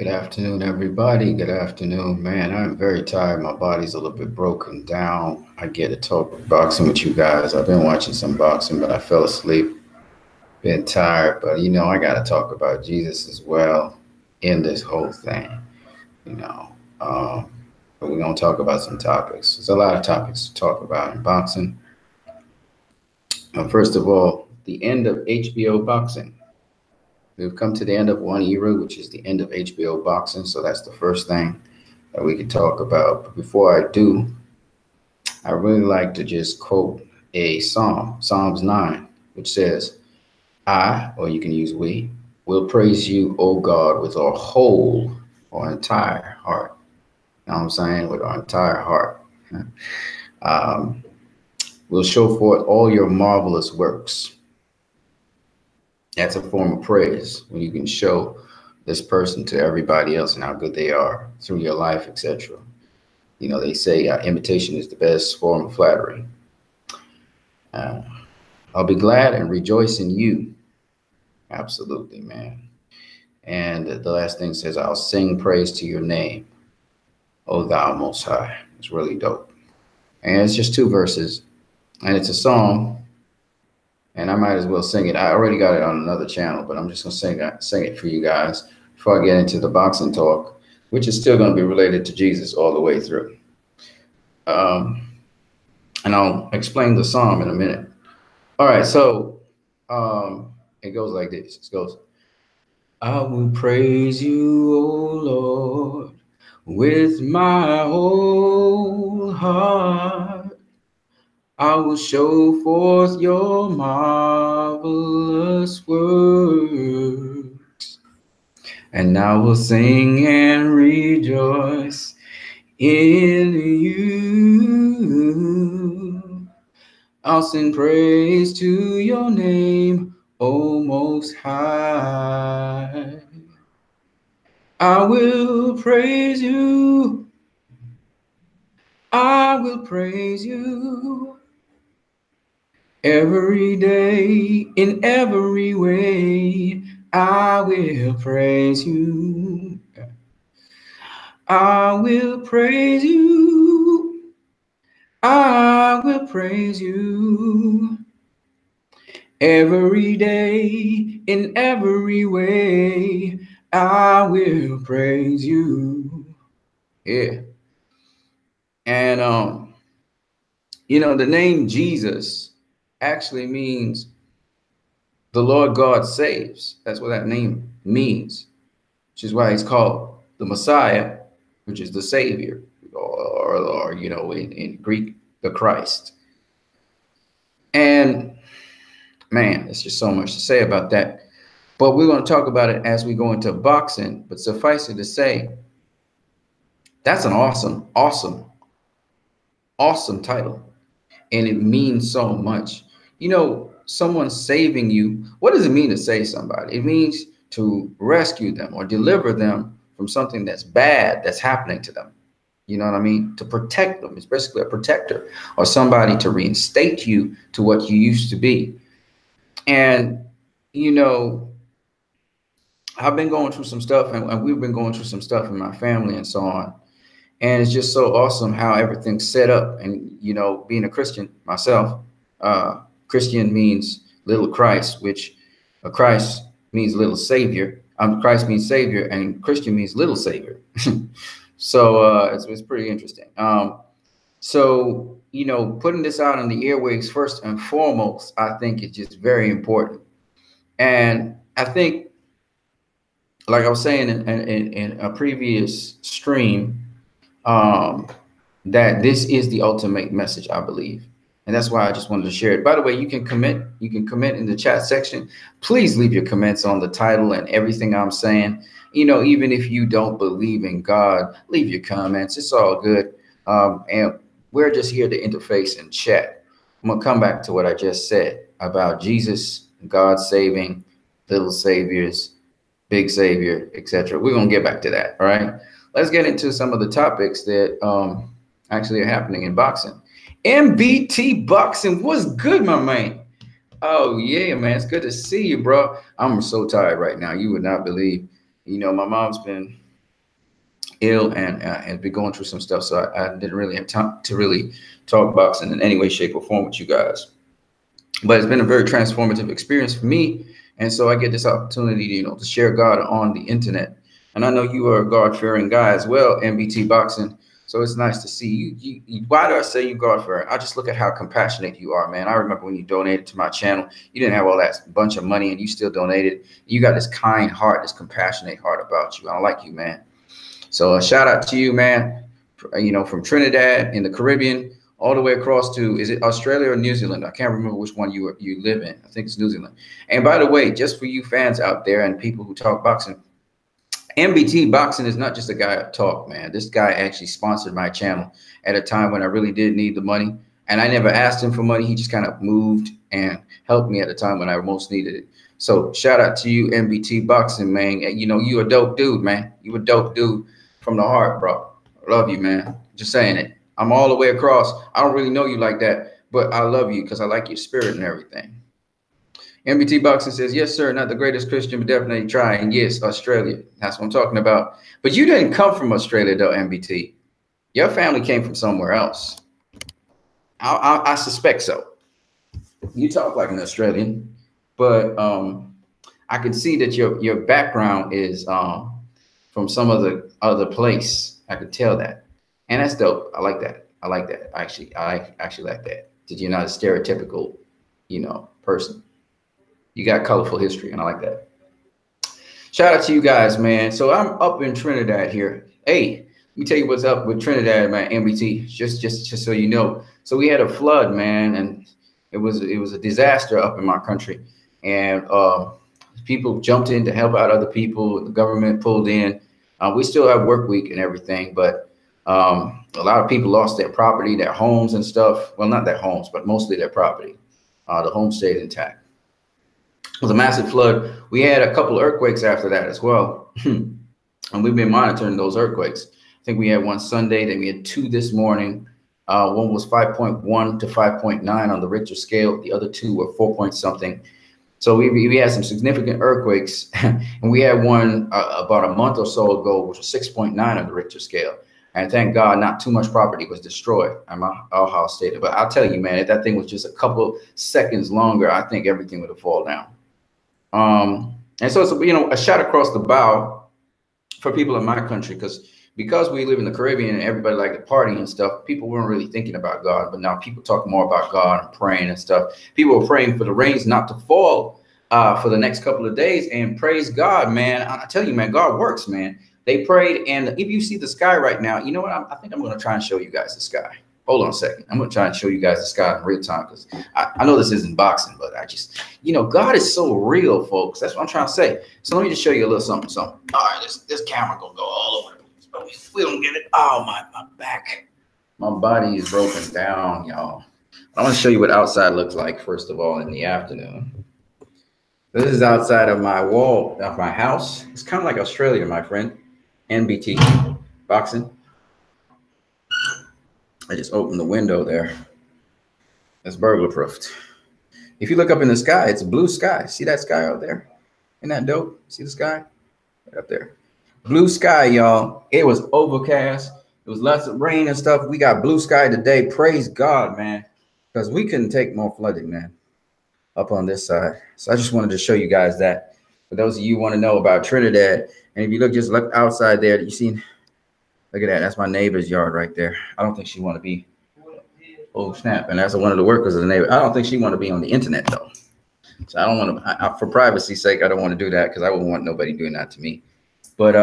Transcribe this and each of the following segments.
Good afternoon, everybody. Good afternoon, man. I'm very tired. My body's a little bit broken down. I get to talk boxing with you guys. I've been watching some boxing, but I fell asleep. Been tired, but I got to talk about Jesus as well in this whole thing. You know, um, but we're gonna talk about some topics. There's a lot of topics to talk about in boxing. First of all, the end of HBO boxing. We've come to the end of one era, which is the end of HBO boxing. So that's the first thing that we could talk about. But before I do, I really like to just quote a psalm, Psalms 9, which says, I, or you can use we, will praise you, O God, with our whole or entire heart. You know what I'm saying? With our entire heart. Um, we'll show forth all your marvelous works. That's a form of praise when you can show this person to everybody else and how good they are through your life, etc. They say imitation is the best form of flattery. Uh, I'll be glad and rejoice in you. Absolutely, man. And the last thing says, I'll sing praise to your name, O thou most high. It's really dope. And it's just two verses, and it's a song. And I might as well sing it. I already got it on another channel, but I'm just going to sing it for you guys before I get into the boxing talk, which is still going to be related to Jesus all the way through. And I'll explain the psalm in a minute. All right, so it goes like this. It goes, I will praise you, O Lord, with my whole heart. I will show forth your marvelous works, and I will sing and rejoice in you. I'll sing praise to your name, O Most High. I will praise you. I will praise you. Every day, in every way, I will praise you. I will praise you. I will praise you. Every day, in every way, I will praise you. Yeah. And, the name Jesus actually means the Lord God saves. That's what that name means, which is why he's called the Messiah, which is the Savior, or in Greek, the Christ. And man, there's just so much to say about that. But we're going to talk about it as we go into boxing. But suffice it to say, that's an awesome, awesome, awesome title. And it means so much. Someone saving you, what does it mean to save somebody? It means to rescue them or deliver them from something that's bad that's happening to them. You know what I mean? To protect them. It's basically a protector or somebody to reinstate you to what you used to be. And, I've been going through some stuff and we've been going through some stuff in my family and so on. And it's just so awesome how everything's set up. And, being a Christian myself, Christian means little Christ, which Christ means little Savior. Christ means Savior, and Christian means little Savior. So it's pretty interesting. So, putting this out on the airwaves first and foremost, I think it's just very important. And I think, like I was saying in a previous stream, that this is the ultimate message, I believe. And that's why I just wanted to share it. By the way, you can comment in the chat section. Please leave your comments on the title and everything I'm saying. Even if you don't believe in God, leave your comments. It's all good. And we're just here to interface and chat. I'm going to come back to what I just said about Jesus, God saving, little saviors, big savior, etc. We're going to get back to that. All right. Let's get into some of the topics that actually are happening in boxing. MBT Boxing, what's good, my man? Oh, yeah, man. It's good to see you, bro. I'm so tired right now. You would not believe. My mom's been ill and been going through some stuff. So I didn't really have time to really talk boxing in any way, shape, or form with you guys. But it's been a very transformative experience for me. And so I get this opportunity, to share God on the internet. And I know you are a God-fearing guy as well, MBT Boxing. So it's nice to see you. Why do I say you God-fearing? I just look at how compassionate you are, man. I remember when you donated to my channel, you didn't have all that bunch of money and you still donated. You got this kind heart, this compassionate heart about you. I like you, man. So a shout out to you, man, from Trinidad in the Caribbean all the way across to, is it Australia or New Zealand? I can't remember which one you live in. I think it's New Zealand. And by the way, just for you fans out there and people who talk boxing, MBT Boxing is not just a guy of talk, man. This guy actually sponsored my channel at a time when I really did need the money. And I never asked him for money. He just kind of moved and helped me at a time when I most needed it. So shout out to you, MBT Boxing, man. You a dope dude, man. You a dope dude from the heart, bro. I love you, man. Just saying it. I'm all the way across. I don't really know you like that, but I love you because I like your spirit and everything. MBT Boxing says, yes, sir, not the greatest Christian, but definitely trying. Yes, Australia. That's what I'm talking about. But you didn't come from Australia, though, MBT. Your family came from somewhere else. I suspect so. You talk like an Australian, but I can see that your background is from some other place. I could tell that. And that's dope. I like that. I like that. I actually like that. That you're not a stereotypical, person. You got colorful history, and I like that. Shout out to you guys, man. So I'm up in Trinidad here. Hey, let me tell you what's up with Trinidad, man. MBT, just so you know. So we had a flood, man, and it was a disaster up in my country, and people jumped in to help out other people. The government pulled in. We still have work week and everything, but a lot of people lost their property, their homes and stuff. Well, not their homes, but mostly their property. The home stayed intact. It was a massive flood. We had a couple of earthquakes after that as well. And we've been monitoring those earthquakes. I think we had one Sunday, then we had two this morning. One was 5.1 to 5.9 on the Richter scale. The other two were 4 point something. So we had some significant earthquakes. And we had one about a month or so ago, which was 6.9 on the Richter scale. And thank God, not too much property was destroyed in our house state. But I'll tell you, man, if that thing was just a couple seconds longer, I think everything would have fallen down. And so it's a shot across the bow for people in my country, because we live in the Caribbean and everybody like to party and stuff. People weren't really thinking about God, but now people talk more about God and praying and stuff. People are praying for the rains not to fall for the next couple of days, and praise God, man. I tell you, man, God works, man. They prayed, and if you see the sky right now, you know what? I think I'm going to try and show you guys the sky. Hold on a second. I'm going to try and show you guys the sky in real time, because I know this isn't boxing, but I just, God is so real, folks. That's what I'm trying to say. So let me just show you a little something. All right, this camera going to go all over the place. We don't get it. Oh, my back. My body is broken down, y'all. I want to show you what outside looks like, first of all, in the afternoon. This is outside of my wall of my house. It's kind of like Australia, my friend. NBT Boxing. I just opened the window there. It's burglar proofed. If you look up in the sky, it's a blue sky. See that sky out there? Isn't that dope? See the sky? Right up there. Blue sky, y'all. It was overcast. There was lots of rain and stuff. We got blue sky today. Praise God, man. Because we couldn't take more flooding, man, up on this side. So I just wanted to show you guys that. For those of you who want to know about Trinidad, and if you look outside there, you see, look at that. That's my neighbor's yard right there. I don't think she want to be. Oh, snap. And that's one of the workers of the neighbor. I don't think she want to be on the internet, though. So I don't want to, for privacy's sake, I don't want to do that, because I wouldn't want nobody doing that to me. But,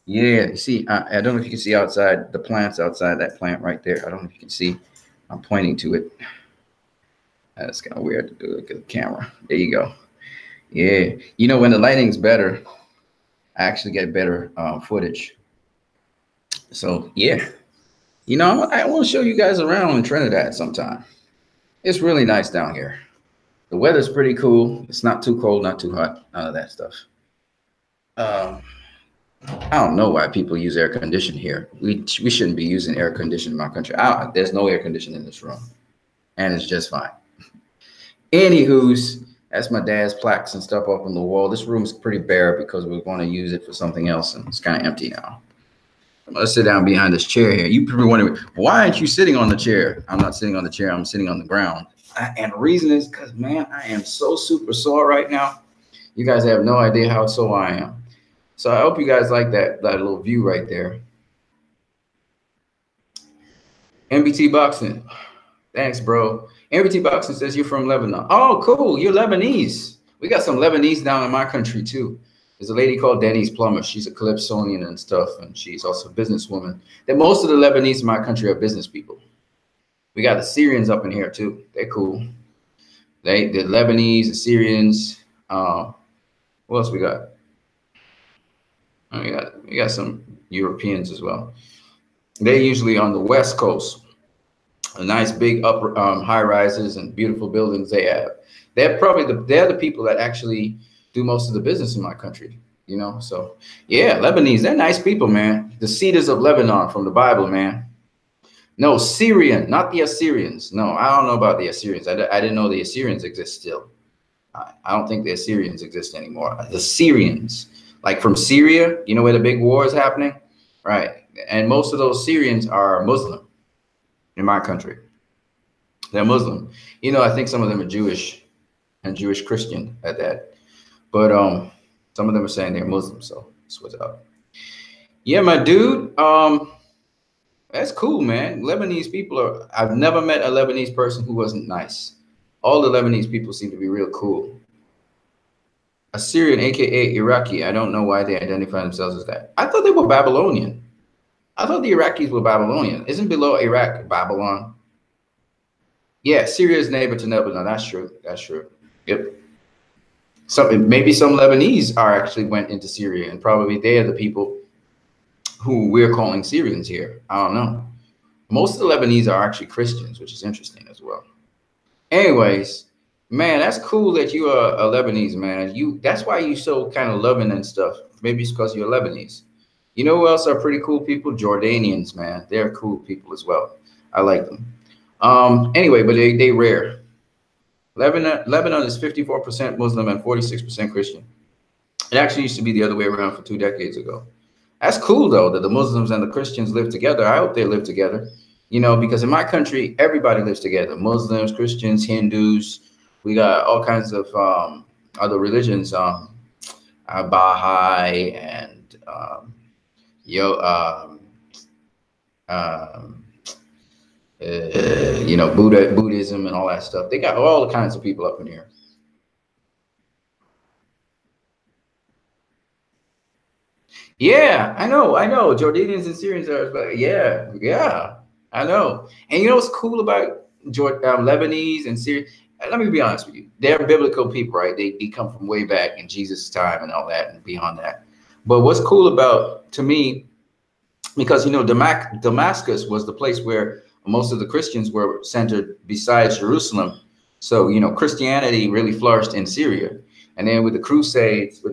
yeah, you see, I don't know if you can see outside the plants outside that plant right there. I don't know if you can see. I'm pointing to it. That's kind of weird to do. Look at the camera. There you go. Yeah. When the lighting's better, I actually get better footage. So, yeah. I want to show you guys around in Trinidad sometime. It's really nice down here. The weather's pretty cool. It's not too cold, not too hot, none of that stuff. I don't know why people use air conditioning here. We shouldn't be using air conditioning in my country. There's no air conditioning in this room, and it's just fine. Anywho's, that's my dad's plaques and stuff up on the wall. This room is pretty bare because we're going to use it for something else, and it's kind of empty now. I'm gonna sit down behind this chair here. You probably wondering, why aren't you sitting on the chair? I'm not sitting on the chair. I'm sitting on the ground. And the reason is because, man, I am so super sore right now. You guys have no idea how sore I am. So I hope you guys like that little view right there. MBT Boxing. Thanks, bro. MBT Boxing says you're from Lebanon. Oh, cool. You're Lebanese. We got some Lebanese down in my country, too. There's a lady called Denise Plummer. She's a Calypsonian and stuff, and she's also a businesswoman. That most of the Lebanese in my country are business people. We got the Syrians up in here, too. They're cool. The Lebanese, the Syrians. What else we got? We got some Europeans as well. They're usually on the West Coast. A nice big upper high rises and beautiful buildings they have. They're the people that actually do most of the business in my country, you know. So yeah, Lebanese, they're nice people, man. The cedars of Lebanon from the Bible, man. No, Syrian, not the Assyrians. No, I don't know about the Assyrians. I didn't know the Assyrians exist still. I don't think the Assyrians exist anymore. The Syrians, like from Syria, you know where the big war is happening, right? And most of those Syrians are Muslim in my country. They're Muslim. You know, I think some of them are Jewish and Jewish Christian at that. But some of them are saying they're Muslim, so that's what's up. Yeah, my dude. That's cool, man. Lebanese people are. I've never met a Lebanese person who wasn't nice. All the Lebanese people seem to be real cool. Assyrian, aka Iraqi. I don't know why they identify themselves as that. I thought they were Babylonian. I thought the Iraqis were Babylonian. Isn't below Iraq Babylon? Yeah, Syria's neighbor to Lebanon. That's true. That's true. Yep. Maybe some Lebanese actually went into Syria, and probably they are the people who we're calling Syrians here. I don't know. Most of the Lebanese are actually Christians, which is interesting as well. Anyways, man, that's cool that you are a Lebanese, man. That's why you so kind of loving and stuff. Maybe it's because you're Lebanese. You know who else are pretty cool people? Jordanians, man. They're cool people as well. I like them. Anyway, but they rare. Lebanon is 54% Muslim and 46% Christian. It actually used to be the other way around for 2 decades ago. That's cool, though, that the Muslims and the Christians live together. I hope they live together, you know, because in my country, everybody lives together. Muslims, Christians, Hindus. We got all kinds of other religions, Baha'i and you know, Buddhism and all that stuff. They got all kinds of people up in here. Yeah, I know. Jordanians and Syrians are, yeah, I know. And you know what's cool about Lebanese and Syrian? Let me be honest with you. They're biblical people, right? They come from way back in Jesus' time and all that and beyond that. But what's cool about, to me, because, you know, Damascus was the place where most of the Christians were centered besides Jerusalem. So, you know, Christianity really flourished in Syria. And then with the Crusades, the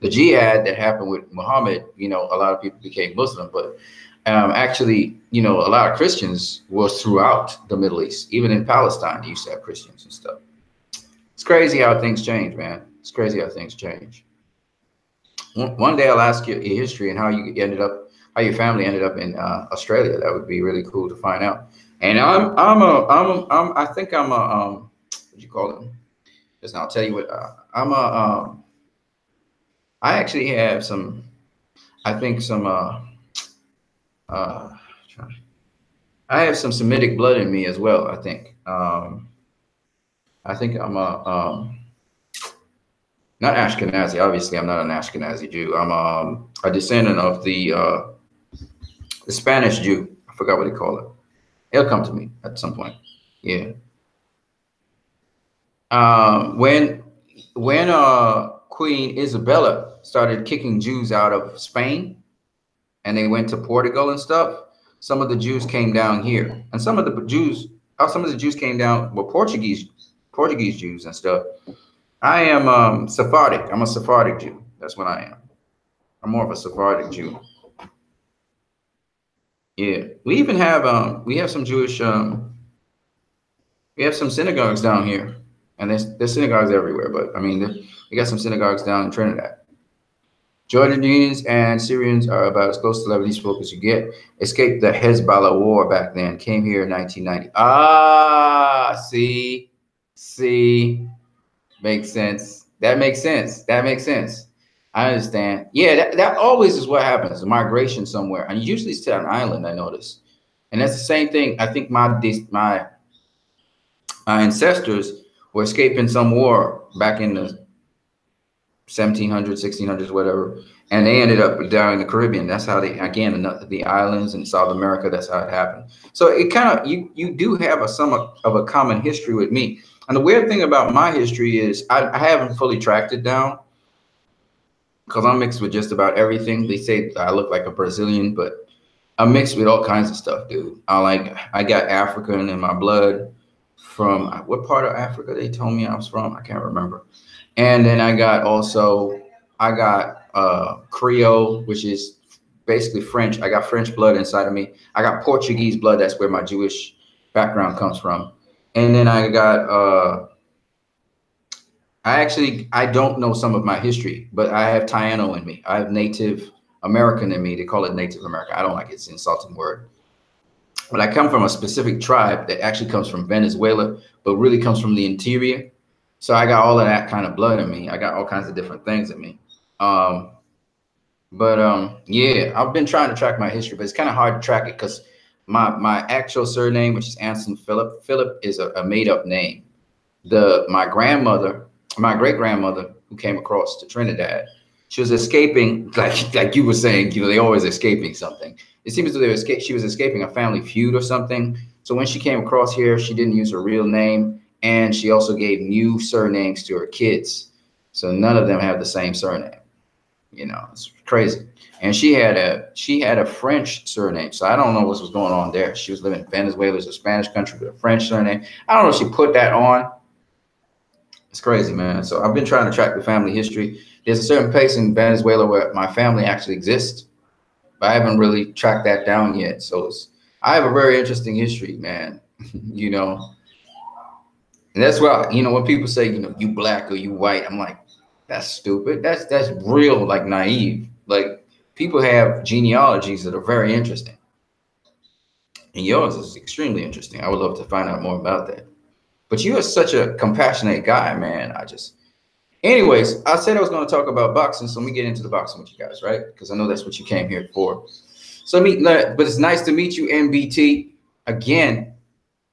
jihad that happened with Muhammad, you know, a lot of people became Muslim. But actually, you know, a lot of Christians was throughout the Middle East. Even in Palestine, they used to have Christians and stuff. It's crazy how things change, man. It's crazy how things change. One day I'll ask you your history and how your family ended up in Australia. That would be really cool to find out. And I think I'm a what do you call it? Listen, I'll tell you what. I actually have some. I think some. I have some Semitic blood in me as well. I think. I think I'm not Ashkenazi. Obviously, I'm not an Ashkenazi Jew. I'm a descendant of the Spanish Jew. I forgot what they call it. It'll come to me at some point. Yeah. When Queen Isabella started kicking Jews out of Spain, and they went to Portugal and stuff, some of the Jews came down here, and some of the Jews came down were Portuguese Jews and stuff. I am Sephardic. I'm a Sephardic Jew. That's what I am. I'm more of a Sephardic Jew. Yeah, we even have we have some Jewish we have some synagogues down here, and there's synagogues everywhere. But I mean, we got some synagogues down in Trinidad. Jordanians and Syrians are about as close to Lebanese folk as you get. Escaped the Hezbollah war back then. Came here in 1990. Ah, see, makes sense. That makes sense. That makes sense. I understand. Yeah, that always is what happens. A migration somewhere, and usually it's to an island. I notice, and that's the same thing. I think my ancestors were escaping some war back in the 1700s, 1600s, whatever, and they ended up down in the Caribbean. That's how they, again, the islands in South America, that's how it happened. So it kind of, you do have a somewhat of a common history with me. And the weird thing about my history is I haven't fully tracked it down because I'm mixed with just about everything. They say I look like a Brazilian, but I'm mixed with all kinds of stuff, dude. I got African in my blood. From what part of Africa they told me I was from, I can't remember. And then I got Creole, which is basically French. I got French blood inside of me. I got Portuguese blood. That's where my Jewish background comes from. And then I got I don't know some of my history, but I have Taino in me. I have Native American in me. They call it Native American. I don't like it. It's an insulting word. But I come from a specific tribe that actually comes from Venezuela, but really comes from the interior. So I got all of that kind of blood in me. I got all kinds of different things in me. Yeah, I've been trying to track my history, but it's kind of hard to track it because my actual surname, which is Anson Phillip, Phillip is a made up name. My great grandmother, who came across to Trinidad, she was escaping, like you were saying, they always escaping something. It seems as though she was escaping a family feud or something. So when she came across here, she didn't use her real name. And she also gave new surnames to her kids. So none of them have the same surname. It's crazy. And she had a French surname. So I don't know what was going on there. She was living in Venezuela, it's a Spanish country with a French surname. I don't know if she put that on. It's crazy, man. So I've been trying to track the family history. There's a certain place in Venezuela where my family actually exists, but I haven't really tracked that down yet. So I have a very interesting history, man. And that's why, when people say, you black or you white, I'm like, that's stupid. That's real, like naive. Like people have genealogies that are very interesting. And yours is extremely interesting. I would love to find out more about that. But you are such a compassionate guy, man. Anyways, I said I was going to talk about boxing. So let me get into the boxing with you guys, right? Because I know that's what you came here for. But it's nice to meet you, MBT, again.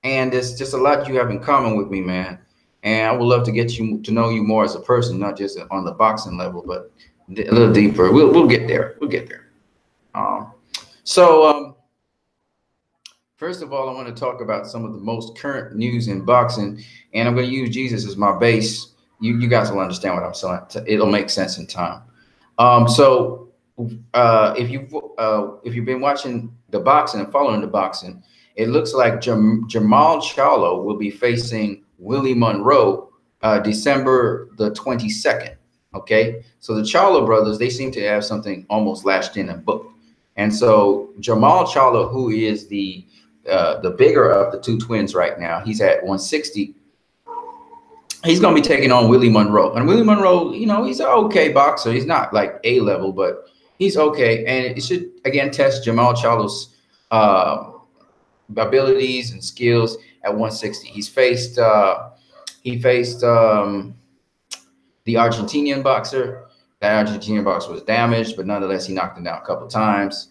And there's just a lot you have in common with me, man. And I would love to get to know you more as a person, not just on the boxing level, but a little deeper. We'll get there. We'll get there. First of all, I want to talk about some of the most current news in boxing, and I'm going to use Jesus as my base. You guys will understand what I'm saying. It'll make sense in time. If you've been watching the boxing and following the boxing, it looks like Jamal Charlo will be facing Willie Monroe December the 22nd. Okay, so the Charlo brothers, they seem to have something almost lashed in and booked. And so Jamal Charlo, who is the bigger of the two twins right now, he's at 160. He's going to be taking on Willie Monroe. And Willie Monroe, he's an okay boxer. He's not like A level, but he's okay. And it should, again, test Jamal Charlo's abilities and skills at 160. He faced the Argentinian boxer. That Argentinian boxer was damaged, but nonetheless, he knocked him down a couple of times.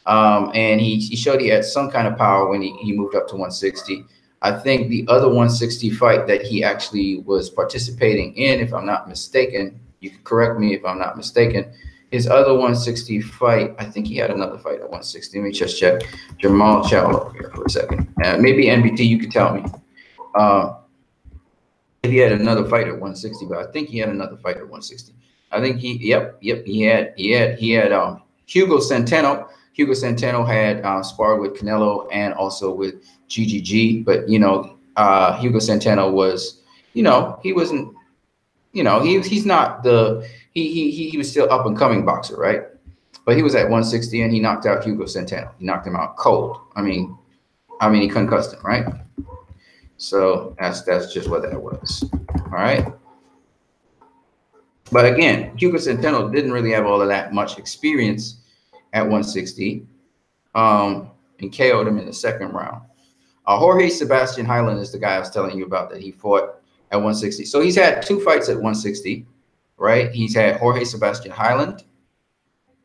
And he showed he had some kind of power when he moved up to 160. I think the other 160 fight that he actually was participating in, if I'm not mistaken, you can correct me if I'm not mistaken, his other 160 fight, I think he had another fight at 160. Let me just check. Jamal Charlo here for a second. Maybe NBT, you can tell me. If he had another fight at 160, but I think he had another fight at 160. I think he had Hugo Centeno. Hugo Centeno had sparred with Canelo and also with GGG, but Hugo Centeno was, he wasn't, he's not he was still up and coming boxer, right? But he was at 160 and he knocked out Hugo Centeno. He knocked him out cold. I mean, he concussed him, right? So that's just what that was. All right. But again, Hugo Centeno didn't really have all of that much experience at 160, and KO'd him in the second round. Jorge Sebastian Highland is the guy I was telling you about that he fought at 160. So he's had 2 fights at 160, right? He's had Jorge Sebastian Highland,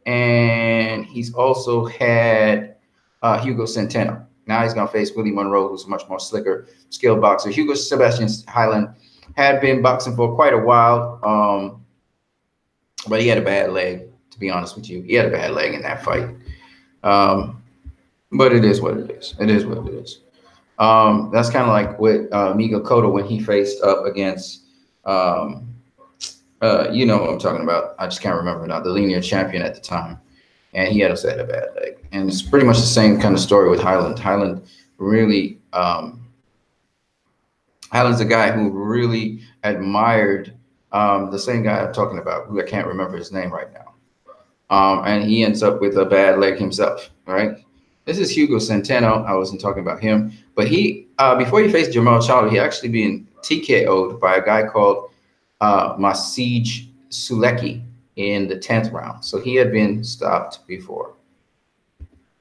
and he's also had Hugo Centeno. Now he's going to face Willie Monroe, who's a much more slicker, skilled boxer. Hugo Sebastian Highland had been boxing for quite a while, but he had a bad leg, to be honest with you. He had a bad leg in that fight. But it is what it is. It is what it is. That's kind of like with Miguel Cotto when he faced up against, you know what I'm talking about. I just can't remember now. The linear champion at the time. And he had a bad leg. And it's pretty much the same kind of story with Highland. Highland really, Highland's a guy who really admired the same guy I'm talking about, who I can't remember his name right now. And he ends up with a bad leg himself, right? This is Hugo Centeno. I wasn't talking about him. But he, before he faced Jermall Charlo, he actually been TKO'd by a guy called Masij Sulecki in the 10th round. So he had been stopped before.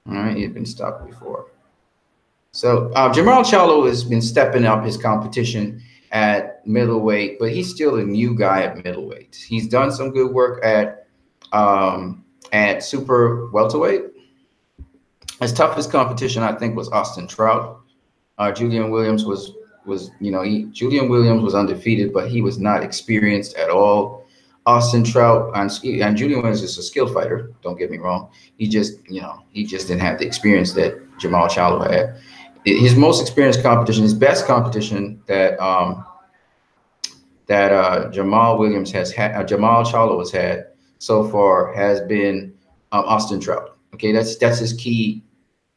All right, he had been stopped before. So Jermall Charlo has been stepping up his competition at middleweight, but he's still a new guy at middleweight. He's done some good work at super welterweight. His toughest competition, I think, was Austin Trout. Julian Williams was Julian Williams was undefeated, but he was not experienced at all. Austin Trout and Julian Williams is a skilled fighter. Don't get me wrong. He just didn't have the experience that Jermall Charlo had. His most experienced competition, his best competition that Jermall Charlo has had so far has been Austin Trout. Okay, that's his key,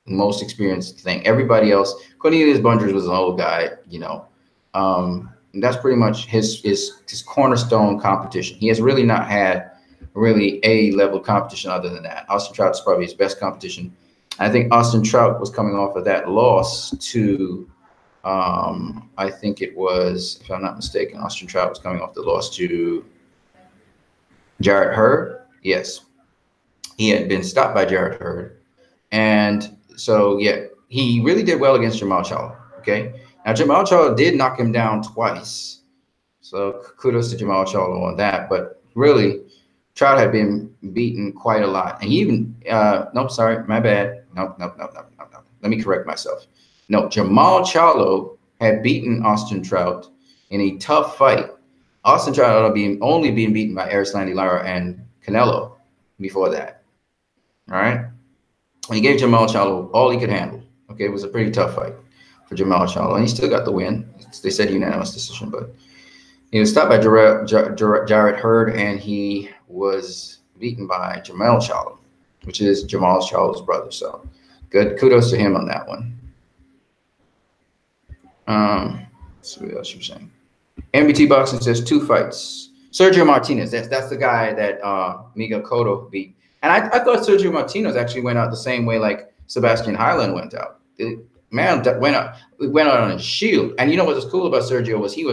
most experienced thing. Everybody else, Cornelius Bunders was an old guy, and that's pretty much his cornerstone competition. He has really not had really a level competition other than that. Austin Trout is probably his best competition. I think Austin Trout was coming off of that loss to, I think it was, if I'm not mistaken, Austin Trout was coming off the loss to Jarrett Hurd. Yes, he had been stopped by Jarrett Hurd, and so yeah, he really did well against Jermall Charlo. Okay, now Jermall Charlo did knock him down twice, so kudos to Jermall Charlo on that. But really, Trout had been beaten quite a lot, and he even nope, sorry, my bad. Nope. Let me correct myself. No, Jermall Charlo had beaten Austin Trout in a tough fight. Austin Trout only being beaten by Erislandy Lara and Canelo before that. All right. He gave Jermall Charlo all he could handle. Okay, it was a pretty tough fight for Jermall Charlo, and he still got the win. They said unanimous decision, but he was stopped by Jarrett Hurd, and he was beaten by Jermall Charlo, which is Jermall Charlo's brother. So good, kudos to him on that one. Let's see what else you're saying. MBT Boxing says 2 fights. Sergio Martinez, that's the guy that Miguel Cotto beat. And I thought Sergio Martinez actually went out the same way like Sebastian Highland went out. The man went out on a shield. And you know what was cool about Sergio was he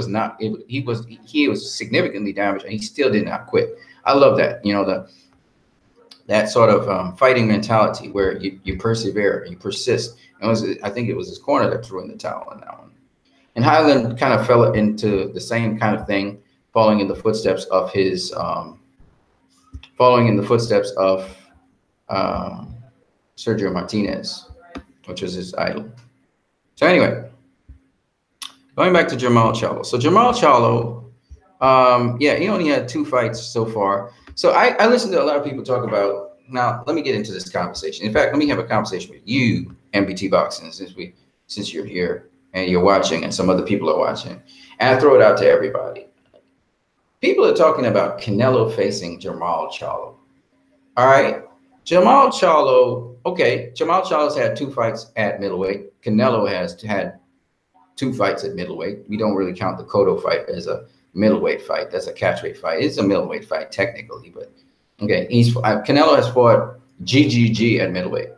was significantly damaged, and he still did not quit. I love that. That sort of fighting mentality where you persevere and you persist. I think it was his corner that threw in the towel on that one. And Highland kind of fell into the same kind of thing, following in the footsteps of Sergio Martinez, which was his idol. So anyway, going back to Jermall Charlo. So Jermall Charlo, yeah, he only had 2 fights so far. So I listened to a lot of people talk about, now let me get into this conversation. In fact, let me have a conversation with you, MBT Boxing, since you're here and you're watching and some other people are watching. And I throw it out to everybody. People are talking about Canelo facing Jermall Charlo. All right. Jermall Charlo, okay, Jermall Charlo's had 2 fights at middleweight. Canelo has had 2 fights at middleweight. We don't really count the Cotto fight as a middleweight fight. That's a catchweight fight. It's a middleweight fight technically, but okay. Canelo has fought GGG at middleweight.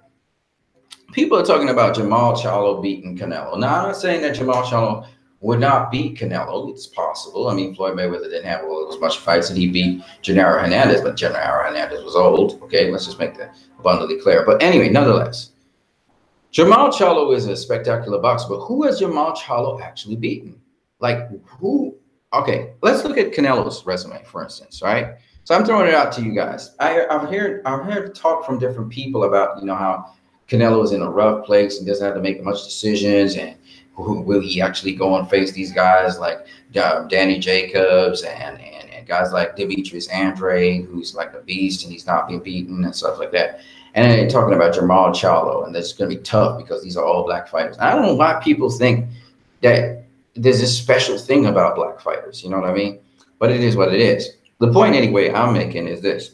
People are talking about Jermall Charlo beating Canelo. Now, I'm not saying that Jermall Charlo would not beat Canelo. It's possible. I mean, Floyd Mayweather didn't have all those much fights, and he beat Gennaro Hernandez, but Gennaro Hernandez was old. Okay, let's just make that abundantly clear. But anyway, nonetheless, Jermall Charlo is a spectacular boxer, but who has Jermall Charlo actually beaten? Like who? Okay, let's look at Canelo's resume, for instance, right? So I'm throwing it out to you guys. I've heard talk from different people about, you know, how Canelo is in a rough place and doesn't have to make much decisions, and will he actually go and face these guys like Danny Jacobs and guys like Demetrius Andre, who's like a beast and he's not being beaten and stuff like that. And then talking about Jermall Charlo, and that's going to be tough because these are all black fighters. I don't know why people think that there's this special thing about black fighters, you know what I mean? But it is what it is. The point anyway I'm making is this.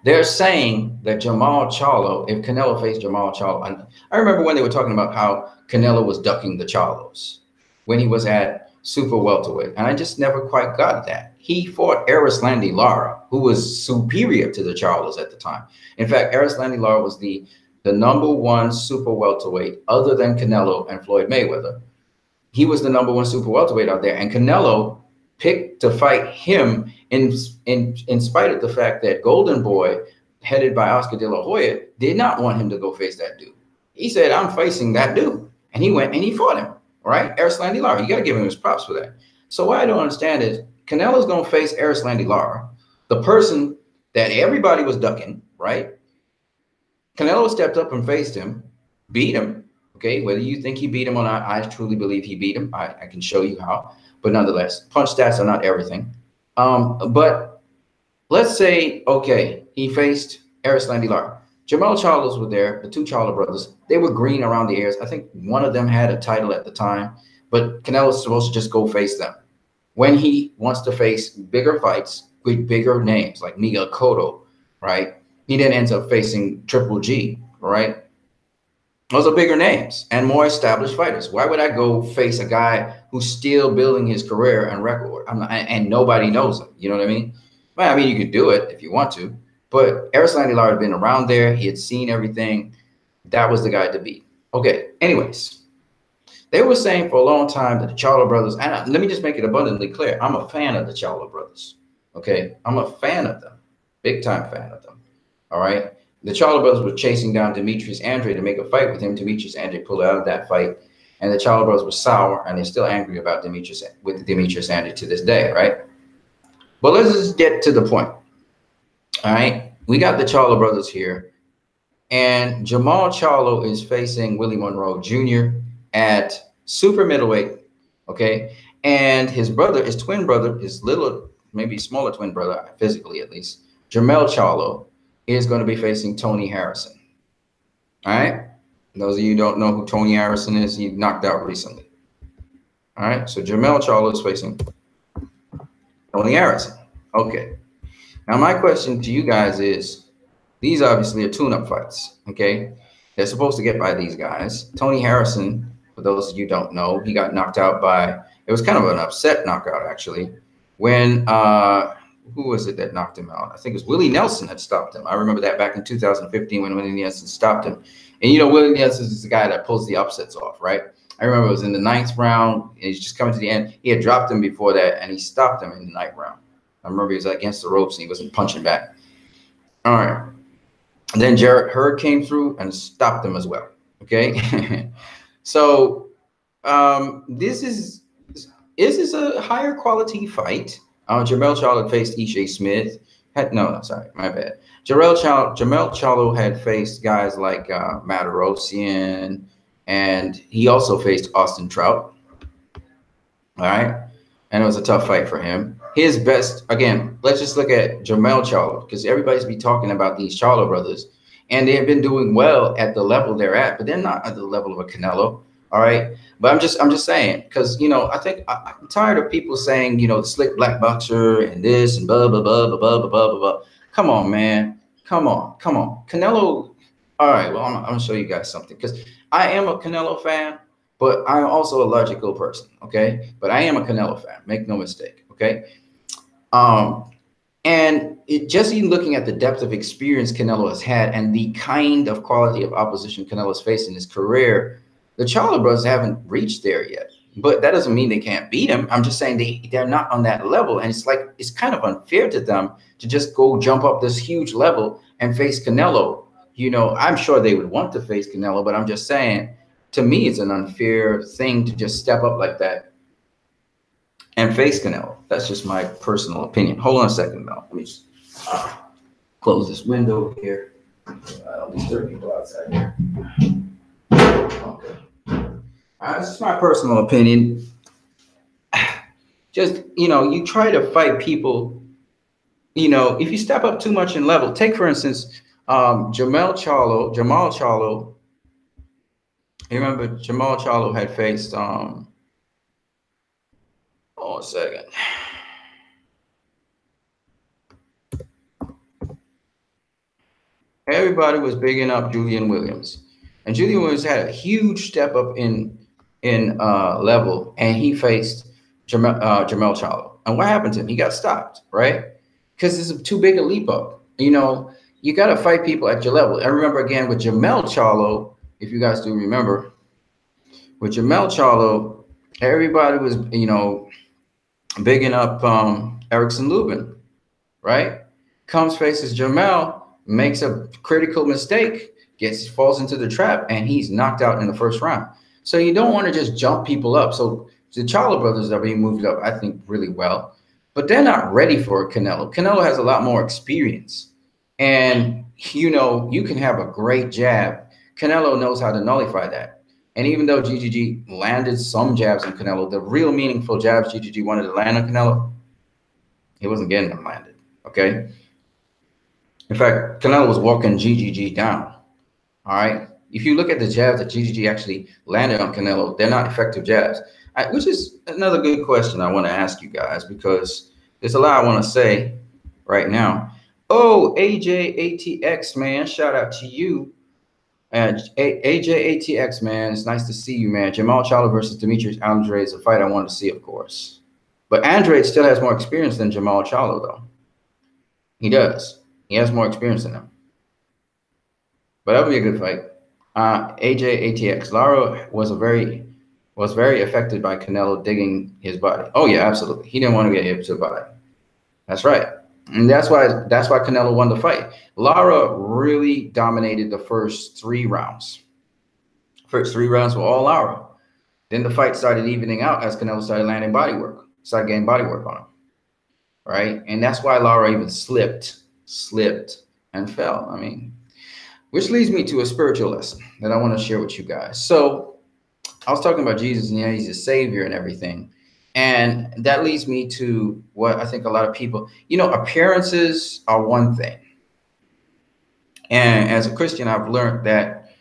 They're saying that Jermall Charlo, if Canelo faced Jermall Charlo, I remember when they were talking about how Canelo was ducking the Charlos when he was at super welterweight, and I just never quite got that. He fought Erislandy Lara, who was superior to the Charlos at the time. In fact, Erislandy Lara was the #1 super welterweight other than Canelo and Floyd Mayweather. He was the #1 super welterweight out there, and Canelo picked to fight him in spite of the fact that Golden Boy, headed by Oscar De La Hoya, did not want him to go face that dude. He said, I'm facing that dude. And he went and he fought him, right? Erislandy Lara. You got to give him his props for that. So what I don't understand is Canelo's going to face Erislandy Lara, the person that everybody was ducking, right? Canelo stepped up and faced him, beat him. Okay, whether you think he beat him or not, I truly believe he beat him. I can show you how. But nonetheless, punch stats are not everything. But let's say, okay, he faced Erislandy Lara. Jermall Charlos were there, the two Charlo brothers. They were green around the ears. I think one of them had a title at the time, but Canelo's supposed to just go face them. When he wants to face bigger fights with bigger names like Miguel Cotto, right? He then ends up facing Triple G, right? Those are bigger names and more established fighters. Why would I go face a guy who's still building his career and record? And nobody knows him. You know what I mean? Well, I mean, you could do it if you want to. But Erislandy Lara had been around there. He had seen everything. That was the guy to beat. Okay, anyways. They were saying for a long time that the Charlo brothers, and let me just make it abundantly clear, I'm a fan of the Charlo brothers. Okay? I'm a fan of them. Big time fan of them. All right? The Charlo brothers were chasing down Demetrius Andre to make a fight with him. Demetrius Andre pulled out of that fight, and the Charlo brothers were sour, and they're still angry about Demetrius Andre to this day, right? But let's just get to the point. All right, we got the Charlo brothers here, and Jermall Charlo is facing Willie Monroe Jr. at super middleweight, okay? And his brother, his twin brother, his little, maybe smaller twin brother, physically at least, Jermell Charlo, is going to be facing Tony Harrison. All right? Those of you who don't know who Tony Harrison is, he knocked out recently. All right? So Jermell Charlo is facing Tony Harrison. Okay. Now, my question to you guys is, these obviously are tune-up fights, okay? They're supposed to get by these guys. Tony Harrison, for those of you who don't know, he got knocked out by, it was kind of an upset knockout, actually, when, who was it that knocked him out? I think it was Willie Nelson that stopped him. I remember that back in 2015 when Willie Nelson stopped him. And, you know, Willie Nelson is the guy that pulls the upsets off, right? I remember it was in the 9th round. And he's just coming to the end. He had dropped him before that, and he stopped him in the 9th round. I remember he was against the ropes, and he wasn't punching back. All right. And then Jarrett Hurd came through and stopped him as well, okay? So this is a higher quality fight. Jermell Charlo faced Ishe Smith. Sorry, my bad. Jermell Charlo had faced guys like Matarosian, and he also faced Austin Trout. All right, and it was a tough fight for him. His best, again, let's just look at Jermell Charlo, because everybody's be talking about these Charlo brothers, and they have been doing well at the level they're at, but they're not at the level of a Canelo. All right. But I'm just saying, because, you know, I think I'm tired of people saying, you know, the slick black boxer and this and blah, blah, blah, blah, blah, blah, blah, blah. Come on, man. Come on. Come on. Canelo. All right. Well, I'm going to show you guys something, because I am a Canelo fan, but I'm also a logical person. OK, but I am a Canelo fan. Make no mistake. OK. And just even looking at the depth of experience Canelo has had and the kind of quality of opposition Canelo's faced in his career, The Charlo brothers haven't reached there yet, but that doesn't mean they can't beat him. I'm just saying they're not on that level, and it's like it's kind of unfair to them to just go jump up this huge level and face Canelo. You know, I'm sure they would want to face Canelo, but I'm just saying, to me, it's an unfair thing to just step up like that and face Canelo. That's just my personal opinion. Hold on a second, though. Let me just close this window here. I don't disturb people outside here. Okay. This is my personal opinion. Just, you know, you try to fight people, you know, if you step up too much in level. Take, for instance, Jamal Charlo. You remember Jamal Charlo had faced, hold on a second. Everybody was bigging up Julian Williams. And Julian Williams had a huge step up in level, and he faced Jamal Charlo. And what happened to him? He got stopped, right? Because this is too big a leap up. You know, you got to fight people at your level. And remember, again, with Jamal Charlo, if you guys do remember, with Jamal Charlo, everybody was, you know, bigging up Erickson Lubin, right? Comes, faces Jamal, makes a critical mistake, falls into the trap, and he's knocked out in the first round. So you don't want to just jump people up. So the Charlo brothers are being moved up, I think, really well, but they're not ready for Canelo. Canelo has a lot more experience, and you know, you can have a great jab. Canelo knows how to nullify that. And even though GGG landed some jabs on Canelo, the real meaningful jabs GGG wanted to land on Canelo, he wasn't getting them landed. Okay. In fact, Canelo was walking GGG down. All right. If you look at the jabs that GGG actually landed on Canelo, they're not effective jabs, which is another good question I want to ask you guys, because there's a lot I want to say right now. Oh, AJATX, man, shout out to you. AJATX, man, it's nice to see you, man. Jamal Charlo versus Demetrius Andrade is a fight I wanted to see, of course. But Andrade still has more experience than Jamal Charlo, though. He does. He has more experience than him. But that'll be a good fight. AJATX, Lara was very affected by Canelo digging his body. Oh yeah, absolutely. He didn't want to get hit to the body. That's right. And that's why Canelo won the fight. Lara really dominated the first 3 rounds. First 3 rounds were all Lara. Then the fight started evening out as Canelo started landing body work, started getting body work on him. Right? And that's why Lara even slipped and fell. I mean, which leads me to a spiritual lesson that I want to share with you guys. So I was talking about Jesus, and he's a savior and everything. And that leads me to what I think a lot of people, you know, appearances are one thing. And as a Christian, I've learned that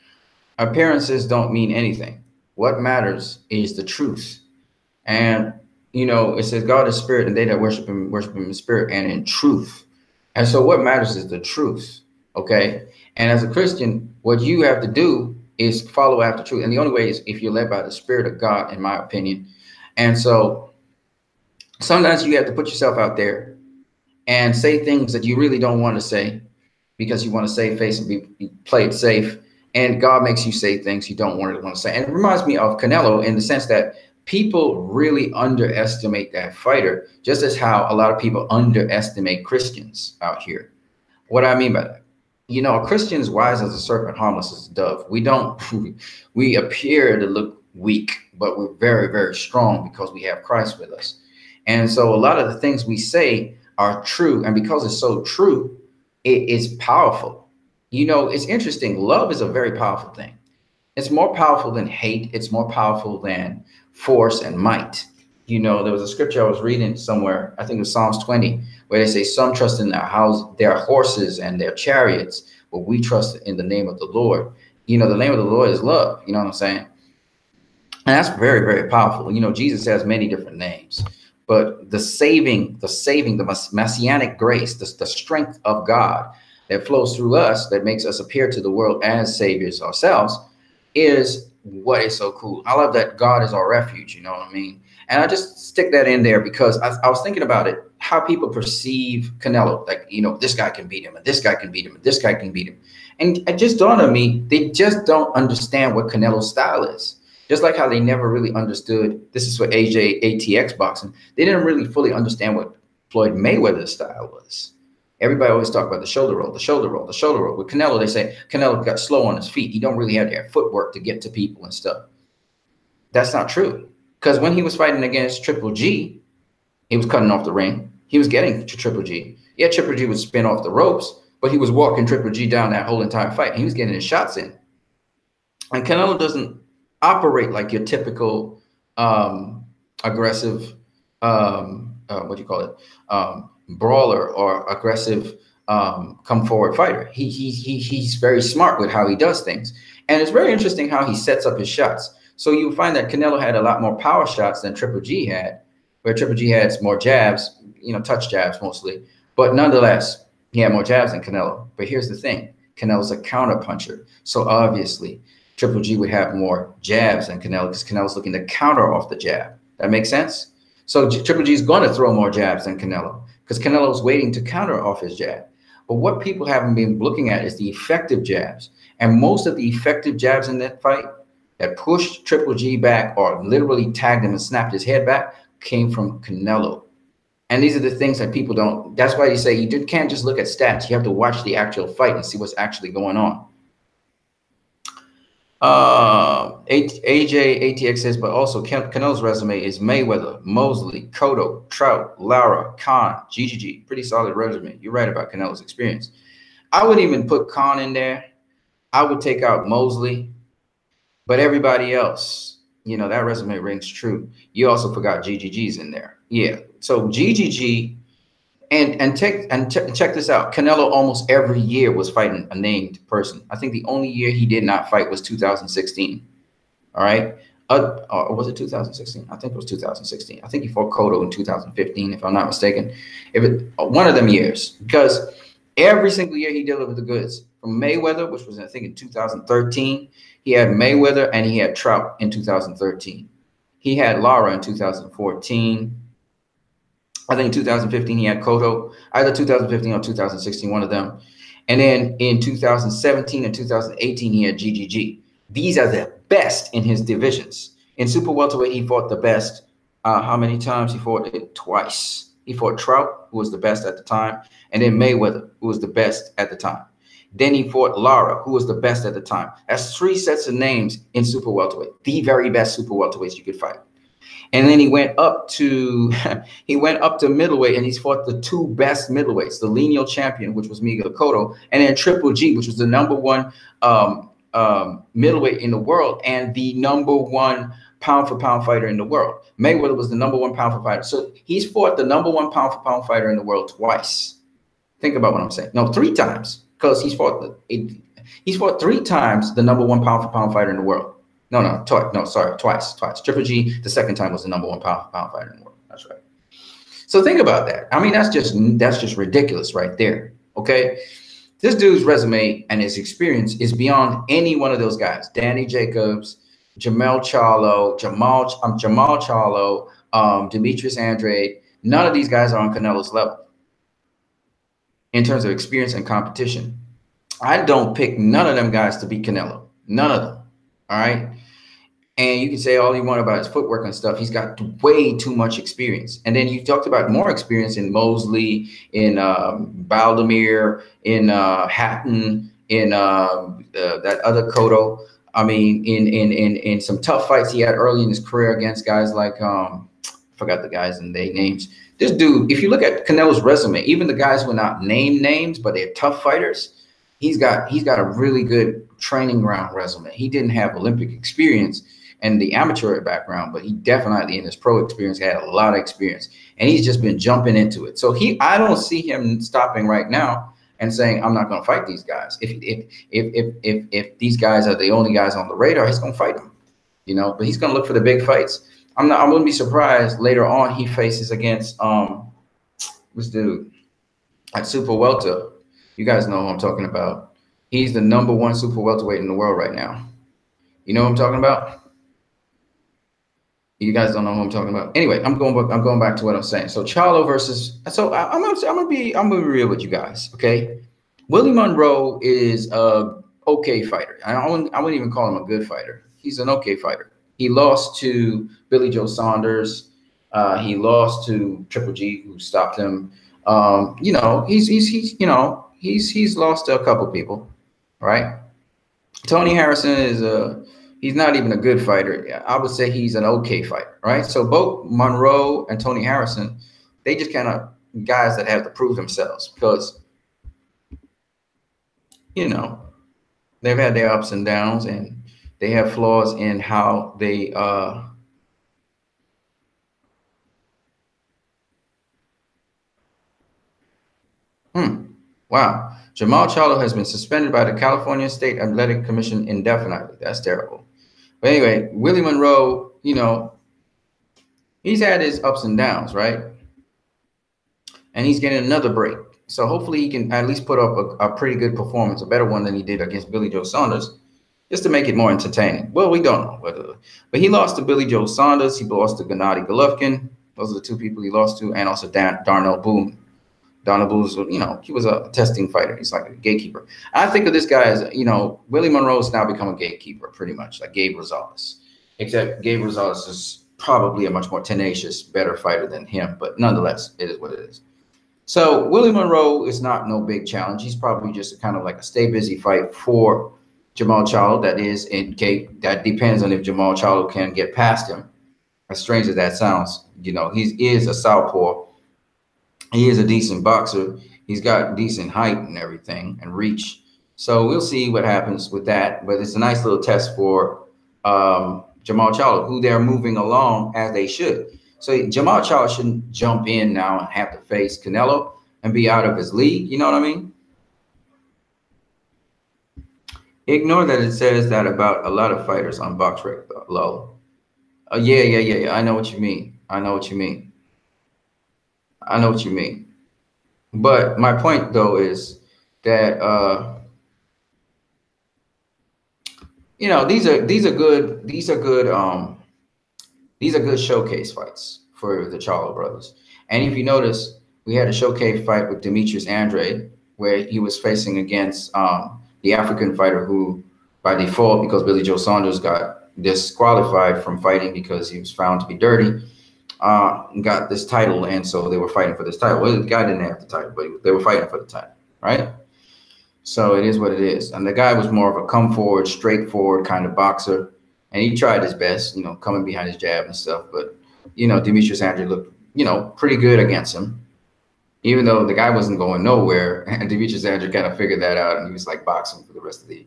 appearances don't mean anything. What matters is the truth. And, you know, it says God is spirit, and they that worship him in spirit and in truth. And so what matters is the truth. Okay. And as a Christian, what you have to do is follow after truth. And the only way is if you're led by the Spirit of God, in my opinion. And so sometimes you have to put yourself out there and say things that you really don't want to say because you want to save face and be played safe. And God makes you say things you don't want to say. And it reminds me of Canelo in the sense that people really underestimate that fighter, just as how a lot of people underestimate Christians out here. What do I mean by that? You know, a Christian is wise as a serpent, harmless as a dove. We appear to look weak, but we're very, very strong because we have Christ with us. And so a lot of the things we say are true. And because it's so true, it is powerful. You know, it's interesting. Love is a very powerful thing. It's more powerful than hate. It's more powerful than force and might. You know, there was a scripture I was reading somewhere, I think it was Psalms 20, where they say some trust in their horses and their chariots, but we trust in the name of the Lord. You know, the name of the Lord is love. You know what I'm saying? And that's very, very powerful. You know, Jesus has many different names, but the messianic grace, the strength of God that flows through us, that makes us appear to the world as saviors ourselves, is what is so cool. I love that God is our refuge. You know what I mean? And I just stick that in there because I was thinking about it, how people perceive Canelo. Like, you know, this guy can beat him, and this guy can beat him, and this guy can beat him. And it just dawned on me, they just don't understand what Canelo's style is. Just like how they never really understood, this is for ATX boxing, they didn't really fully understand what Floyd Mayweather's style was. Everybody always talk about the shoulder roll, the shoulder roll, the shoulder roll. With Canelo, they say Canelo got slow on his feet. He don't really have that footwork to get to people and stuff. That's not true. Because when he was fighting against Triple G, he was cutting off the ring. He was getting to Triple G. Yeah, Triple G would spin off the ropes, but he was walking Triple G down that whole entire fight. He was getting his shots in. And Canelo doesn't operate like your typical aggressive, what do you call it, brawler or aggressive come forward fighter. He's very smart with how he does things. And it's very interesting how he sets up his shots. So you'll find that Canelo had a lot more power shots than Triple G had, where Triple G had more jabs, touch jabs mostly. But nonetheless, he had more jabs than Canelo. But here's the thing. Canelo's a counter puncher. So obviously, Triple G would have more jabs than Canelo because Canelo's looking to counter off the jab. That makes sense? So Triple G is going to throw more jabs than Canelo because Canelo's waiting to counter off his jab. But what people haven't been looking at is the effective jabs. And most of the effective jabs in that fight that pushed Triple G back or literally tagged him and snapped his head back came from Canelo. And these are the things that people don't. That's why you say you can't just look at stats. You have to watch the actual fight and see what's actually going on. ATX says, but also Canelo's resume is Mayweather, Mosley, Cotto, Trout, Lara, Khan, GGG. Pretty solid resume. You're right about Canelo's experience. I wouldn't even put Khan in there. I would take out Mosley, but everybody else, that resume rings true. You also forgot GGG's in there. Yeah. So GGG, and check this out. Canelo almost every year was fighting a named person. I think the only year he did not fight was 2016. All right. Or was it 2016? I think it was 2016. I think he fought Cotto in 2015, if I'm not mistaken. One of them years, because every single year he delivered the goods. From Mayweather, which was I think in 2013, he had Mayweather and he had Trout in 2013. He had Lara in 2014. I think in 2015 he had Cotto, either 2015 or 2016, one of them. And then in 2017 and 2018 he had GGG. These are the best in his divisions. In super welterweight he fought the best. How many times? He fought it twice. He fought Trout, who was the best at the time, and then Mayweather, who was the best at the time. Then he fought Lara, who was the best at the time. That's 3 sets of names in super welterweight, the very best super welterweights you could fight. And then he went up to middleweight, and he's fought the 2 best middleweights, the lineal champion, which was Miguel Cotto, and then Triple G, which was the #1 middleweight in the world and the #1 pound-for-pound fighter in the world. Mayweather was the #1 pound-for-pound fighter. So he's fought the #1 pound-for-pound fighter in the world twice. Think about what I'm saying. No, 3 times, because he's fought 3 times the #1 pound-for-pound fighter in the world. Twice. Triple G, the second time, was the #1 pound-for-pound fighter in the world. That's right. So think about that. I mean, that's just ridiculous right there. Okay, this dude's resume and his experience is beyond any one of those guys. Danny Jacobs, Jamal Charlo, Demetrius Andrade. None of these guys are on Canelo's level in terms of experience and competition. I don't pick none of them guys to beat Canelo. None of them. All right. And you can say all you want about his footwork and stuff. He's got way too much experience. And then you talked about more experience in Mosley, in Baldomir, in Hatton, in that other Cotto. I mean, in some tough fights he had early in his career against guys like I forgot the guys and their names. This dude, if you look at Canelo's resume, even the guys who are not named names, but they're tough fighters, he's got a really good training ground resume. He didn't have Olympic experience and the amateur background, but he definitely in his pro experience had a lot of experience, and he's just been jumping into it. So I don't see him stopping right now and saying, I'm not going to fight these guys. If these guys are the only guys on the radar, he's going to fight them, but he's going to look for the big fights. I wouldn't be surprised later on he faces against this dude at super welter. You guys know who I'm talking about. He's the #1 super welterweight in the world right now. You know what I'm talking about? You guys don't know who I'm talking about. Anyway, I'm going back to what I'm saying. So Charlo versus. So I'm gonna be real with you guys. Okay, Willie Monroe is a okay fighter. I wouldn't even call him a good fighter. He's an okay fighter. He lost to Billy Joe Saunders. He lost to Triple G, who stopped him. You know, he's lost to a couple people, right? Tony Harrison is he's not even a good fighter. I would say he's an okay fighter, right? So both Monroe and Tony Harrison, they just kind of guys that have to prove themselves because, you know, they've had their ups and downs and they have flaws in how they Wow. Jamal Charlo has been suspended by the California State Athletic Commission indefinitely. That's terrible. But anyway, Willie Monroe, you know, he's had his ups and downs, right? And he's getting another break. So hopefully he can at least put up a pretty good performance, a better one than he did against Billy Joe Saunders, just to make it more entertaining. Well, we don't know whether, but he lost to Billy Joe Saunders. He lost to Gennady Golovkin. Those are the two people he lost to, and also Darnell Boone. Darnell Boone's, you know, he was a testing fighter. He's like a gatekeeper. I think of this guy as, you know, Willie Monroe's now become a gatekeeper, pretty much, like Gabe Rosales. Except Gabe Rosales is probably a much more tenacious, better fighter than him. But nonetheless, it is what it is. So Willie Monroe is not no big challenge. He's probably just kind of like a stay busy fight for Jamal Charlo. That is, that depends on if Jamal Charlo can get past him. As strange as that sounds, you know, he is a southpaw. He is a decent boxer. He's got decent height and everything and reach. So we'll see what happens with that. But it's a nice little test for Jamal Charlo, who they're moving along as they should. So Jamal Charlo shouldn't jump in now and have to face Canelo and be out of his league. You know what I mean? Ignore that it says that about a lot of fighters on BoxRec, low. Yeah. I know what you mean. I know what you mean. But my point though is that you know, these are good showcase fights for the Charlo brothers. And if you notice, we had a showcase fight with Demetrius Andrade where he was facing against the African fighter who, by default, because Billy Joe Saunders got disqualified from fighting because he was found to be dirty, got this title, and so they were fighting for this title. Well, the guy didn't have the title, but they were fighting for the title, right? So it is what it is. And the guy was more of a come forward, straightforward kind of boxer, and he tried his best, you know, coming behind his jab and stuff. But, you know, Demetrius Andrade looked, you know, pretty good against him, even though the guy wasn't going nowhere. And Demetrius Andrade kind of figured that out, and he was like boxing for the rest of the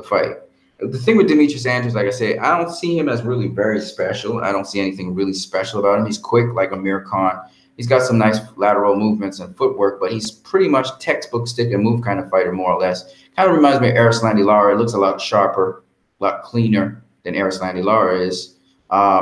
fight. The thing with Demetrius Andrade, like I said, I don't see him as really very special. I don't see anything really special about him. He's quick like Amir Khan. He's got some nice lateral movements and footwork, but he's pretty much textbook stick and move kind of fighter, more or less. Kind of reminds me of Erislandy Lara. It looks a lot sharper, a lot cleaner than Erislandy Lara is.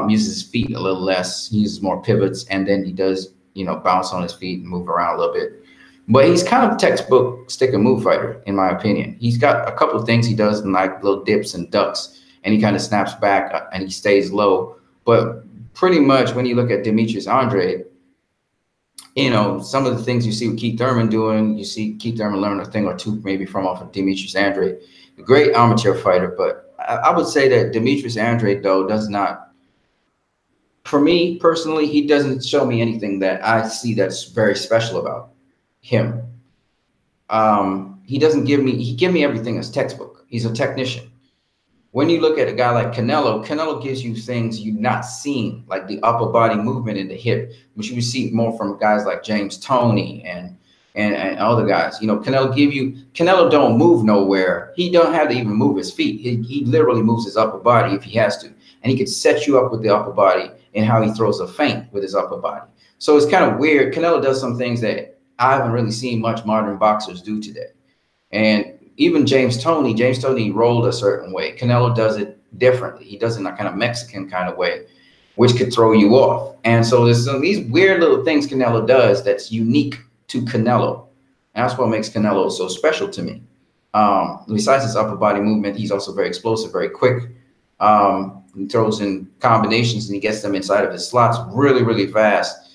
Uses his feet a little less. He uses more pivots, and then he does, you know, bounce on his feet and move around a little bit. But he's kind of textbook stick and move fighter, in my opinion. He's got a couple of things he does, like little dips and ducks, and he kind of snaps back and he stays low. But pretty much when you look at Demetrius Andrade, you know, some of the things you see with Keith Thurman doing, you see Keith Thurman learn a thing or two maybe from off of Demetrius Andrade. A great amateur fighter, but I would say that Demetrius Andrade, though, does not, for me personally, he doesn't show me anything that I see that's very special about him. He doesn't give me everything as textbook. He's a technician. When you look at a guy like Canelo gives you things you've not seen, like the upper body movement in the hip, which you see more from guys like James Toney and other guys. You know, Canelo don't move nowhere. He don't have to even move his feet. He literally moves his upper body if he has to. And he can set you up with the upper body and how he throws a feint with his upper body. So it's kind of weird. Canelo does some things that I haven't really seen much modern boxers do today. And even James Toney rolled a certain way. Canelo does it differently. He does it in a kind of Mexican kind of way, which could throw you off. And so there's some these weird little things Canelo does that's unique to Canelo. And that's what makes Canelo so special to me. Besides his upper body movement, he's also very explosive, very quick. He throws in combinations and he gets them inside of his slots really, really fast.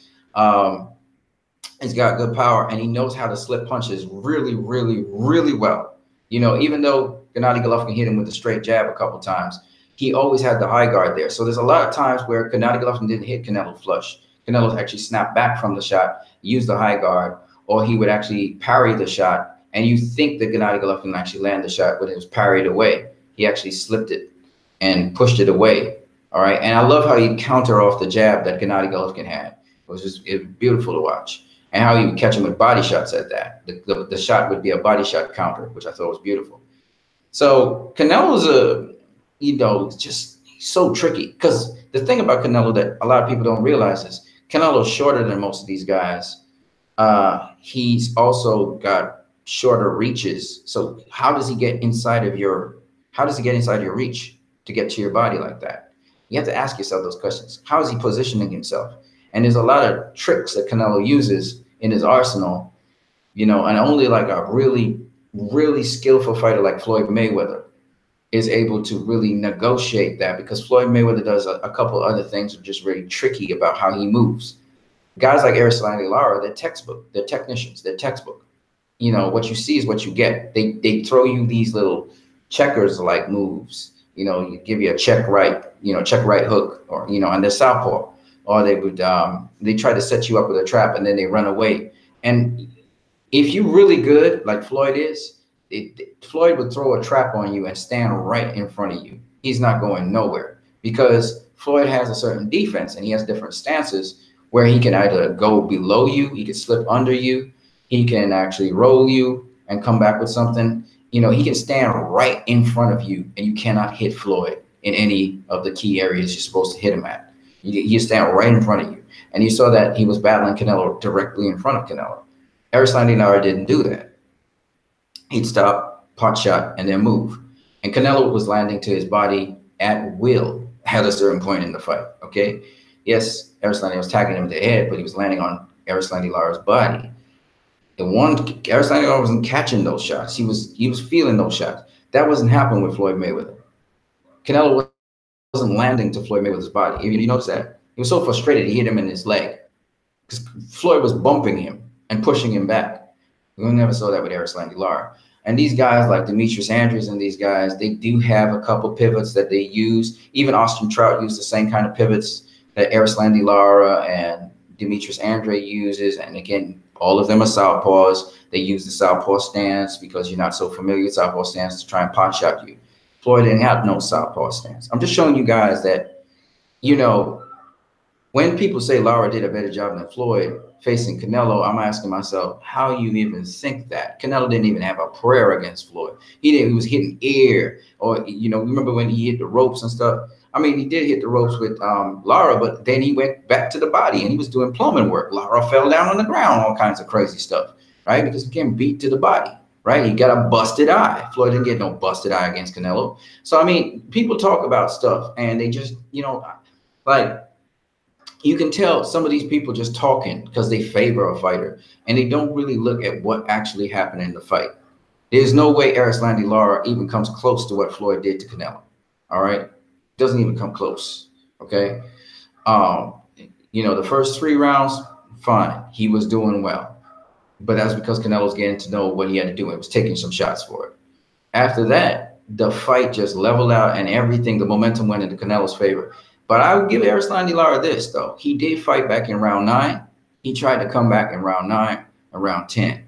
He's got good power and he knows how to slip punches really, really, really well. You know, even though Gennady Golovkin hit him with a straight jab a couple times, he always had the high guard there. So there's a lot of times where Gennady Golovkin didn't hit Canelo flush. Canelo actually snapped back from the shot, used the high guard, or he would actually parry the shot. And you think that Gennady Golovkin actually landed the shot, but it was parried away. He actually slipped it and pushed it away. All right. And I love how he counter off the jab that Gennady Golovkin had. It was beautiful to watch. And how he would catch him with body shots at that. The shot would be a body shot counter, which I thought was beautiful. So Canelo's just so tricky. Because the thing about Canelo that a lot of people don't realize is Canelo's shorter than most of these guys. He's also got shorter reaches. So how does he get inside of your reach to get to your body like that? You have to ask yourself those questions. How is he positioning himself? And there's a lot of tricks that Canelo uses in his arsenal, and only like a really, really skillful fighter like Floyd Mayweather is able to really negotiate that, because Floyd Mayweather does a couple other things that are just very tricky about how he moves. Guys like Erislandy Lara, they're textbook, they're technicians, they're textbook. What you see is what you get. They throw you these little checkers like moves, you give you a check right hook, or, and they're southpaw. Or they would they try to set you up with a trap and then they run away. And if you're really good, like Floyd is, Floyd would throw a trap on you and stand right in front of you. He's not going nowhere, because Floyd has a certain defense and he has different stances where he can either go below you, he can slip under you, he can actually roll you and come back with something. He can stand right in front of you and you cannot hit Floyd in any of the key areas you're supposed to hit him at. He stand right in front of you. And you saw that he was battling Canelo directly in front of Canelo. Erislandy Lara didn't do that. He'd stop, pot shot, and then move. And Canelo was landing to his body at will at a certain point in the fight, okay? Yes, Erislandy was tagging him in the head, but he was landing on Erislandy Lara's body. Erislandy Lara wasn't catching those shots. He was feeling those shots. That wasn't happening with Floyd Mayweather. Canelo wasn't landing to Floyd Mayweather's body. You notice that? He was so frustrated he hit him in his leg, because Floyd was bumping him and pushing him back. We never saw that with Erislandy Lara. And these guys like Demetrius Andrews and these guys, they do have a couple pivots that they use. Even Austin Trout used the same kind of pivots that Erislandy Lara and Demetrius Andre uses. And again, all of them are southpaws. They use the southpaw stance because you're not so familiar with southpaw stance to try and pot shot you. Floyd didn't have no southpaw stance. I'm just showing you guys that, when people say Lara did a better job than Floyd facing Canelo, I'm asking myself, how you even think that? Canelo didn't even have a prayer against Floyd. He was hitting air, or, remember when he hit the ropes and stuff? I mean, he did hit the ropes with Lara, but then he went back to the body and he was doing plumbing work. Lara fell down on the ground, all kinds of crazy stuff, right? Because he getting beat to the body. Right? He got a busted eye. Floyd didn't get no busted eye against Canelo. So, I mean, people talk about stuff and they just, like, you can tell some of these people just talking because they favor a fighter and they don't really look at what actually happened in the fight. There's no way Erislandy Lara even comes close to what Floyd did to Canelo. All right? Doesn't even come close. Okay? The first 3 rounds, fine. He was doing well. But that's because Canelo's getting to know what he had to do. It was taking some shots for it. After that, the fight just leveled out and everything, the momentum went into Canelo's favor. But I would give Erislandy Lara this, though. He did fight back in round 9. He tried to come back in round 9 and round 10.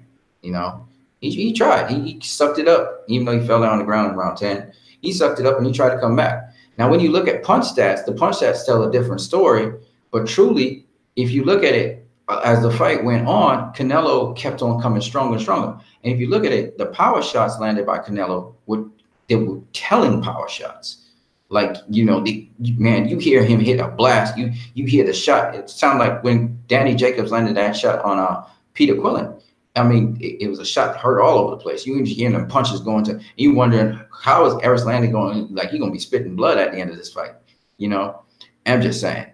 He tried. He sucked it up, even though he fell down on the ground in round 10. He sucked it up and he tried to come back. Now, when you look at punch stats, the punch stats tell a different story. But truly, if you look at it, as the fight went on, Canelo kept on coming stronger and stronger. And if you look at it, the power shots landed by Canelo they were telling power shots. Like, man, you hear him hit a blast. You hear the shot. It sounded like when Danny Jacobs landed that shot on Peter Quillen. I mean, it was a shot that hurt all over the place. You hear them punches going to, you wondering, how is Erislandy going, like, he's going to be spitting blood at the end of this fight. I'm just saying.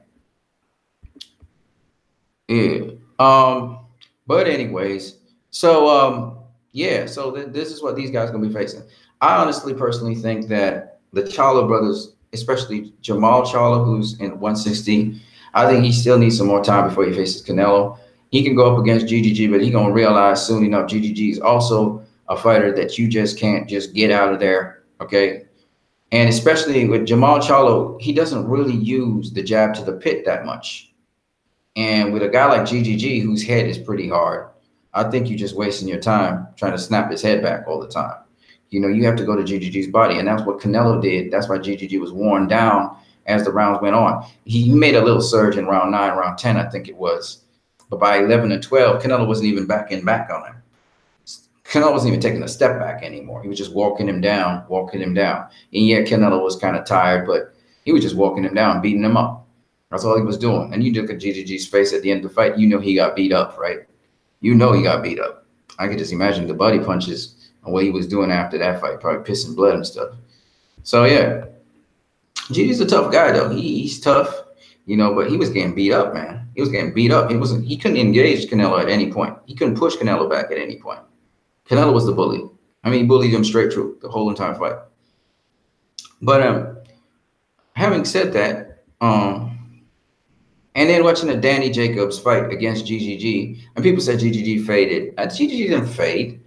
Yeah. But anyways, so this is what these guys are gonna be facing. I honestly personally think that the Charlo brothers, especially Jamal Charlo, who's in 160, I think he still needs some more time before he faces Canelo. He can go up against GGG, but he's gonna realize soon enough GGG is also a fighter that you just can't just get out of there. Okay. And especially with Jamal Charlo, he doesn't really use the jab to the pit that much. And with a guy like GGG, whose head is pretty hard, I think you're just wasting your time trying to snap his head back all the time. You know, you have to go to GGG's body. And that's what Canelo did. That's why GGG was worn down as the rounds went on. He made a little surge in round 9, round 10, I think it was. But by 11 and 12, Canelo wasn't even back on him. Canelo wasn't even taking a step back anymore. He was just walking him down. And yet Canelo was kind of tired, but he was just walking him down, beating him up. That's all he was doing. And you look at GGG's face at the end of the fight, you know he got beat up, right? You know he got beat up. I could just imagine the body punches and what he was doing after that fight, probably pissing blood and stuff. So, yeah. GG's a tough guy, though. He's tough, you know, but he was getting beat up, man. He was getting beat up. He couldn't engage Canelo at any point. He couldn't push Canelo back at any point. Canelo was the bully. I mean, he bullied him straight through the whole entire fight. But having said that, and then watching the Danny Jacobs fight against GGG, and people said GGG faded. GGG didn't fade.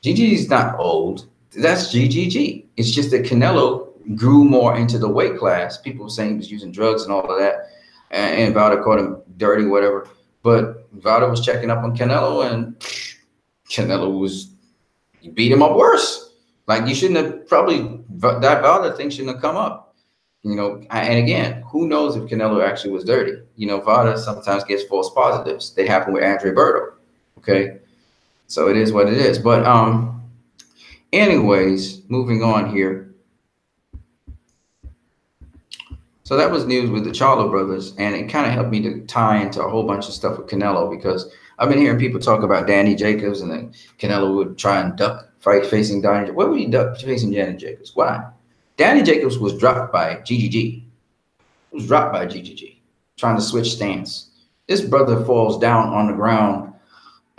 GGG's not old. That's GGG. It's just that Canelo grew more into the weight class. People were saying he was using drugs and all of that, and Valder called him dirty, whatever. But Valder was checking up on Canelo, and Canelo beat him up worse. Like, you shouldn't have that Valder thing shouldn't have come up. You know, and again, who knows if Canelo actually was dirty? You know, Valder sometimes gets false positives. They happen with Andre Berto. Okay, so it is what it is. But anyways, moving on here. So that was news with the Charlo brothers, and it kind of helped me to tie into a whole bunch of stuff with Canelo, because I've been hearing people talk about Danny Jacobs, and then Canelo would try and duck fight facing Danny Jacobs. Why would he duck facing Danny Jacobs? Why? Danny Jacobs was dropped by GGG. He was dropped by GGG, trying to switch stance. This brother falls down on the ground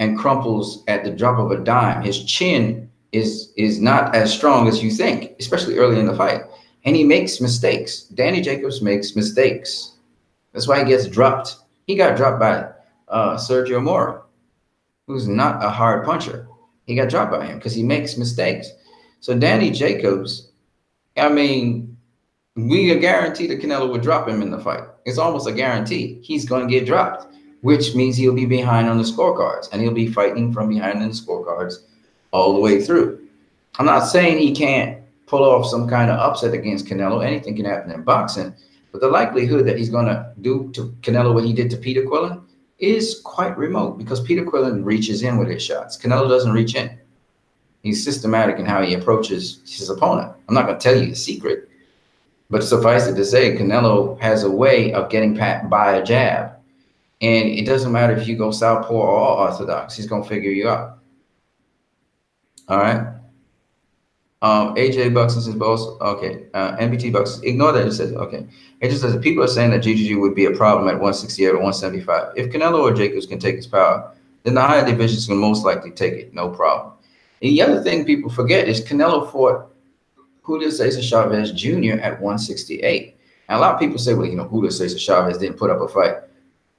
and crumples at the drop of a dime. His chin is not as strong as you think, especially early in the fight. And he makes mistakes. Danny Jacobs makes mistakes. That's why he gets dropped. He got dropped by Sergio Mora, who's not a hard puncher. He got dropped by him because he makes mistakes. So Danny Jacobs, I mean, we are guaranteed that Canelo would drop him in the fight. It's almost a guarantee. He's going to get dropped, which means he'll be behind on the scorecards, and he'll be fighting from behind in the scorecards all the way through. I'm not saying he can't pull off some kind of upset against Canelo. Anything can happen in boxing, but the likelihood that he's going to do to Canelo what he did to Peter Quillen is quite remote, because Peter Quillen reaches in with his shots. Canelo doesn't reach in. He's systematic in how he approaches his opponent. I'm not going to tell you the secret, but suffice it to say, Canelo has a way of getting by a jab. And it doesn't matter if you go southpaw or orthodox, he's going to figure you out. All right. AJ Buxton says, okay. NBT Buxton, ignore that. It says, okay. It just says, people are saying that GGG would be a problem at 168 or 175. If Canelo or Jacobs can take his power, then the higher divisions can most likely take it. No problem. The other thing people forget is Canelo fought Julio Cesar Chavez Jr. at 168. And a lot of people say, well, you know, Julio Cesar Chavez didn't put up a fight.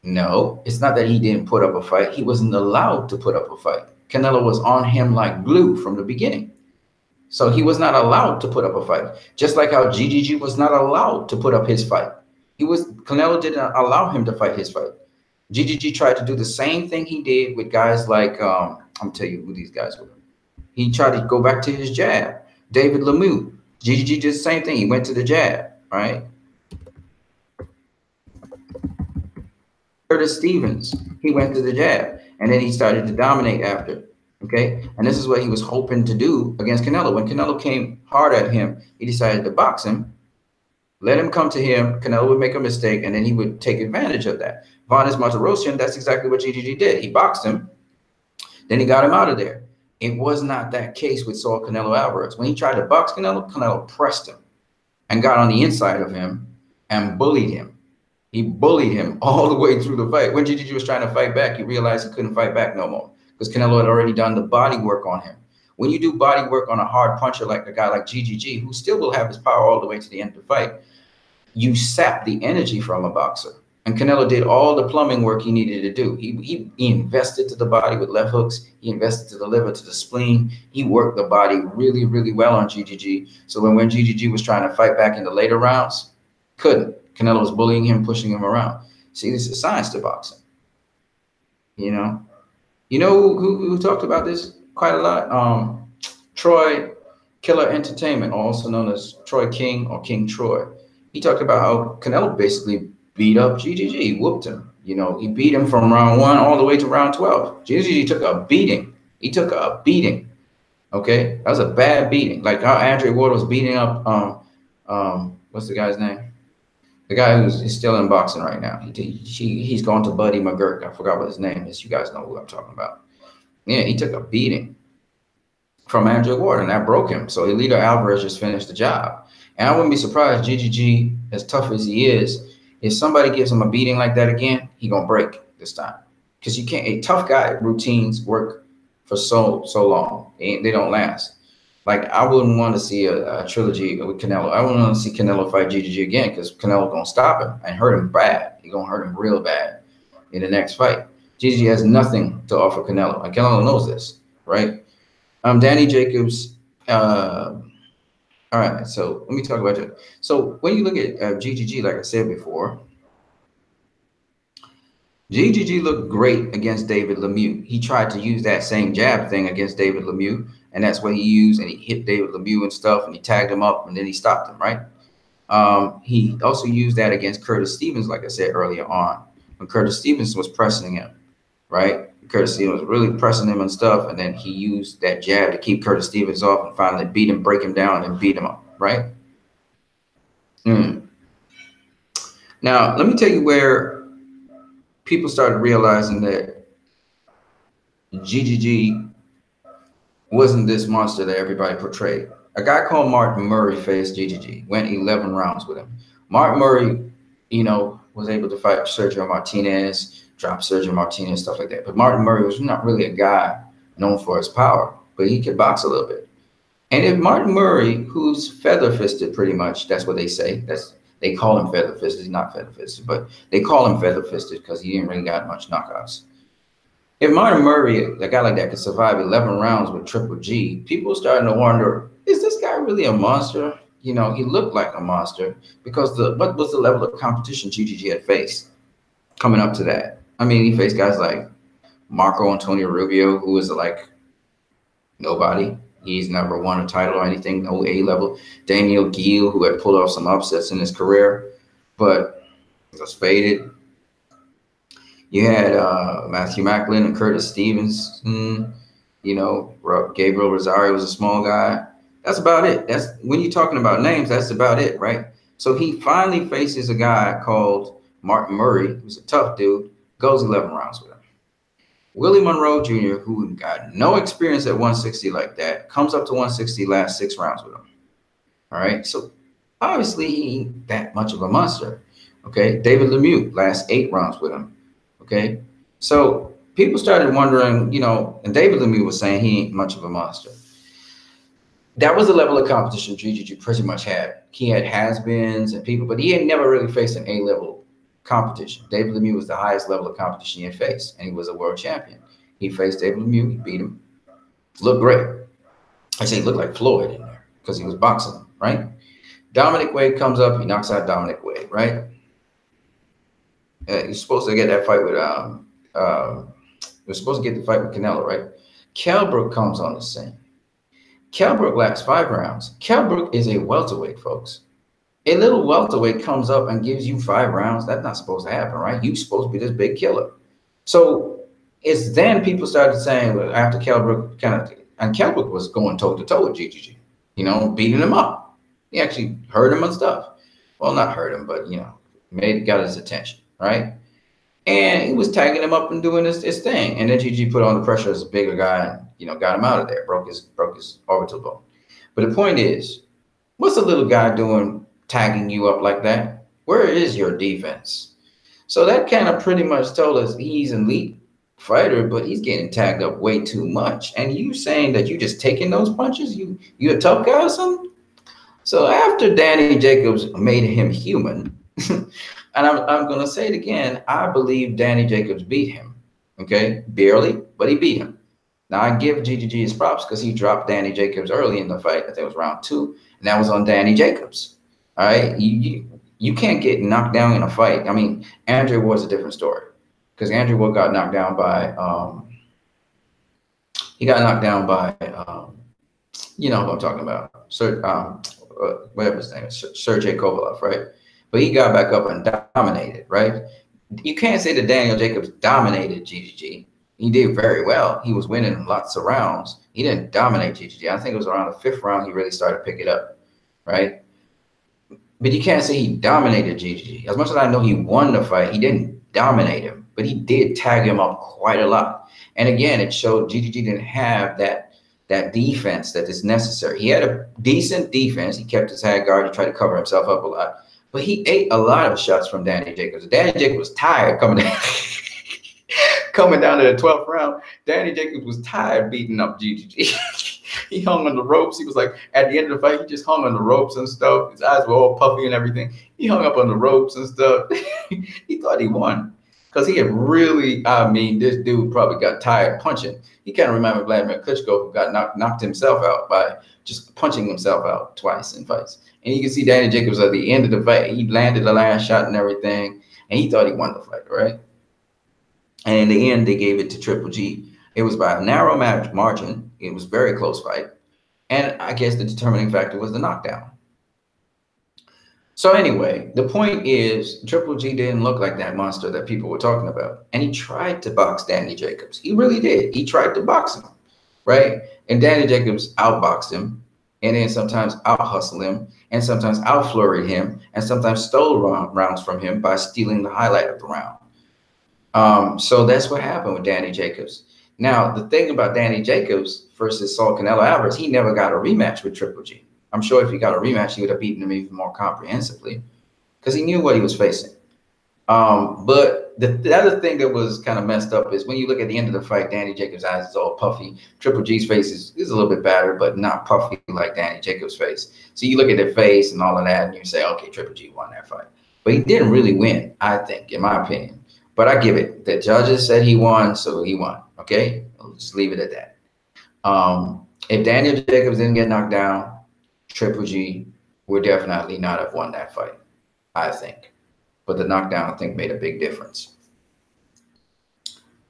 No, it's not that he didn't put up a fight. He wasn't allowed to put up a fight. Canelo was on him like glue from the beginning. So he was not allowed to put up a fight. Just like how GGG was not allowed to put up his fight. Canelo didn't allow him to fight his fight. GGG tried to do the same thing he did with guys like, I'm going to tell you who these guys were. He tried to go back to his jab. David Lemieux. GGG did the same thing. He went to the jab, right? Curtis Stevens, he went to the jab. And then he started to dominate after, okay? And this is what he was hoping to do against Canelo. When Canelo came hard at him, he decided to box him, let him come to him. Canelo would make a mistake, and then he would take advantage of that. Vanes Martirosyan, that's exactly what GGG did. He boxed him, then he got him out of there. It was not that case with Saul Canelo Alvarez. When he tried to box Canelo, Canelo pressed him and got on the inside of him and bullied him. He bullied him all the way through the fight. When GGG was trying to fight back, he realized he couldn't fight back no more because Canelo had already done the body work on him. When you do body work on a hard puncher like a guy like GGG, who still will have his power all the way to the end of the fight, you sap the energy from a boxer. And Canelo did all the plumbing work he needed to do. He invested to the body with left hooks. He invested to the liver, to the spleen. He worked the body really, really well on GGG. So when GGG was trying to fight back in the later rounds, couldn't. Canelo was bullying him, pushing him around. See, this is science to boxing. You know who talked about this quite a lot? Troy Killer Entertainment, also known as Troy King or King Troy. He talked about how Canelo basically beat up GGG. He whooped him. He beat him from round 1 all the way to round 12. GGG took a beating. He took a beating. Okay, that was a bad beating. Like how Andre Ward was beating up what's the guy's name? The guy who's still in boxing right now. He's gone to Buddy McGirt. I forgot what his name is. You guys know who I'm talking about. Yeah, he took a beating from Andre Ward, and that broke him. So Elito Alvarez just finished the job. And I wouldn't be surprised, GGG, as tough as he is, if somebody gives him a beating like that again, he gonna break this time. Because you can't. A tough guy routines work for so long. They don't last. Like, I wouldn't want to see a trilogy with Canelo. I wouldn't want to see Canelo fight GGG again, because Canelo gonna stop him and hurt him bad. He gonna hurt him real bad in the next fight. GGG has nothing to offer Canelo, and Canelo knows this, right? Danny Jacobs. All right, so let me talk about it. So when you look at GGG, like I said before, GGG looked great against David Lemieux. He tried to use that same jab thing against David Lemieux, and that's what he used, and he hit David Lemieux and stuff, and he tagged him up, and then he stopped him, right? He also used that against Curtis Stevens, like I said earlier on, when Curtis Stevens was pressing him, right? Curtis Stevens was really pressing him and stuff, and then he used that jab to keep Curtis Stevens off and finally beat him, break him down, and beat him up, right? Now, let me tell you where people started realizing that GGG wasn't this monster that everybody portrayed. A guy called Martin Murray faced GGG, went 11 rounds with him. Martin Murray, was able to fight Sergio Martinez, drop Sergio Martinez, stuff like that. But Martin Murray was not really a guy known for his power, but he could box a little bit. And if Martin Murray, who's feather-fisted pretty much, that's what they say. They call him feather-fisted. He's not feather-fisted, but they call him feather-fisted because he didn't really got much knockouts. If Martin Murray, a guy like that, could survive 11 rounds with Triple G, people starting to wonder, is this guy really a monster? He looked like a monster because what was the level of competition GGG had faced coming up to that? I mean, he faced guys like Marco Antonio Rubio, who is like nobody. He's never won a title or anything, no A level. Daniel Gill, who had pulled off some upsets in his career, but was faded. You had Matthew Macklin and Curtis Stevenson. Gabriel Rosario was a small guy. That's about it. That's when you're talking about names, that's about it, right? So he finally faces a guy called Martin Murray, who's a tough dude, goes 11 rounds with him. Willie Monroe Jr., who got no experience at 160 like that, comes up to 160, last 6 rounds with him. All right. So obviously he ain't that much of a monster. Okay. David Lemieux, last 8 rounds with him. Okay. So people started wondering, and David Lemieux was saying he ain't much of a monster. That was the level of competition GGG pretty much had. He had has-beens and people, but he had never really faced an A-level competition. David Lemieux was the highest level of competition he had faced, and he was a world champion. He faced David Lemieux, he beat him. Looked great. I say he looked like Floyd in there because he was boxing him, right? Dominic Wade comes up, he knocks out Dominic Wade, right? He's supposed to get that fight with we're supposed to get the fight with Canelo, right? Kell Brook comes on the scene. Kell Brook lasts 5 rounds. Kell Brook is a welterweight, folks. A little welterweight comes up and gives you 5 rounds. That's not supposed to happen, right? You're supposed to be this big killer. So it's then people started saying, well, after Kell Brook and Kell Brook was going toe-to-toe with GGG, beating him up. He actually hurt him and stuff. Well, not hurt him, but, got his attention, right? And he was tagging him up and doing this thing. And then GG put on the pressure as a bigger guy and, got him out of there, broke his orbital bone. But the point is, what's a little guy doing tagging you up like that? Where is your defense? So that kind of pretty much told us he's an elite fighter, but he's getting tagged up way too much. And you saying that you just taking those punches? You a tough guy or something? So after Danny Jacobs made him human, And I'm going to say it again. I believe Danny Jacobs beat him. Okay, barely, but he beat him. Now I give GGG his props because he dropped Danny Jacobs early in the fight. I think it was round 2, and that was on Danny Jacobs. All right, you can't get knocked down in a fight. I mean, Andrew was a different story because Andrew Wood got knocked down by you know who I'm talking about, whatever his name is, Sergey Kovalev, right? But he got back up and dominated, right? You can't say that Daniel Jacobs dominated GGG. He did very well. He was winning lots of rounds. He didn't dominate GGG. I think it was around the 5th round he really started to pick it up, right? But you can't say he dominated GGG. As much as I know he won the fight, he didn't dominate him, but he did tag him up quite a lot. And again, it showed GGG didn't have that defense that is necessary. He had a decent defense. He kept his head guard. He tried to cover himself up a lot. But he ate a lot of shots from Danny Jacobs. Danny Jacobs was tired coming down, coming down to the 12th round. Danny Jacobs was tired beating up GGG. He hung on the ropes. He was like, at the end of the fight, he just hung on the ropes and stuff. His eyes were all puffy and everything. He hung up on the ropes and stuff. He thought he won because he had really, I mean, this dude probably got tired punching. He kind of remembered Vladimir Klitschko, who got knocked himself out by just punching himself out twice in fights. And you can see Danny Jacobs at the end of the fight. He landed the last shot and everything, and he thought he won the fight, right? And in the end, they gave it to Triple G. It was by a narrow margin. It was a very close fight. And I guess the determining factor was the knockdown. So anyway, the point is Triple G didn't look like that monster that people were talking about. And he tried to box Danny Jacobs. He really did. He tried to box him, right? And Danny Jacobs outboxed him, and then sometimes out-hustled him, and sometimes out-flurried him, and sometimes stole rounds from him by stealing the highlight of the round. So that's what happened with Danny Jacobs. Now, the thing about Danny Jacobs versus Saul Canelo Alvarez, he never got a rematch with Triple G. I'm sure if he got a rematch, he would have beaten him even more comprehensively because he knew what he was facing. But the other thing that was kind of messed up is when you look at the end of the fight, Danny Jacobs' eyes is all puffy. Triple G's face is a little bit battered, but not puffy like Danny Jacobs' face. So you look at their face and all of that, and you say, okay, Triple G won that fight. But he didn't really win, I think, in my opinion. But I give it. The judges said he won, so he won. Okay? I'll just leave it at that. If Daniel Jacobs didn't get knocked down, Triple G would definitely not have won that fight, I think. But the knockdown, I think, made a big difference.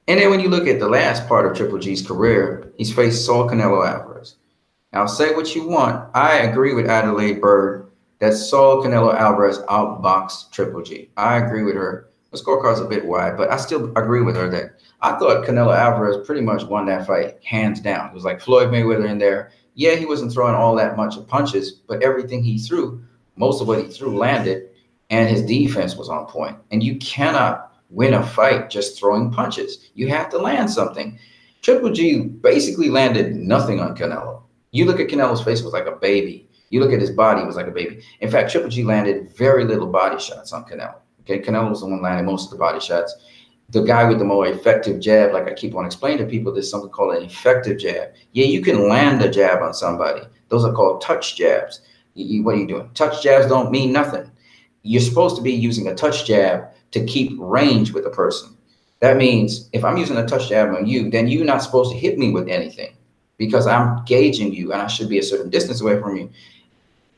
And then when you look at the last part of Triple G's career, he's faced Saul Canelo Alvarez. Now, say what you want. I agree with Adelaide Bird that Saul Canelo Alvarez outboxed Triple G. I agree with her. The scorecard's a bit wide, but I still agree with her that I thought Canelo Alvarez pretty much won that fight hands down. It was like Floyd Mayweather in there. Yeah, he wasn't throwing all that much of punches, but everything he threw, most of what he threw landed, and his defense was on point. And you cannot win a fight just throwing punches. You have to land something. Triple G basically landed nothing on Canelo. You look at Canelo's face, it was like a baby. You look at his body, it was like a baby. In fact, Triple G landed very little body shots on Canelo. Okay, Canelo was the one landing most of the body shots. The guy with the more effective jab, like I keep on explaining to people, there's something called an effective jab. Yeah, you can land a jab on somebody. Those are called touch jabs. What are you doing? Touch jabs don't mean nothing. You're supposed to be using a touch jab to keep range with a person. That means if I'm using a touch jab on you, then you're not supposed to hit me with anything because I'm gauging you and I should be a certain distance away from you.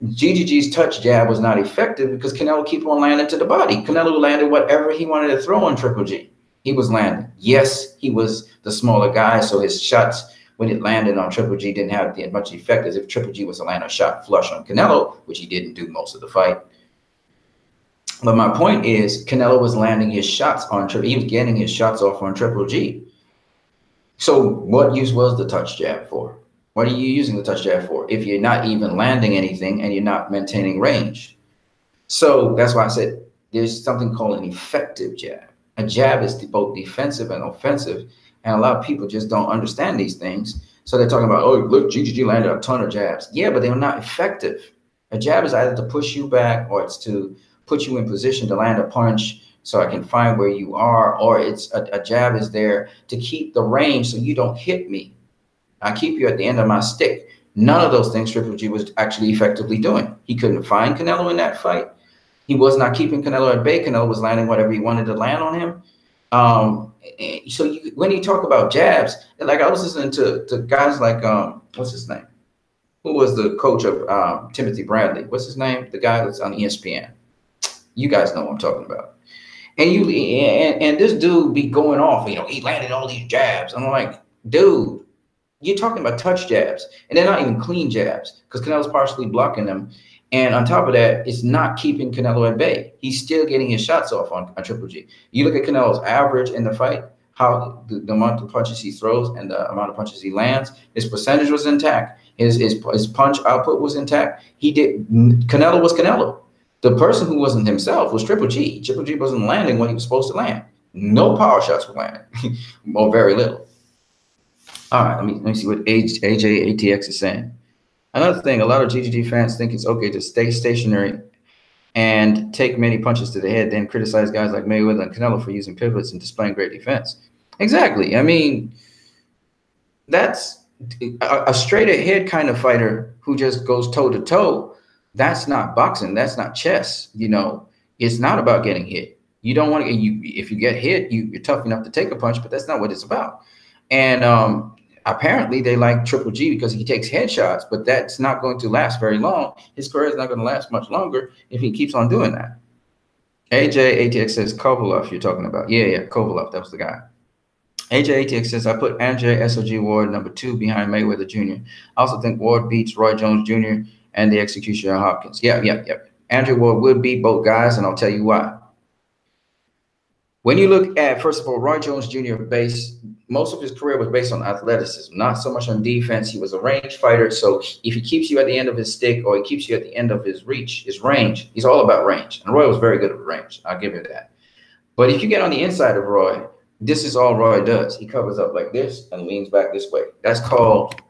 GGG's touch jab was not effective because Canelo kept on landing to the body. Canelo landed whatever he wanted to throw on Triple G. He was landing. Yes, he was the smaller guy, so his shots, when it landed on Triple G, didn't have as much effect as if Triple G was to land a shot flush on Canelo, which he didn't do most of the fight. But my point is, Canelo was landing his shots on Triple G. He was getting his shots off on Triple G. So what use was the touch jab for? What are you using the touch jab for if you're not even landing anything and you're not maintaining range? So that's why I said there's something called an effective jab. A jab is both defensive and offensive, and a lot of people just don't understand these things. So they're talking about, oh, look, GGG landed a ton of jabs. Yeah, but they're not effective. A jab is either to push you back or it's to put you in position to land a punch so I can find where you are, or it's a jab is there to keep the range so you don't hit me. I keep you at the end of my stick. None of those things Triple G was actually effectively doing. He couldn't find Canelo in that fight. He was not keeping Canelo at bay. Canelo was landing whatever he wanted to land on him. So when you talk about jabs, like I was listening to guys like what's his name? Who was the coach of Timothy Bradley? What's his name? The guy that's on ESPN. You guys know what I'm talking about. And this dude be going off. You know, he landed all these jabs. I'm like, dude, you're talking about touch jabs, and they're not even clean jabs because Canelo's partially blocking them. And on top of that, it's not keeping Canelo at bay. He's still getting his shots off on Triple G. You look at Canelo's average in the fight, how the amount of punches he throws and the amount of punches he lands, his percentage was intact. His punch output was intact. Canelo was Canelo. The person who wasn't himself was Triple G. Triple G wasn't landing when he was supposed to land. No power shots were landing, or very little. All right, let me see what AJATX is saying. Another thing, a lot of GGG fans think it's okay to stay stationary and take many punches to the head, then criticize guys like Mayweather and Canelo for using pivots and displaying great defense. Exactly. I mean, that's a straight ahead kind of fighter who just goes toe to toe. That's not boxing. That's not chess. You know, it's not about getting hit. You don't want to. If you get hit, you're tough enough to take a punch, but that's not what it's about. And apparently they like Triple G because he takes headshots, but that's not going to last very long. His career is not going to last much longer if he keeps on doing that. AJATX says Kovalev you're talking about. Yeah, Kovalev, that was the guy. AJATX says, I put Andre SOG Ward #2 behind Mayweather Jr. I also think Ward beats Roy Jones Jr. and the execution of Hopkins. Yep. Andre Ward would beat both guys, and I'll tell you why. When you look at, first of all, Roy Jones Jr. most of his career was based on athleticism, not so much on defense. He was a range fighter. So if he keeps you at the end of his stick or he keeps you at the end of his reach, his range, he's all about range. And Roy was very good at range. I'll give you that. But if you get on the inside of Roy, this is all Roy does. He covers up like this and leans back this way. That's called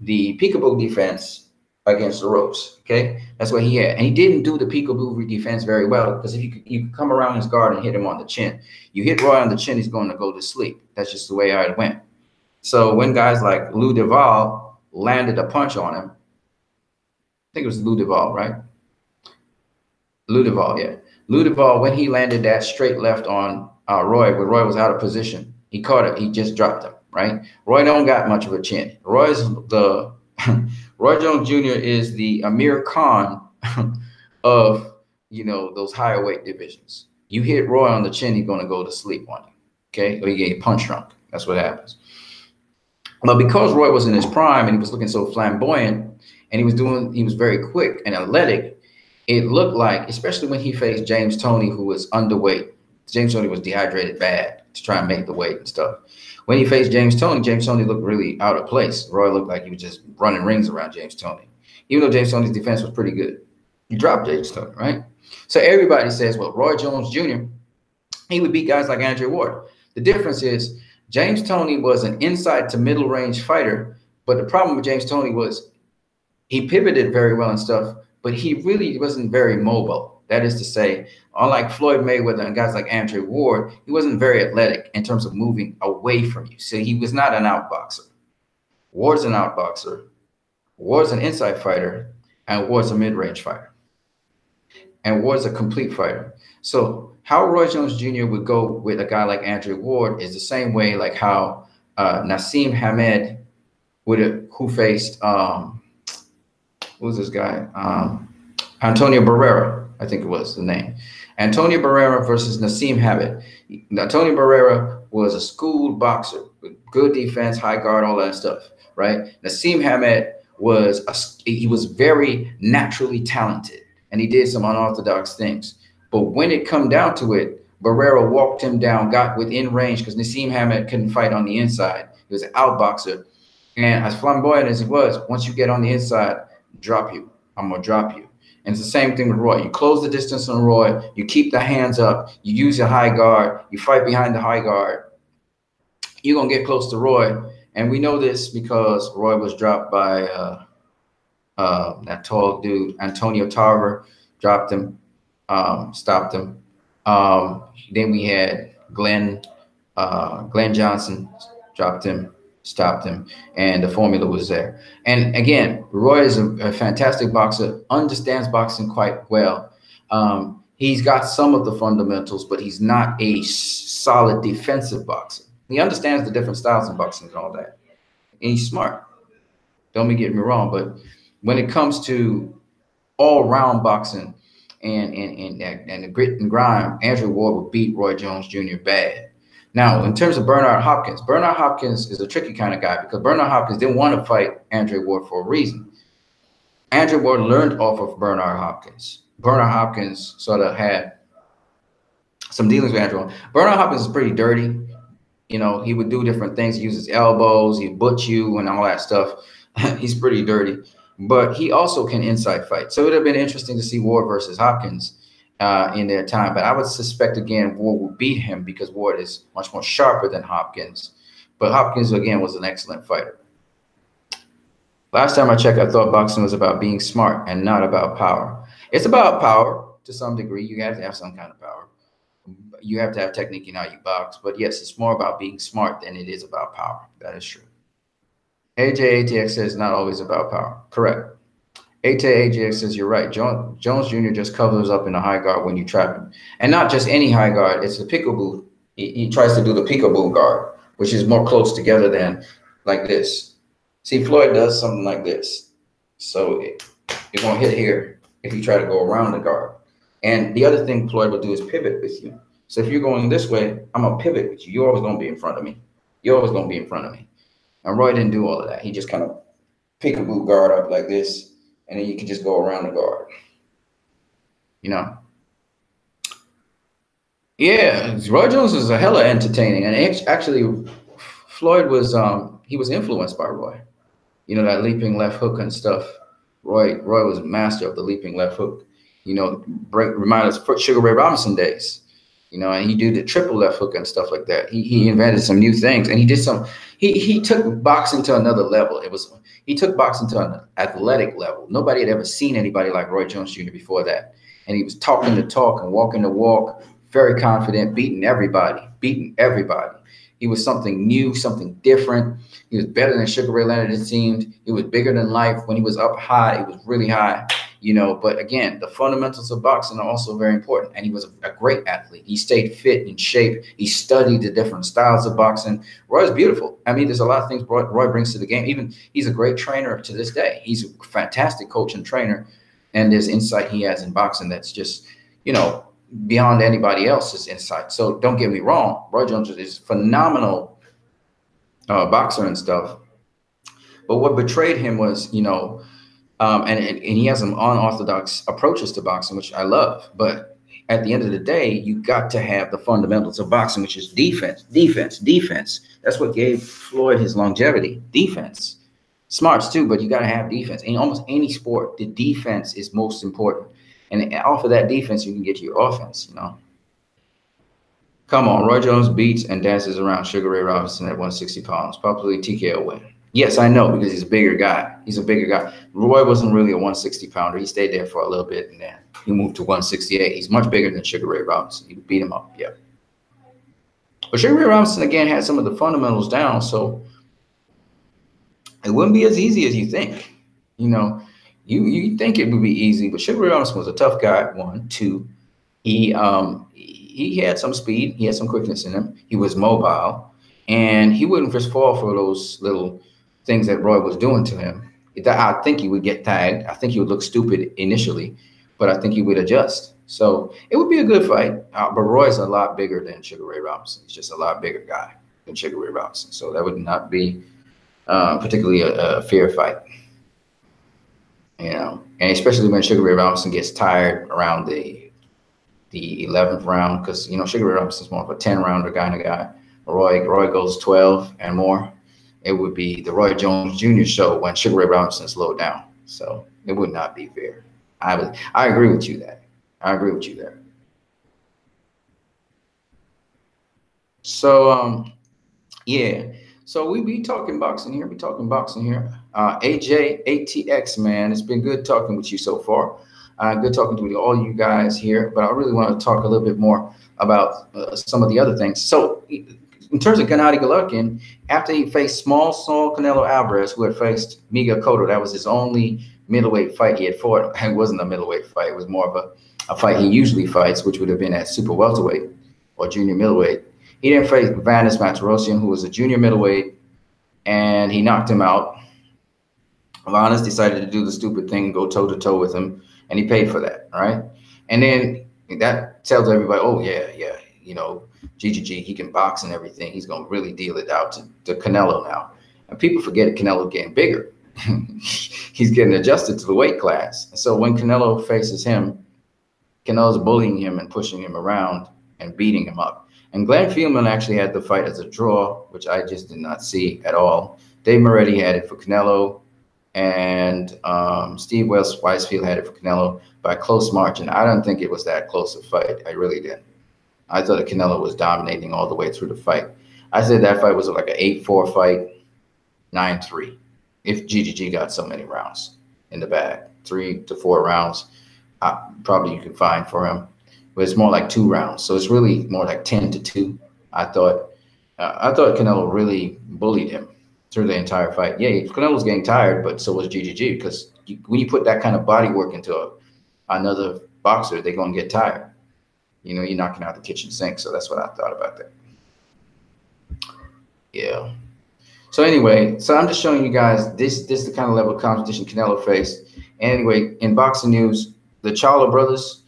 the peekaboo defense against the ropes. Okay, that's what he had, and he didn't do the peekaboo defense very well because if you come around his guard and hit him on the chin, you hit Roy on the chin, he's going to go to sleep. That's just the way it went. So when guys like Lou Duval landed a punch on him, I think it was Lou Duval, right? Lou Duval, yeah. Lou Duval, when he landed that straight left on Roy, when Roy was out of position, he caught it. He just dropped him, right? Roy don't got much of a chin. Roy Jones Jr. is the Amir Khan of, those higher weight divisions. You hit Roy on the chin, he's going to go to sleep on you, okay? Or you get punch drunk. That's what happens. But because Roy was in his prime and he was looking so flamboyant and he was very quick and athletic, it looked like, especially when he faced James Toney, who was underweight. James Toney was dehydrated bad to try and make the weight and stuff. When he faced James Toney looked really out of place. Roy looked like he was just running rings around James Toney, even though James Toney's defense was pretty good. He dropped James Toney, right? So everybody says, well, Roy Jones Jr., he would beat guys like Andre Ward. The difference is James Toney was an inside to middle range fighter, but the problem with James Toney was he pivoted very well and stuff, but he really wasn't very mobile. That is to say, unlike Floyd Mayweather and guys like Andre Ward, he wasn't very athletic in terms of moving away from you. So he was not an outboxer. Ward's an outboxer. Ward's an inside fighter, and Ward's a mid-range fighter. And Ward's a complete fighter. So how Roy Jones Jr. would go with a guy like Andre Ward is the same way like how Nassim Hamed who faced who was this guy? Antonio Barrera, I think it was the name. Antonio Barrera versus Nassim Hamed. Antonio Barrera was a schooled boxer with good defense, high guard, all that stuff, right? Nassim Hamed he was very naturally talented, and he did some unorthodox things. But when it come down to it, Barrera walked him down, got within range because Nassim Hamed couldn't fight on the inside. He was an outboxer. And as flamboyant as he was, once you get on the inside, drop you. I'm going to drop you. And it's the same thing with Roy. You close the distance on Roy. You keep the hands up. You use your high guard. You fight behind the high guard. You're going to get close to Roy. And we know this because Roy was dropped by that tall dude, Antonio Tarver, dropped him, stopped him. Then we had Glenn Johnson, dropped him, stopped him, and the formula was there. And again, Roy is a fantastic boxer, understands boxing quite well. He's got some of the fundamentals, but he's not a solid defensive boxer. He understands the different styles of boxing and all that. And he's smart. Don't get me wrong, but when it comes to all-round boxing and the grit and grime, Andrew Ward would beat Roy Jones Jr. bad. Now, in terms of Bernard Hopkins is a tricky kind of guy because Bernard Hopkins didn't want to fight Andrew Ward for a reason. Andrew Ward learned off of Bernard Hopkins. Bernard Hopkins sort of had some dealings with Andrew. Bernard Hopkins is pretty dirty. You know, he would do different things. He uses elbows, he'd butch you and all that stuff. He's pretty dirty, but he also can inside fight. So it would have been interesting to see Ward versus Hopkins in their time. But I would suspect, again, Ward would beat him because Ward is much more sharper than Hopkins. But Hopkins, again, was an excellent fighter. Last time I checked, I thought boxing was about being smart and not about power. It's about power to some degree. You have to have some kind of power. You have to have technique in how you box. But yes, it's more about being smart than it is about power. That is true. AJATX says not always about power. Correct. AJATX says you're right. Jones Jr. just covers up in a high guard when you trap him. And not just any high guard. It's the peekaboo. He tries to do the peekaboo guard, which is more close together than like this. See, Floyd does something like this. So you're going to hit here if you try to go around the guard. And the other thing Floyd will do is pivot with you. So if you're going this way, I'm going to pivot with you. You're always going to be in front of me. You're always going to be in front of me. And Roy didn't do all of that. He just kind of peekaboo guard up like this, and then you can just go around the guard. You know? Yeah, Roy Jones is a hella entertaining. And actually, Floyd was he was influenced by Roy. You know, that leaping left hook and stuff. Roy was a master of the leaping left hook. You know, remind us of Sugar Ray Robinson days. You know, and he did the triple left hook and stuff like that. He invented some new things, and he did some. He took boxing to another level. He took boxing to an athletic level. Nobody had ever seen anybody like Roy Jones Jr. before that. And he was talking the talk and walking the walk, very confident, beating everybody. He was something new, something different. He was better than Sugar Ray Leonard, it seemed. He was bigger than life. When he was up high, he was really high. You know, but again, the fundamentals of boxing are also very important. And he was a great athlete. He stayed fit and shape. He studied the different styles of boxing. Roy's beautiful. I mean, there's a lot of things Roy brings to the game. Even he's a great trainer to this day. He's a fantastic coach and trainer. And there's insight he has in boxing that's just, you know, beyond anybody else's insight. So don't get me wrong. Roy Jones is a phenomenal boxer and stuff. But what betrayed him was, you know, and he has some unorthodox approaches to boxing, which I love. But at the end of the day, you got to have the fundamentals of boxing, which is defense. That's what gave Floyd his longevity. Defense. Smarts too, but you got to have defense. In almost any sport, the defense is most important. And off of that defense, you can get to your offense, you know. Come on, Roy Jones beats and dances around Sugar Ray Robinson at 160 pounds. Probably TKO win. Yes, I know, because he's a bigger guy. He's a bigger guy. Roy wasn't really a 160-pounder. He stayed there for a little bit, and then he moved to 168. He's much bigger than Sugar Ray Robinson. He beat him up, yeah. But Sugar Ray Robinson, again, had some of the fundamentals down, so it wouldn't be as easy as you think. You know, you think it would be easy, but Sugar Ray Robinson was a tough guy, one. Two, he had some speed. He had some quickness in him. He was mobile, and he wouldn't just fall for those little things that Roy was doing to him. I think he would get tagged. I think he would look stupid initially, but I think he would adjust. So it would be a good fight. But Roy's a lot bigger than Sugar Ray Robinson. He's just a lot bigger guy than Sugar Ray Robinson. So that would not be particularly a fair fight. You know, and especially when Sugar Ray Robinson gets tired around the 11th round, because, you know, Sugar Ray Robinson's more of a 10-rounder kind of guy. Roy goes 12 and more. It would be the Roy Jones Jr. show when Sugar Ray Robinson slowed down. So it would not be fair. I agree with you there. I agree with you there. So yeah. So we be talking boxing here. AJ ATX, man, it's been good talking with you so far. Good talking to all you guys here. But I really want to talk a little bit more about some of the other things. So in terms of Gennady Golovkin, after he faced small Canelo Alvarez, who had faced Miguel Cotto, that was his only middleweight fight he had fought. It wasn't a middleweight fight. It was more of a fight he usually fights, which would have been at super welterweight or junior middleweight. He didn't fight Vanis Matarosian, who was a junior middleweight, and he knocked him out. Vanis decided to do the stupid thing and go toe-to-toe with him, and he paid for that, all right? And then that tells everybody, oh, yeah, you know, GGG, he can box and everything. He's going to really deal it out to Canelo now. And people forget Canelo getting bigger. He's getting adjusted to the weight class. And so when Canelo faces him, Canelo's bullying him and pushing him around and beating him up. And Glenn Fieldman actually had the fight as a draw, which I just did not see at all. Dave Moretti had it for Canelo, and Steve Weisfield had it for Canelo by a close margin. I don't think it was that close a fight. I really didn't. I thought that Canelo was dominating all the way through the fight. I said that fight was like an 8-4 fight, 9-3, if GGG got so many rounds in the bag. 3 to 4 rounds, probably you can find for him. But it's more like 2 rounds. So it's really more like 10-2. I thought Canelo really bullied him through the entire fight. Yeah, Canelo's getting tired, but so was GGG, because when you put that kind of body work into another boxer, they're going to get tired. You know, you're knocking out the kitchen sink. So that's what I thought about that. Yeah. So anyway, so I'm just showing you guys this is the kind of level of competition Canelo faced. Anyway, in boxing news, the Charlo brothers,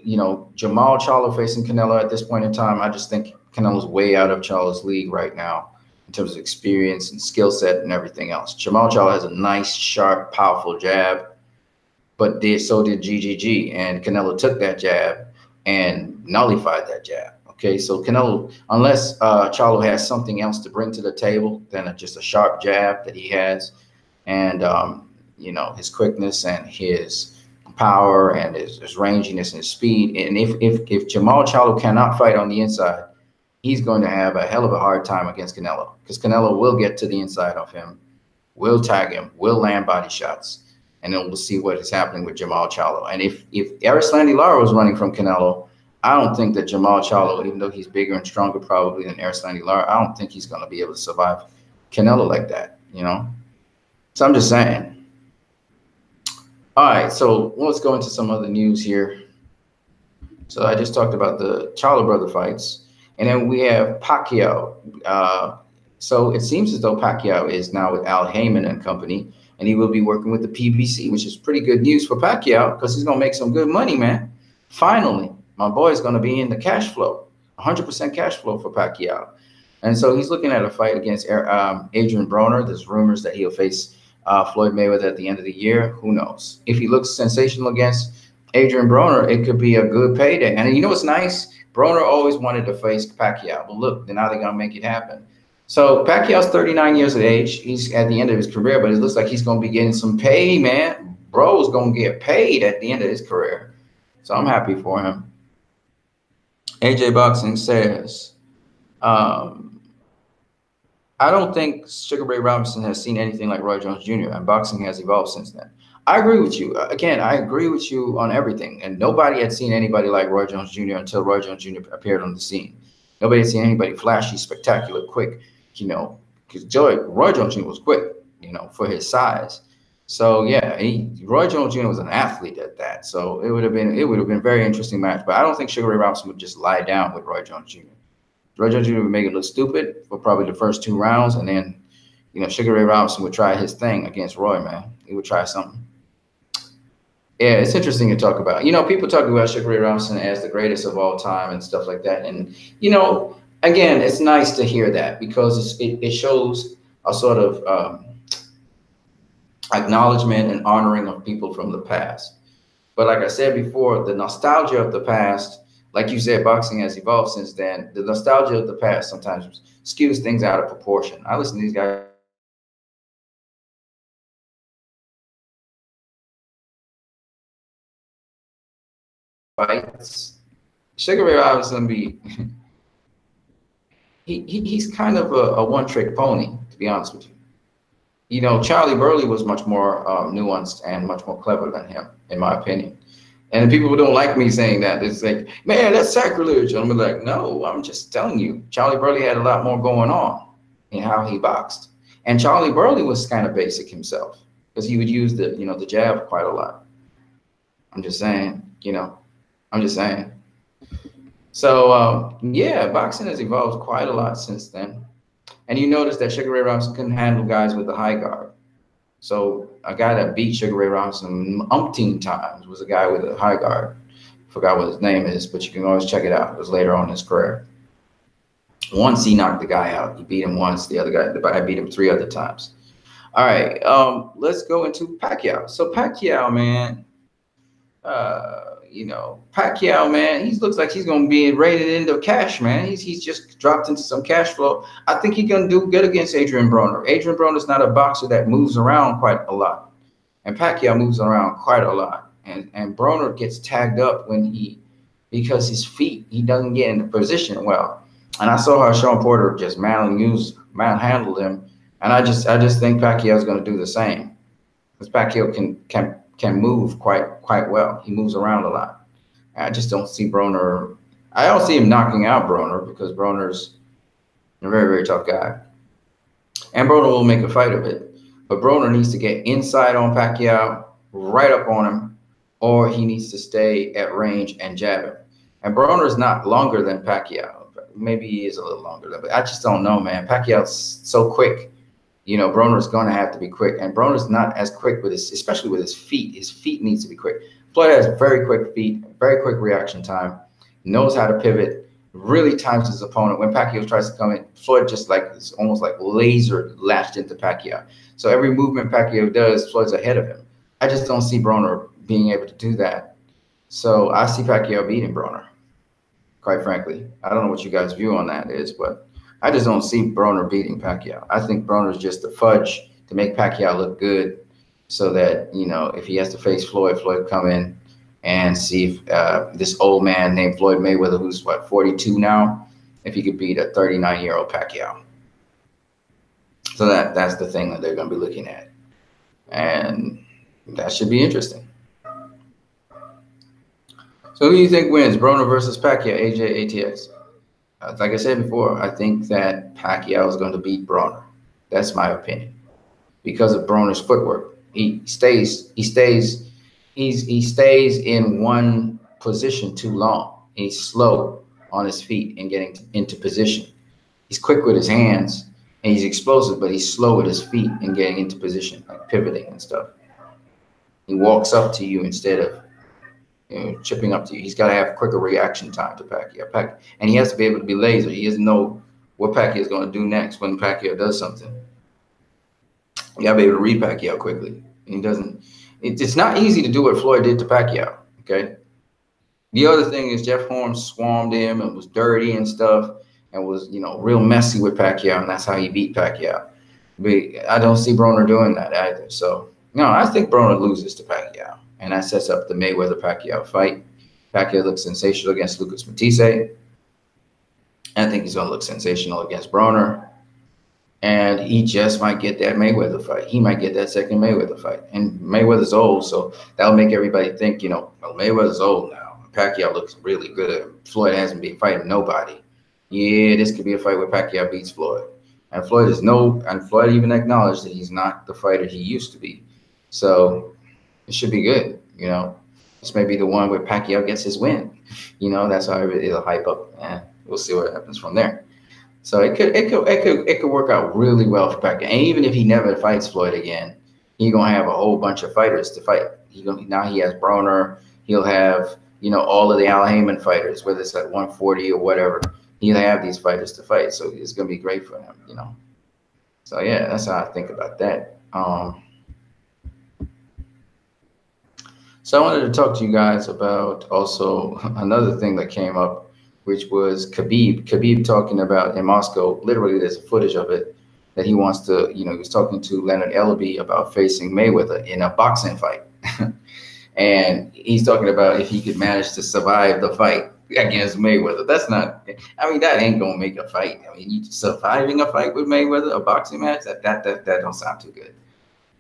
you know, Jamal Charlo facing Canelo at this point in time. I just think Canelo's way out of Charlo's league right now in terms of experience and skill set and everything else. Jamal Charlo has a nice, sharp, powerful jab, but so did GGG, and Canelo took that jab and nullified that jab. Okay, so Canelo, unless Charlo has something else to bring to the table than just a sharp jab that he has, and you know, his quickness and his power and his ranginess and his speed. And if Jamal Charlo cannot fight on the inside, he's going to have a hell of a hard time against Canelo, because Canelo will get to the inside of him, will tag him, will land body shots, and then we'll see what is happening with Jamal Charlo. And if Erislandy Lara was running from Canelo, I don't think that Jamal Charlo, even though he's bigger and stronger probably than Erislandy Lara, I don't think he's going to be able to survive Canelo like that, you know? So I'm just saying. All right, so let's go into some other news here. So I just talked about the Charlo brother fights. And then we have Pacquiao. So it seems as though Pacquiao is now with Al Heyman and company, and he will be working with the PBC, which is pretty good news for Pacquiao, because he's going to make some good money, man. Finally, my boy is going to be in the cash flow, 100% cash flow for Pacquiao. And so he's looking at a fight against Adrian Broner. There's rumors that he'll face Floyd Mayweather at the end of the year. Who knows? If he looks sensational against Adrian Broner, it could be a good payday. And you know what's nice? Broner always wanted to face Pacquiao. But look, now they're going to make it happen. So Pacquiao's 39 years of age. He's at the end of his career, but it looks like he's going to be getting some pay, man. Bro's going to get paid at the end of his career. So I'm happy for him. AJ Boxing says, I don't think Sugar Ray Robinson has seen anything like Roy Jones Jr., and boxing has evolved since then. I agree with you. Again, I agree with you on everything. And nobody had seen anybody like Roy Jones Jr. until Roy Jones Jr. appeared on the scene. Nobody had seen anybody flashy, spectacular, quick, you know, because Roy Jones Jr. was quick, you know, for his size. So yeah, Roy Jones Jr. was an athlete at that. So it would have been a very interesting match. But I don't think Sugar Ray Robinson would just lie down with Roy Jones Jr. Roy Jones Jr. would make it look stupid for probably the first 2 rounds, and then, you know, Sugar Ray Robinson would try his thing against Roy, man. He would try something. Yeah, it's interesting to talk about. You know, people talk about Sugar Ray Robinson as the greatest of all time and stuff like that. And, you know, again, it's nice to hear that, because it shows a sort of acknowledgement and honoring of people from the past. But like I said before, the nostalgia of the past, like you said, boxing has evolved since then. The nostalgia of the past sometimes skews things out of proportion. I listen to these guys. Fights. Sugar Ray Robinson he's kind of a one-trick pony, to be honest with you. You know, Charlie Burley was much more nuanced and much more clever than him, in my opinion. And people don't like me saying that. It's like, man, that's sacrilege. And I'm like, no, I'm just telling you. Charlie Burley had a lot more going on in how he boxed. And Charlie Burley was kind of basic himself, because he would use the jab quite a lot. I'm just saying. You know, I'm just saying. So yeah, boxing has evolved quite a lot since then. And you notice that Sugar Ray Robinson couldn't handle guys with the high guard. So a guy that beat Sugar Ray Robinson umpteen times was a guy with a high guard. Forgot what his name is, but you can always check it out. It was later on in his career. Once he knocked the guy out. He beat him once. The other guy, the guy beat him 3 other times. All right, let's go into Pacquiao. So Pacquiao, man, you know, Pacquiao, man, he looks like he's gonna be rated into cash, man. He's just dropped into some cash flow. I think he's gonna do good against Adrian Broner. Adrian Broner's not a boxer that moves around quite a lot, and Pacquiao moves around quite a lot. And Broner gets tagged up because his feet, he doesn't get into position well. And I saw how Sean Porter just manhandled him, and I just think Pacquiao is gonna do the same, because Pacquiao can move quite well. He moves around a lot. I just don't see Broner. I don't see him knocking out Broner, because Broner's a very, very tough guy. And Broner will make a fight of it. But Broner needs to get inside on Pacquiao, right up on him, or he needs to stay at range and jab him. And Broner is not longer than Pacquiao. Maybe he is a little longer, but I just don't know, man. Pacquiao's so quick. You know, Broner's going to have to be quick, and Broner's not as quick with especially with his feet. His feet needs to be quick. Floyd has very quick feet, very quick reaction time, knows how to pivot, really times his opponent. When Pacquiao tries to come in, Floyd just is almost like laser latched into Pacquiao. So every movement Pacquiao does, Floyd's ahead of him. I just don't see Broner being able to do that. So I see Pacquiao beating Broner, quite frankly. I don't know what you guys' view on that is, but I just don't see Broner beating Pacquiao. I think Broner's just a fudge to make Pacquiao look good, so that, you know, if he has to face Floyd, Floyd come in and see if this old man named Floyd Mayweather, who's, what, 42 now, if he could beat a 39-year-old Pacquiao. So that's the thing that they're going to be looking at. And that should be interesting. So who do you think wins, Broner versus Pacquiao, AJ, ATX? Like I said before, I think that Pacquiao is going to beat Broner. That's my opinion, because of Broner's footwork. He stays in one position too long. He's slow on his feet and getting into position. He's quick with his hands and he's explosive, but he's slow with his feet and getting into position, like pivoting and stuff. He walks up to you instead of, you know, chipping up to you. He's got to have quicker reaction time to Pacquiao. And he has to be able to be laser. He doesn't know what Pacquiao is going to do next when Pacquiao does something. You got to be able to read Pacquiao quickly. And he doesn't. It's not easy to do what Floyd did to Pacquiao, okay? The other thing is Jeff Horn swarmed him and was dirty and stuff and was, you know, real messy with Pacquiao, and that's how he beat Pacquiao. But I don't see Broner doing that either. So, no, I think Broner loses to Pacquiao. And that sets up the Mayweather-Pacquiao fight. Pacquiao looks sensational against Lucas Matisse. I think he's going to look sensational against Broner. And he just might get that Mayweather fight. He might get that second Mayweather fight. And Mayweather's old, so that'll make everybody think, you know, well, Mayweather's old now. Pacquiao looks really good. Floyd hasn't been fighting nobody. Yeah, this could be a fight where Pacquiao beats Floyd. And Floyd even acknowledged that he's not the fighter he used to be. So it should be good, you know. This may be the one where Pacquiao gets his win. You know, that's how it'll hype up, and we'll see what happens from there. So it could work out really well for Pacquiao. And even if he never fights Floyd again, he's gonna have a whole bunch of fighters to fight. Now he has Broner. He'll have, you know, all of the Al Heyman fighters, whether it's at 140 or whatever. He'll have these fighters to fight. So it's gonna be great for him, you know. So yeah, that's how I think about that. So I wanted to talk to you guys about also another thing that came up, which was Khabib. Khabib talking about in Moscow, literally there's footage of it, that he wants to, you know, he was talking to Leonard Ellerbe about facing Mayweather in a boxing fight. And he's talking about if he could manage to survive the fight against Mayweather. That's not, I mean, that ain't gonna make a fight. I mean, you surviving a fight with Mayweather, a boxing match, that don't sound too good.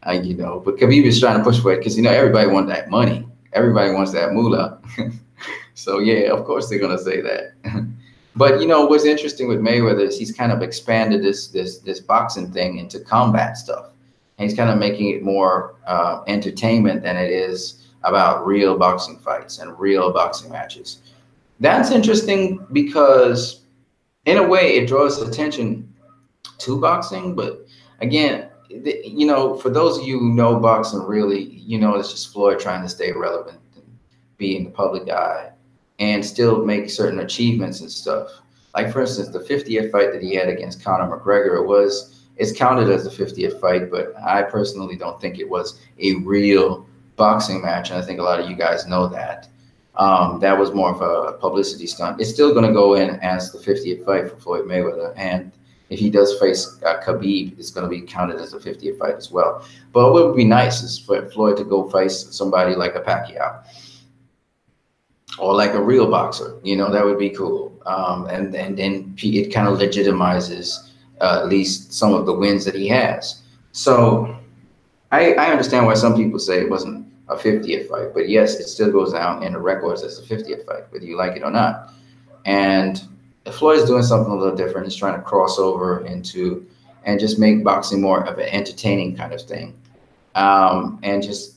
You know, but Khabib is trying to push for it because, you know, everybody wants that money. Everybody wants that moolah. So, yeah, of course they're going to say that. But, you know, what's interesting with Mayweather is he's kind of expanded this boxing thing into combat stuff. And he's kind of making it more entertainment than it is about real boxing fights and real boxing matches. That's interesting because in a way it draws attention to boxing, but again, you know, for those of you who know boxing really, you know, it's just Floyd trying to stay relevant and be in the public eye and still make certain achievements and stuff. Like for instance, the 50th fight that he had against Conor McGregor it's counted as a 50th fight, but I personally don't think it was a real boxing match, and I think a lot of you guys know that. That was more of a publicity stunt. It's still going to go in as the 50th fight for Floyd Mayweather, and if he does face Khabib, it's going to be counted as a 50th fight as well. But what would be nice is for Floyd to go face somebody like a Pacquiao or like a real boxer. You know, that would be cool. And then it kind of legitimizes at least some of the wins that he has. So I understand why some people say it wasn't a 50th fight, but yes, it still goes down in the records as a 50th fight, whether you like it or not. And Floyd is doing something a little different. He's trying to cross over into and just make boxing more of an entertaining kind of thing. And just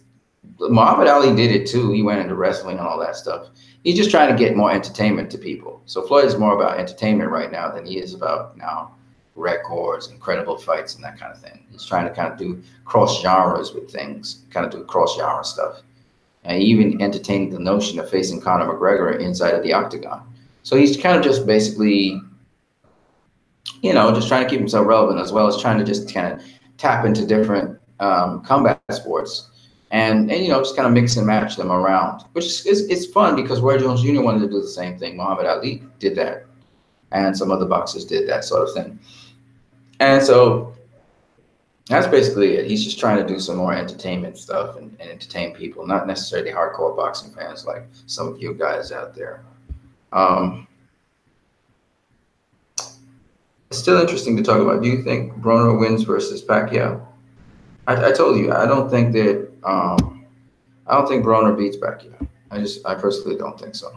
Muhammad Ali did it too. He went into wrestling and all that stuff. He's just trying to get more entertainment to people. So Floyd is more about entertainment right now than he is about now records, incredible fights, and that kind of thing. He's trying to kind of do cross genres with things, kind of do cross genre stuff. And even entertaining the notion of facing Conor McGregor inside of the octagon. So he's kind of just basically, you know, just trying to keep himself relevant as well as trying to just kind of tap into different combat sports and you know, just kind of mix and match them around, which is it's fun because Roy Jones Jr. wanted to do the same thing. Muhammad Ali did that, and some other boxers did that sort of thing. And so that's basically it. He's just trying to do some more entertainment stuff and entertain people, not necessarily hardcore boxing fans like some of you guys out there. It's still interesting to talk about. Do you think Broner wins versus Pacquiao? I told you I don't think that I don't think Broner beats Pacquiao. I personally don't think so.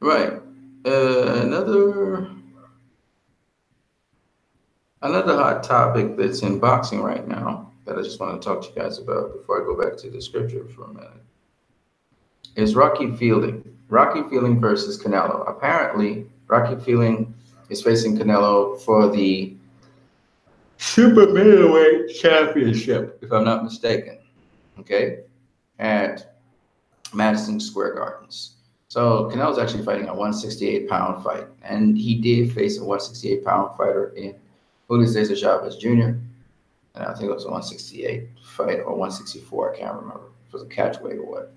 Right. Another hot topic that's in boxing right now that I just want to talk to you guys about before I go back to the scripture for a minute is Rocky Fielding. Rocky Fielding versus Canelo. Apparently, Rocky Fielding is facing Canelo for the super middleweight championship, if I'm not mistaken. Okay, at Madison Square Gardens. So Canelo's actually fighting a 168-pound fight, and he did face a 168-pound fighter in Julio Cesar Chavez Jr. And I think it was a 168 fight or 164. I can't remember if it was a catch weight or what.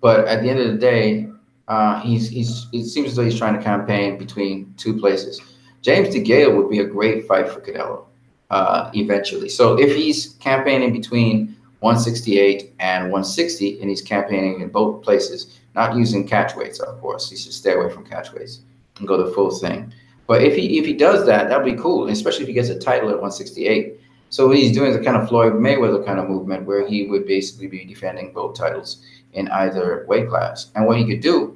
But at the end of the day, it seems as though he's trying to campaign between two places. James DeGale would be a great fight for Canelo eventually. So if he's campaigning between 168 and 160, and he's campaigning in both places, not using catch weights, of course. He should stay away from catch weights and go the full thing. But if he does that, that'd be cool, especially if he gets a title at 168. So what he's doing is a kind of Floyd Mayweather kind of movement where he would basically be defending both titles in either weight class. And what he could do,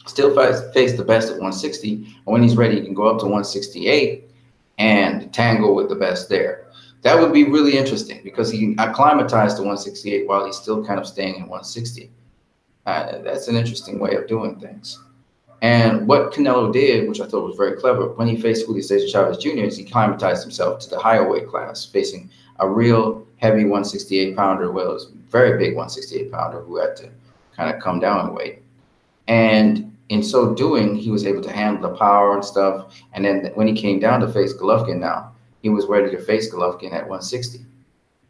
still face the best at 160, and when he's ready, he can go up to 168 and tangle with the best there. That would be really interesting because he can acclimatize to 168 while he's still kind of staying in 160. That's an interesting way of doing things. And what Canelo did, which I thought was very clever, when he faced Julio Cesar Chavez Jr., is he acclimatized himself to the higher weight class, facing a real heavy 168-pounder, well, it was a very big 168-pounder who had to kind of come down in weight. And in so doing, he was able to handle the power and stuff. And then when he came down to face Golovkin now, he was ready to face Golovkin at 160,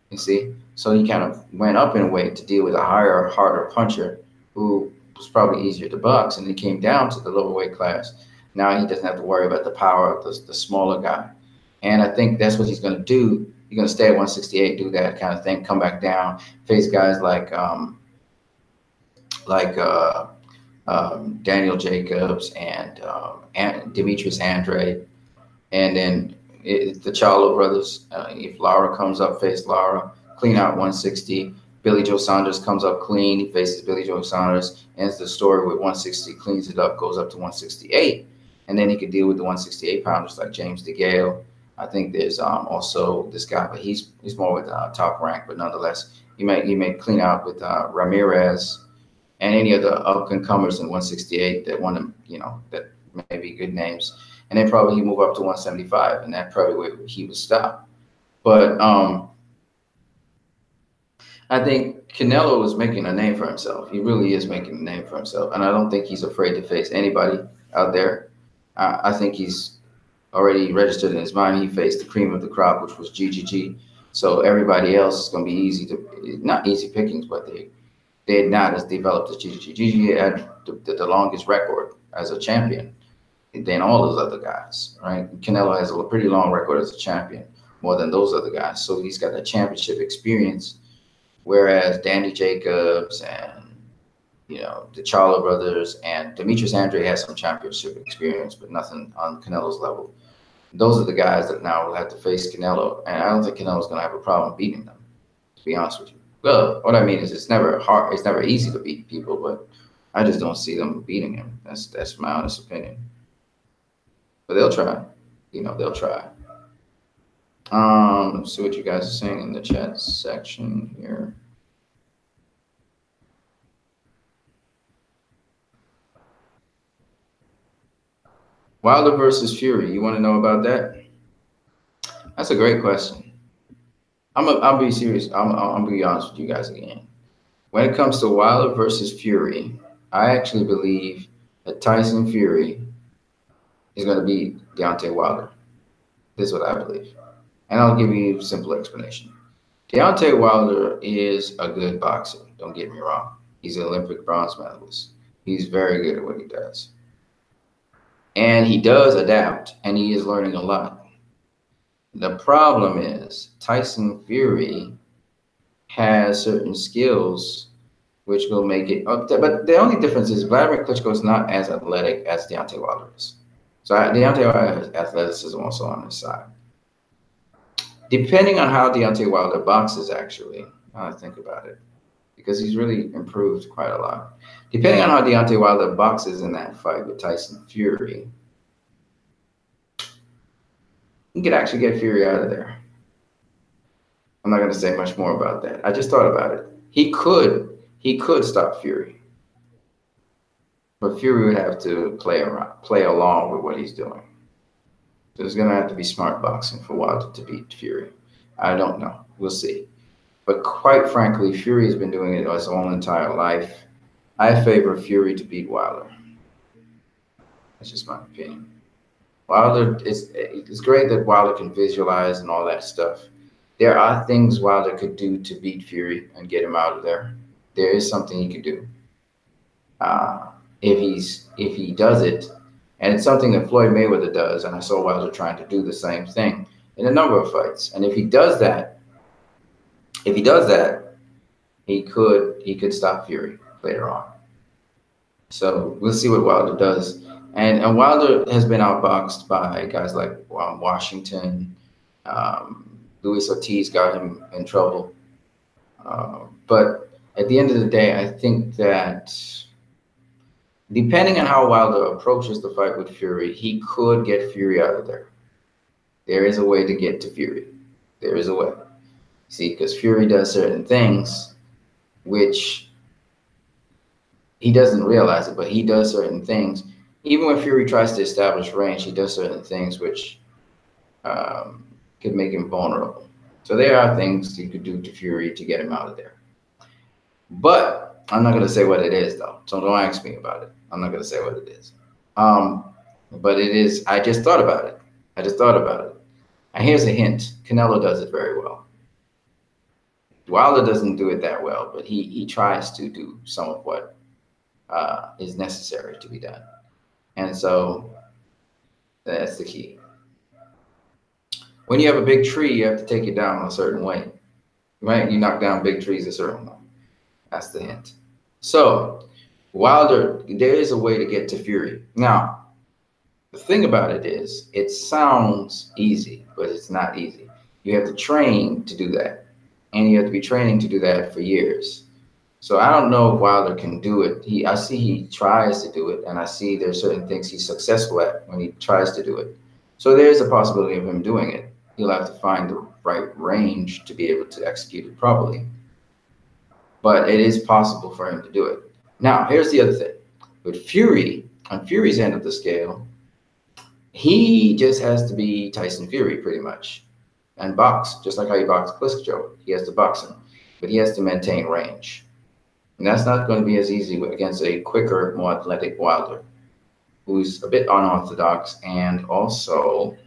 you see? So he kind of went up in weight to deal with a higher, harder puncher who was probably easier to box, and he came down to the lower weight class. Now he doesn't have to worry about the power of the smaller guy. And I think that's what he's going to do. He's going to stay at 168, do that kind of thing, come back down, face guys like Daniel Jacobs and Demetrius Andrade, and then the Charlo brothers. If Lara comes up, face Lara, clean out 160, Billy Joe Saunders comes up clean. He faces Billy Joe Saunders, ends the story with 160, cleans it up, goes up to 168. And then he could deal with the 168 pounders like James DeGale. I think there's also this guy, but he's more with Top Rank, but nonetheless, he may clean out with Ramirez and any of the up and comers in 168 that want to, that may be good names. And then probably he move up to 175, and that probably where he would stop. But I think Canelo is making a name for himself. He really is making a name for himself, and I don't think he's afraid to face anybody out there. I think he's already registered in his mind. He faced the cream of the crop, which was GGG. So everybody else is going to be not easy pickings, but they had not as developed as GGG. GGG had the longest record as a champion than all those other guys, right? Canelo has a pretty long record as a champion, more than those other guys. So he's got the championship experience, whereas Danny Jacobs and the Charlo brothers and Demetrius Andre has some championship experience, but nothing on Canelo's level. Those are the guys that now will have to face Canelo, and I don't think Canelo's going to have a problem beating them, to be honest with you. Well, what I mean is it's never hard, it's never easy to beat people, but I just don't see them beating him. That's my honest opinion. But they'll try. They'll try. Let's see what you guys are saying in the chat section here. Wilder versus Fury. You want to know about that? That's a great question. I'll be serious. I'll be honest with you guys again. When it comes to Wilder versus Fury, I actually believe that Tyson Fury is going to beat Deontay Wilder. This is what I believe. And I'll give you a simple explanation. Deontay Wilder is a good boxer. Don't get me wrong. He's an Olympic bronze medalist. He's very good at what he does. And he does adapt, and he is learning a lot. The problem is Tyson Fury has certain skills which will make it up there. But the only difference is Vladimir Klitschko is not as athletic as Deontay Wilder is. So Deontay Wilder has athleticism also on his side. Depending on how Deontay Wilder boxes, actually, now I think about it, because he's really improved quite a lot. Depending on how Deontay Wilder boxes in that fight with Tyson Fury, he could actually get Fury out of there. I'm not going to say much more about that. I just thought about it. He could stop Fury, but Fury would have to play along with what he's doing. There's going to have to be smart boxing for Wilder to beat Fury. I don't know. We'll see. But quite frankly, Fury has been doing it his whole entire life. I favor Fury to beat Wilder. That's just my opinion. Wilder, it's great that Wilder can visualize and all that stuff. There are things Wilder could do to beat Fury and get him out of there. There is something he could do. If he does it, and it's something that Floyd Mayweather does, and I saw Wilder trying to do the same thing in a number of fights. And if he does that, he could stop Fury later on. So we'll see what Wilder does. And Wilder has been outboxed by guys like Washington. Luis Ortiz got him in trouble. But at the end of the day, I think that depending on how Wilder approaches the fight with Fury, he could get Fury out of there. There is a way to get to Fury. There is a way. See, because Fury does certain things which he doesn't realize it, but he does certain things. Even when Fury tries to establish range, he does certain things which could make him vulnerable. So there are things you could do to Fury to get him out of there. But I'm not going to say what it is, though. So don't ask me about it. I'm not going to say what it is. But it is, I just thought about it. And here's a hint. Canelo does it very well. Wilder doesn't do it that well, but he tries to do some of what is necessary to be done. And so that's the key. When you have a big tree, you have to take it down a certain way, right? You knock down big trees a certain way. That's the hint. So Wilder, there is a way to get to Fury. Now, the thing about it is, it sounds easy, but it's not easy. You have to train to do that. and you have to be training to do that for years. So I don't know if Wilder can do it. I see he tries to do it, and I see there's certain things he's successful at when he tries to do it. So there's a possibility of him doing it. He'll have to find the right range to be able to execute it properly. But it is possible for him to do it. Now, here's the other thing. With Fury, on Fury's end of the scale, he just has to be Tyson Fury pretty much and box, just like how he boxed Klitschko. He has to box him, but he has to maintain range. And that's not going to be as easy against a quicker, more athletic Wilder, who's a bit unorthodox and also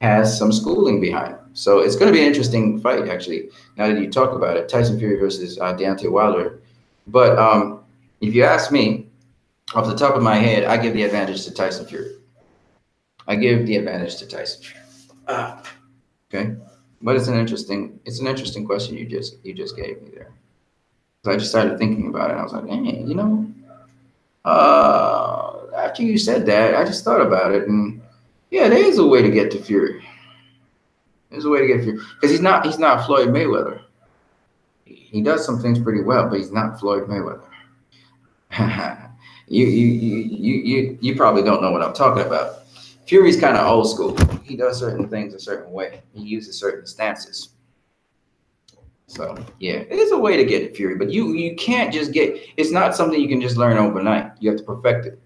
has some schooling behind him. So it's going to be an interesting fight, actually, now that you talk about it, Tyson Fury versus Deontay Wilder. But if you ask me, off the top of my head, I give the advantage to Tyson Fury. I give the advantage to Tyson Fury. Okay, but it's an interesting question you just gave me there. So I just started thinking about it. I was like, hey, you know, after you said that, I just thought about it, and yeah, there is a way to get to Fury. There's a way to get Fury because he's not Floyd Mayweather. He does some things pretty well, but he's not Floyd Mayweather. You probably don't know what I'm talking about. Fury's kind of old school. He does certain things a certain way. He uses certain stances. So yeah, there's a way to get to Fury, but you can't just get. It's not something you can just learn overnight. You have to perfect it.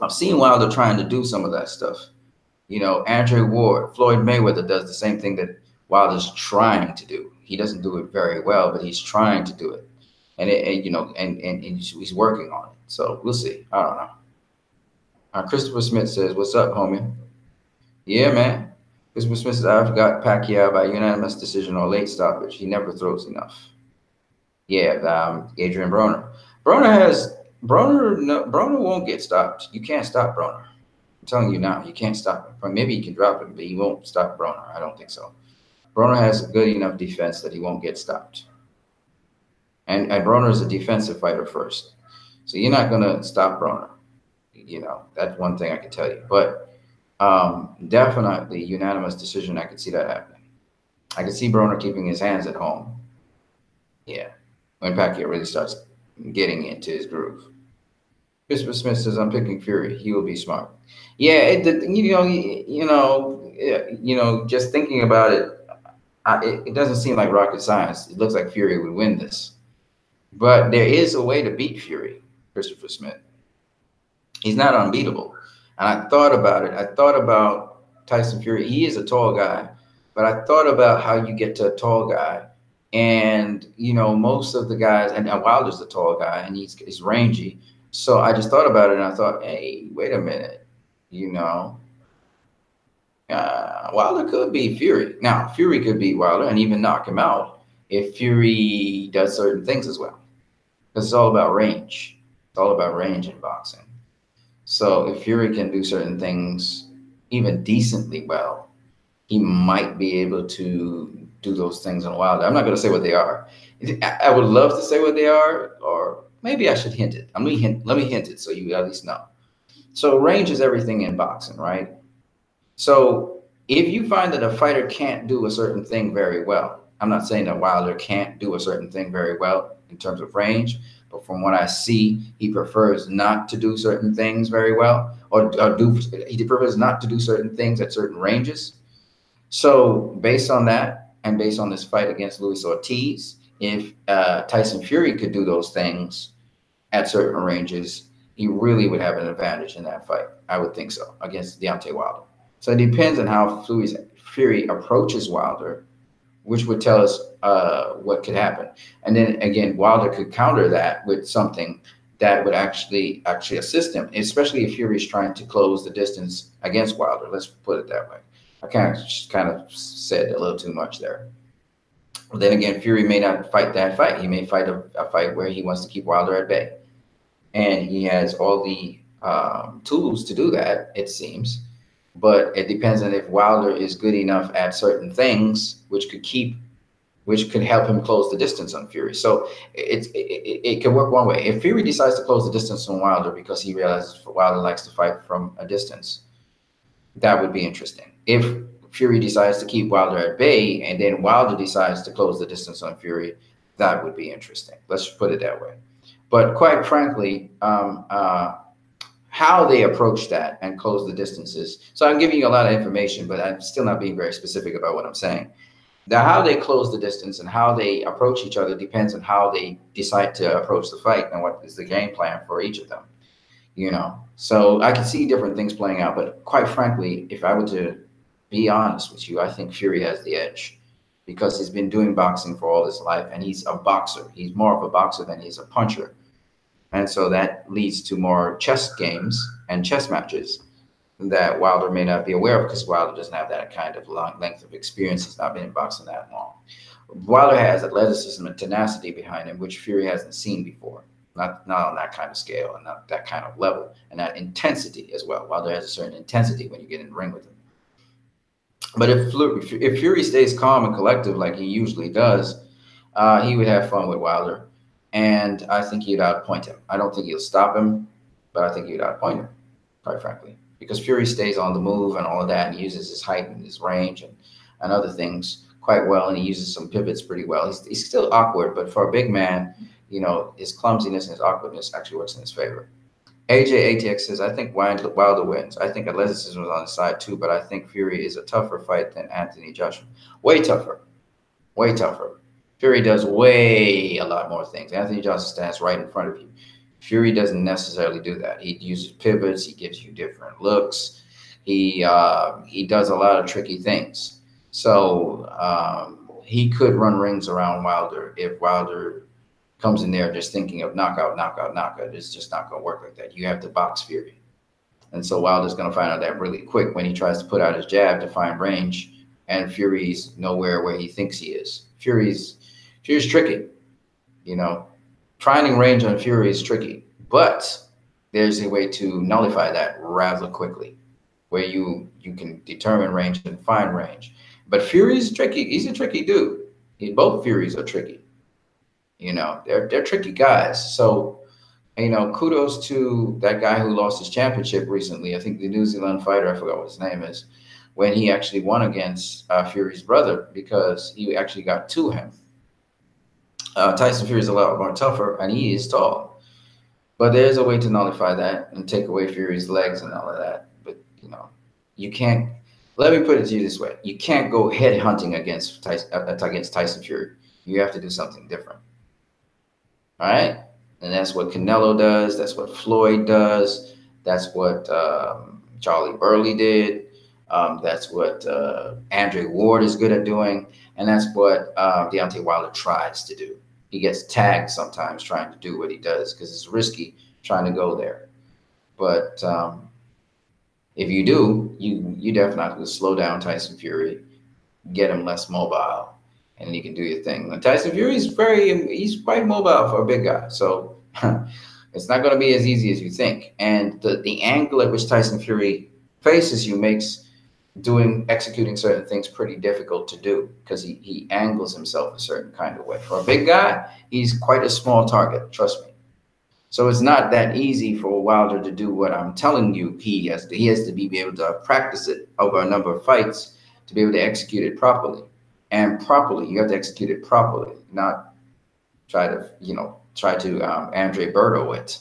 I've seen Wilder trying to do some of that stuff. You know, Andre Ward, Floyd Mayweather does the same thing that Wilder's trying to do. He doesn't do it very well, but he's trying to do it, and he's working on it. So we'll see. I don't know. Christopher Smith says, "What's up, homie?" Yeah, man. Christopher Smith says, "I've got Pacquiao by unanimous decision or late stoppage. He never throws enough." Yeah, Adrian Broner. Broner won't get stopped. You can't stop Broner. I'm telling you now, you can't stop him. Maybe you can drop him, but he won't stop Broner. I don't think so. Broner has a good enough defense that he won't get stopped. And Broner is a defensive fighter first. So you're not going to stop Broner. You know, that's one thing I can tell you. But definitely unanimous decision. I could see that happening. I could see Broner keeping his hands at home. Yeah, when Pacquiao really starts getting into his groove. Christopher Smith says, "I'm picking Fury. He will be smart." Yeah, just thinking about it, it doesn't seem like rocket science. It looks like Fury would win this, but there is a way to beat Fury. Christopher Smith. He's not unbeatable. And I thought about it. I thought about Tyson Fury. He is a tall guy, but I thought about how you get to a tall guy. And, you know, most of the guys, and Wilder's a tall guy, and he's rangy. So I just thought about it, and I thought, hey, wait a minute. You know, Wilder could beat Fury. Now, Fury could beat Wilder and even knock him out if Fury does certain things as well. Because it's all about range. It's all about range in boxing. So if Fury can do certain things even decently well, he might be able to do those things in Wilder. I'm not going to say what they are. I would love to say what they are, or maybe I should hint it. Let me hint it so you at least know. So range is everything in boxing, right? So if you find that a fighter can't do a certain thing very well, I'm not saying that Wilder can't do a certain thing very well in terms of range, but from what I see, he prefers not to do certain things very well, he prefers not to do certain things at certain ranges. So based on that, and based on this fight against Luis Ortiz, if Tyson Fury could do those things at certain ranges, he really would have an advantage in that fight. I would think so, against Deontay Wilder. So it depends on how Fury approaches Wilder, which would tell us what could happen. And then again, Wilder could counter that with something that would actually assist him, especially if Fury is trying to close the distance against Wilder. Let's put it that way. I kind of said a little too much there. But then again, Fury may not fight that fight. He may fight a fight where he wants to keep Wilder at bay. And he has all the tools to do that, it seems. But it depends on if Wilder is good enough at certain things, which could help him close the distance on Fury. So it can work one way. If Fury decides to close the distance on Wilder because he realizes Wilder likes to fight from a distance, that would be interesting. If Fury decides to keep Wilder at bay, and then Wilder decides to close the distance on Fury, that would be interesting. Let's put it that way. But quite frankly, how they approach that and close the distances. So I'm giving you a lot of information, but I'm still not being very specific about what I'm saying. Now, how they close the distance and how they approach each other depends on how they decide to approach the fight and what is the game plan for each of them. So I can see different things playing out, but quite frankly, if I were to be honest with you, I think Fury has the edge because he's been doing boxing for all his life, and he's a boxer. He's more of a boxer than he's a puncher. And so that leads to more chess games and chess matches that Wilder may not be aware of because Wilder doesn't have that kind of long length of experience. He's not been in boxing that long. Wilder has athleticism and tenacity behind him, which Fury hasn't seen before. Not on that kind of scale and not that kind of level and that intensity as well. Wilder has a certain intensity when you get in the ring with him. But if Fury stays calm and collective like he usually does, he would have fun with Wilder. And I think he'd outpoint him. I don't think he'll stop him, but I think he'd outpoint him, quite frankly. Because Fury stays on the move and all of that and uses his height and his range and other things quite well. And he uses some pivots pretty well. He's still awkward, but for a big man, his clumsiness and his awkwardness actually works in his favor. AJ ATX says, I think Wilder wins. I think athleticism was on his side too, but I think Fury is a tougher fight than Anthony Joshua. Way tougher. Way tougher. Fury does a lot more things. Anthony Joshua stands right in front of you. Fury doesn't necessarily do that. He uses pivots. He gives you different looks. He does a lot of tricky things. So he could run rings around Wilder if Wilder comes in there just thinking of knockout. It's just not going to work like that. You have to box Fury. And so Wilder's going to find out that really quick when he tries to put out his jab to find range, and Fury's nowhere where he thinks he is. Fury's tricky, Finding range on Fury is tricky, but there's a way to nullify that rather quickly, where you can determine range and find range. But Fury's tricky. He's a tricky dude. Both Furies are tricky. They're tricky guys. So, kudos to that guy who lost his championship recently. I think the New Zealand fighter, I forgot what his name is, when he actually won against Fury's brother because he actually got to him. Tyson Fury is a lot more tougher, and he is tall. But there's a way to nullify that and take away Fury's legs and all of that. But, you can't. Let me put it to you this way. You can't go head hunting against Tyson Fury. You have to do something different. All right? And that's what Canelo does. That's what Floyd does. That's what Charlie Burley did. That's what Andre Ward is good at doing. And that's what Deontay Wilder tries to do. He gets tagged sometimes trying to do what he does because it's risky trying to go there. But if you do, you definitely slow down Tyson Fury, get him less mobile, and you can do your thing. And Tyson Fury he's quite mobile for a big guy. So it's not going to be as easy as you think. And the angle at which Tyson Fury faces you makes executing certain things pretty difficult to do because he angles himself a certain kind of way. For a big guy, he's quite a small target, trust me. So it's not that easy for Wilder to do what I'm telling you he has to. He has to be able to practice it over a number of fights to be able to execute it properly. And properly, you have to execute it properly, not try to Andre Berto it.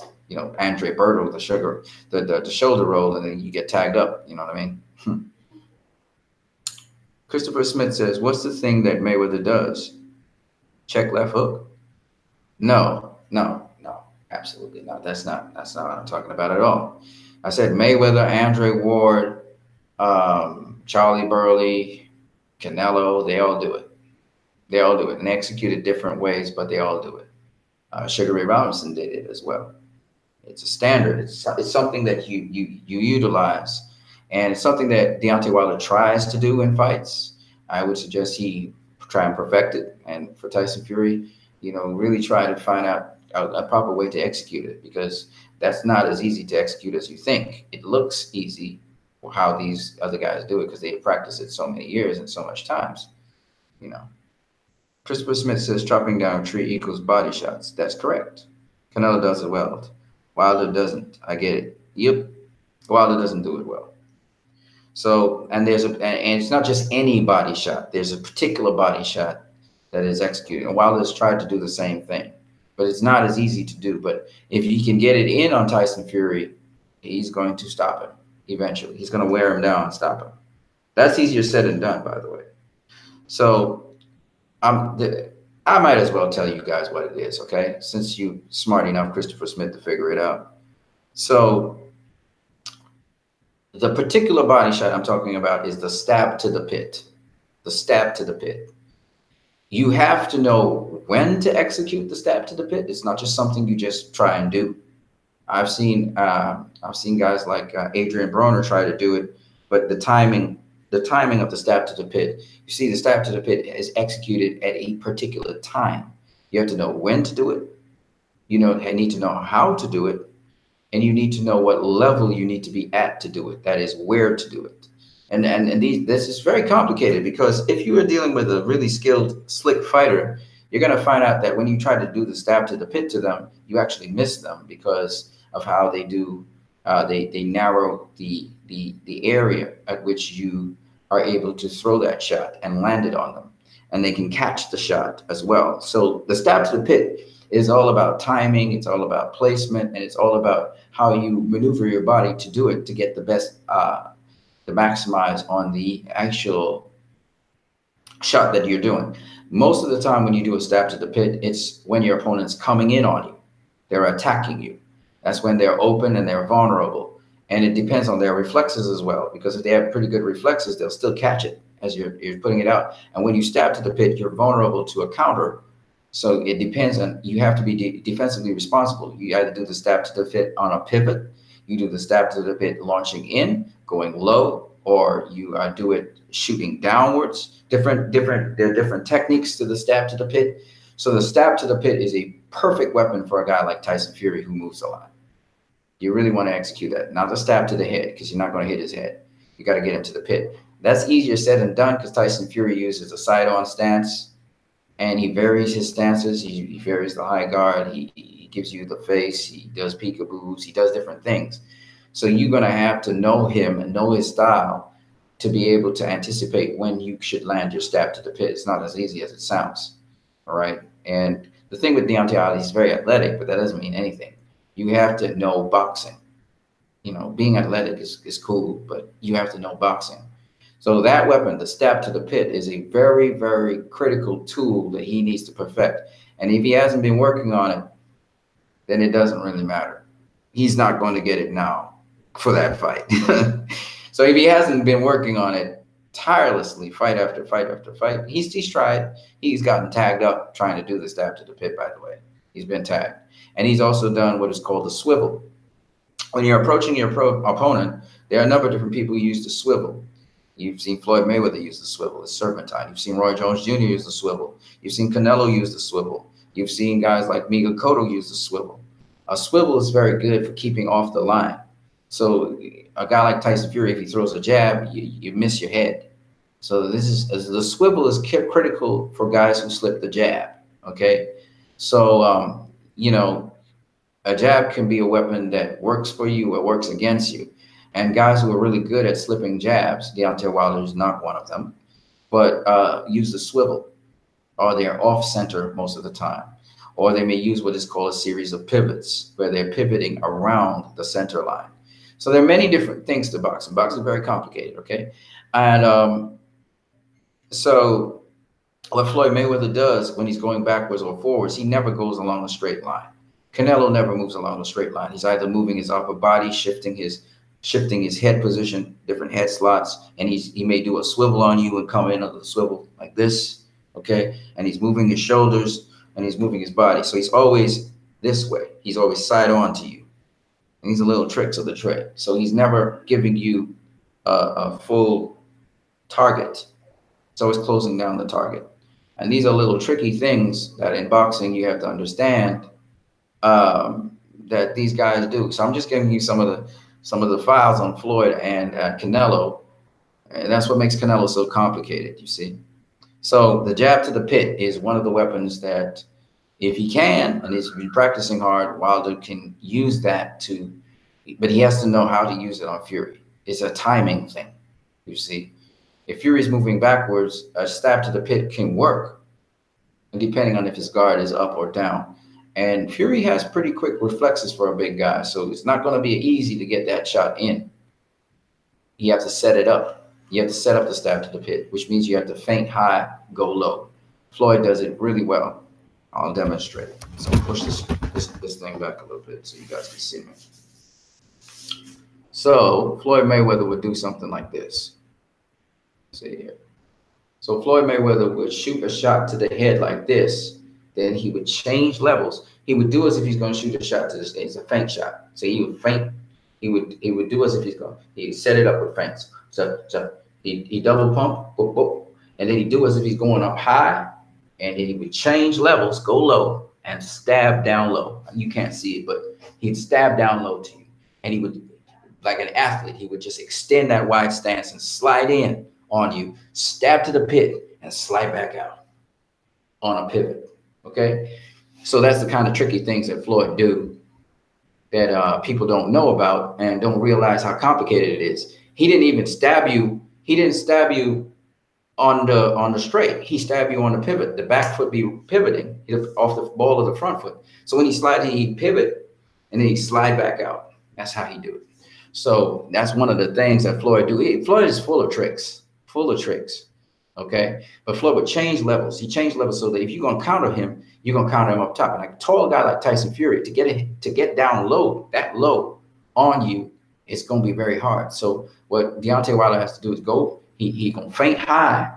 Andre Berto the shoulder roll, and then you get tagged up. You know what I mean? Christopher Smith says, what's the thing that Mayweather does? Check left hook? No, absolutely not. That's not what I'm talking about at all. I said Mayweather, Andre Ward, Charlie Burley, Canelo, they all do it. They all do it. And they execute it different ways, but they all do it. Sugar Ray Robinson did it as well. It's a standard. It's something that you utilize. And it's something that Deontay Wilder tries to do in fights. I would suggest he try and perfect it. And for Tyson Fury, really try to find out a proper way to execute it, because that's not as easy to execute as you think. It looks easy for how these other guys do it because they practice it so many years and so much times. Christopher Smith says chopping down a tree equals body shots. That's correct. Canelo does it well. Wilder doesn't. I get it. Yep. Wilder doesn't do it well. So, and it's not just any body shot. There's a particular body shot that is executed. And Wilder's tried to do the same thing, but it's not as easy to do. But if he can get it in on Tyson Fury, he's going to stop him eventually. He's going to wear him down and stop him. That's easier said than done, by the way. So I might as well tell you guys what it is, okay? Since you smart enough, Christopher Smith, to figure it out. So the particular body shot I'm talking about is the stab to the pit. The stab to the pit. You have to know when to execute the stab to the pit. It's not just something you just try and do. I've seen guys like Adrian Broner try to do it, but the timing of the stab to the pit, you see, the stab to the pit is executed at a particular time. You have to know when to do it. You need to know how to do it, and you need to know what level you need to be at to do it. That is, where to do it. And this is very complicated, because if you are dealing with a really skilled, slick fighter, you're going to find out that when you try to do the stab to the pit to them, you actually miss them because of how they do. They narrow the area at which you are able to throw that shot and land it on them, and they can catch the shot as well. So the stab to the pit is all about timing. It's all about placement, and it's all about how you maneuver your body to do it to get the best, to maximize on the actual shot that you're doing. Most of the time when you do a stab to the pit, it's when your opponent's coming in on you. They're attacking you. That's when they're open and they're vulnerable. And it depends on their reflexes as well, because if they have pretty good reflexes, they'll still catch it as you're putting it out. And when you stab to the pit, you're vulnerable to a counter. So it depends on, you have to be defensively responsible. You either do the stab to the pit on a pivot, you do the stab to the pit launching in, going low, or you do it shooting downwards. There are different techniques to the stab to the pit. So the stab to the pit is a perfect weapon for a guy like Tyson Fury, who moves a lot. You really want to execute that. Not the stab to the head, because you're not going to hit his head. You got to get him to the pit. That's easier said than done, because Tyson Fury uses a side-on stance, and he varies his stances. He varies the high guard. He gives you the face. He does peekaboos. He does different things. So you're going to have to know him and know his style to be able to anticipate when you should land your stab to the pit. It's not as easy as it sounds. All right. And the thing with Deontay Wilder, he's very athletic, but that doesn't mean anything. You have to know boxing. Being athletic is cool, but you have to know boxing. So that weapon, the stab to the pit, is a very, very critical tool that he needs to perfect. And if he hasn't been working on it, then it doesn't really matter. He's not going to get it now for that fight. So if he hasn't been working on it tirelessly, fight after fight after fight, he's tried. He's gotten tagged up trying to do the stab to the pit, by the way. He's been tagged. And he's also done what is called a swivel. When you're approaching your opponent, there are a number of different people who use the swivel. You've seen Floyd Mayweather use the swivel. It's serpentine. You've seen Roy Jones Jr. use the swivel. You've seen Canelo use the swivel. You've seen guys like Miguel Cotto use the swivel. A swivel is very good for keeping off the line. So a guy like Tyson Fury, if he throws a jab, you miss your head. So the swivel is critical for guys who slip the jab. Okay, so a jab can be a weapon that works for you or works against you. And guys who are really good at slipping jabs, Deontay Wilder is not one of them, but use the swivel, or they're off center most of the time. Or they may use what is called a series of pivots, where they're pivoting around the center line. So there are many different things to boxing. Boxing is very complicated, okay? And so what Floyd Mayweather does when he's going backwards or forwards, he never goes along a straight line. Canelo never moves along a straight line. He's either moving his upper body, shifting his head position, different head slots, and he may do a swivel on you and come in on the swivel like this, okay? And he's moving his shoulders and he's moving his body. So he's always this way. He's always side on to you. And these are little tricks of the trade. So he's never giving you a full target. It's always closing down the target. And these are little tricky things that in boxing you have to understand that these guys do. So I'm just giving you some of the files on Floyd and Canelo, and that's what makes Canelo so complicated, you see. So the jab to the pit is one of the weapons that, if he can, and he's been practicing hard, Wilder can use that but he has to know how to use it on Fury. It's a timing thing. You see, if Fury's moving backwards, a stab to the pit can work, depending on if his guard is up or down. And Fury has pretty quick reflexes for a big guy, so it's not going to be easy to get that shot in. You have to set it up. You have to set up the stab to the pit, which means you have to feint high, go low. Floyd does it really well. I'll demonstrate. So push this thing back a little bit so you guys can see me. So Floyd Mayweather would do something like this. See here. So Floyd Mayweather would shoot a shot to the head like this. Then he would change levels. He would do as if he's going to shoot a shot to the stage. It's a feint shot. So he would feint. He would do as if he's going. He'd set it up with feints. So he double pump, boop, boop, and then he'd do as if he's going up high, and then he would change levels, go low, and stab down low. You can't see it, but he'd stab down low to you, and he would, like an athlete, he would just extend that wide stance and slide in on you, stab to the pit, and slide back out on a pivot. Okay, so that's the kind of tricky things that Floyd do that people don't know about and don't realize how complicated it is. He didn't even stab you. He didn't stab you on the straight. He stabbed you on the pivot. The back foot be pivoting off the ball of the front foot. So when he slide, he pivot and then he slide back out. That's how he do it. So that's one of the things that Floyd do. Floyd is full of tricks. Okay, but Floyd would change levels. He changed levels so that if you're gonna counter him, you're gonna counter him up top. And like a tall guy like Tyson Fury, to get down low, that low on you, it's gonna be very hard. So what Deontay Wilder has to do is go. He gonna feint high.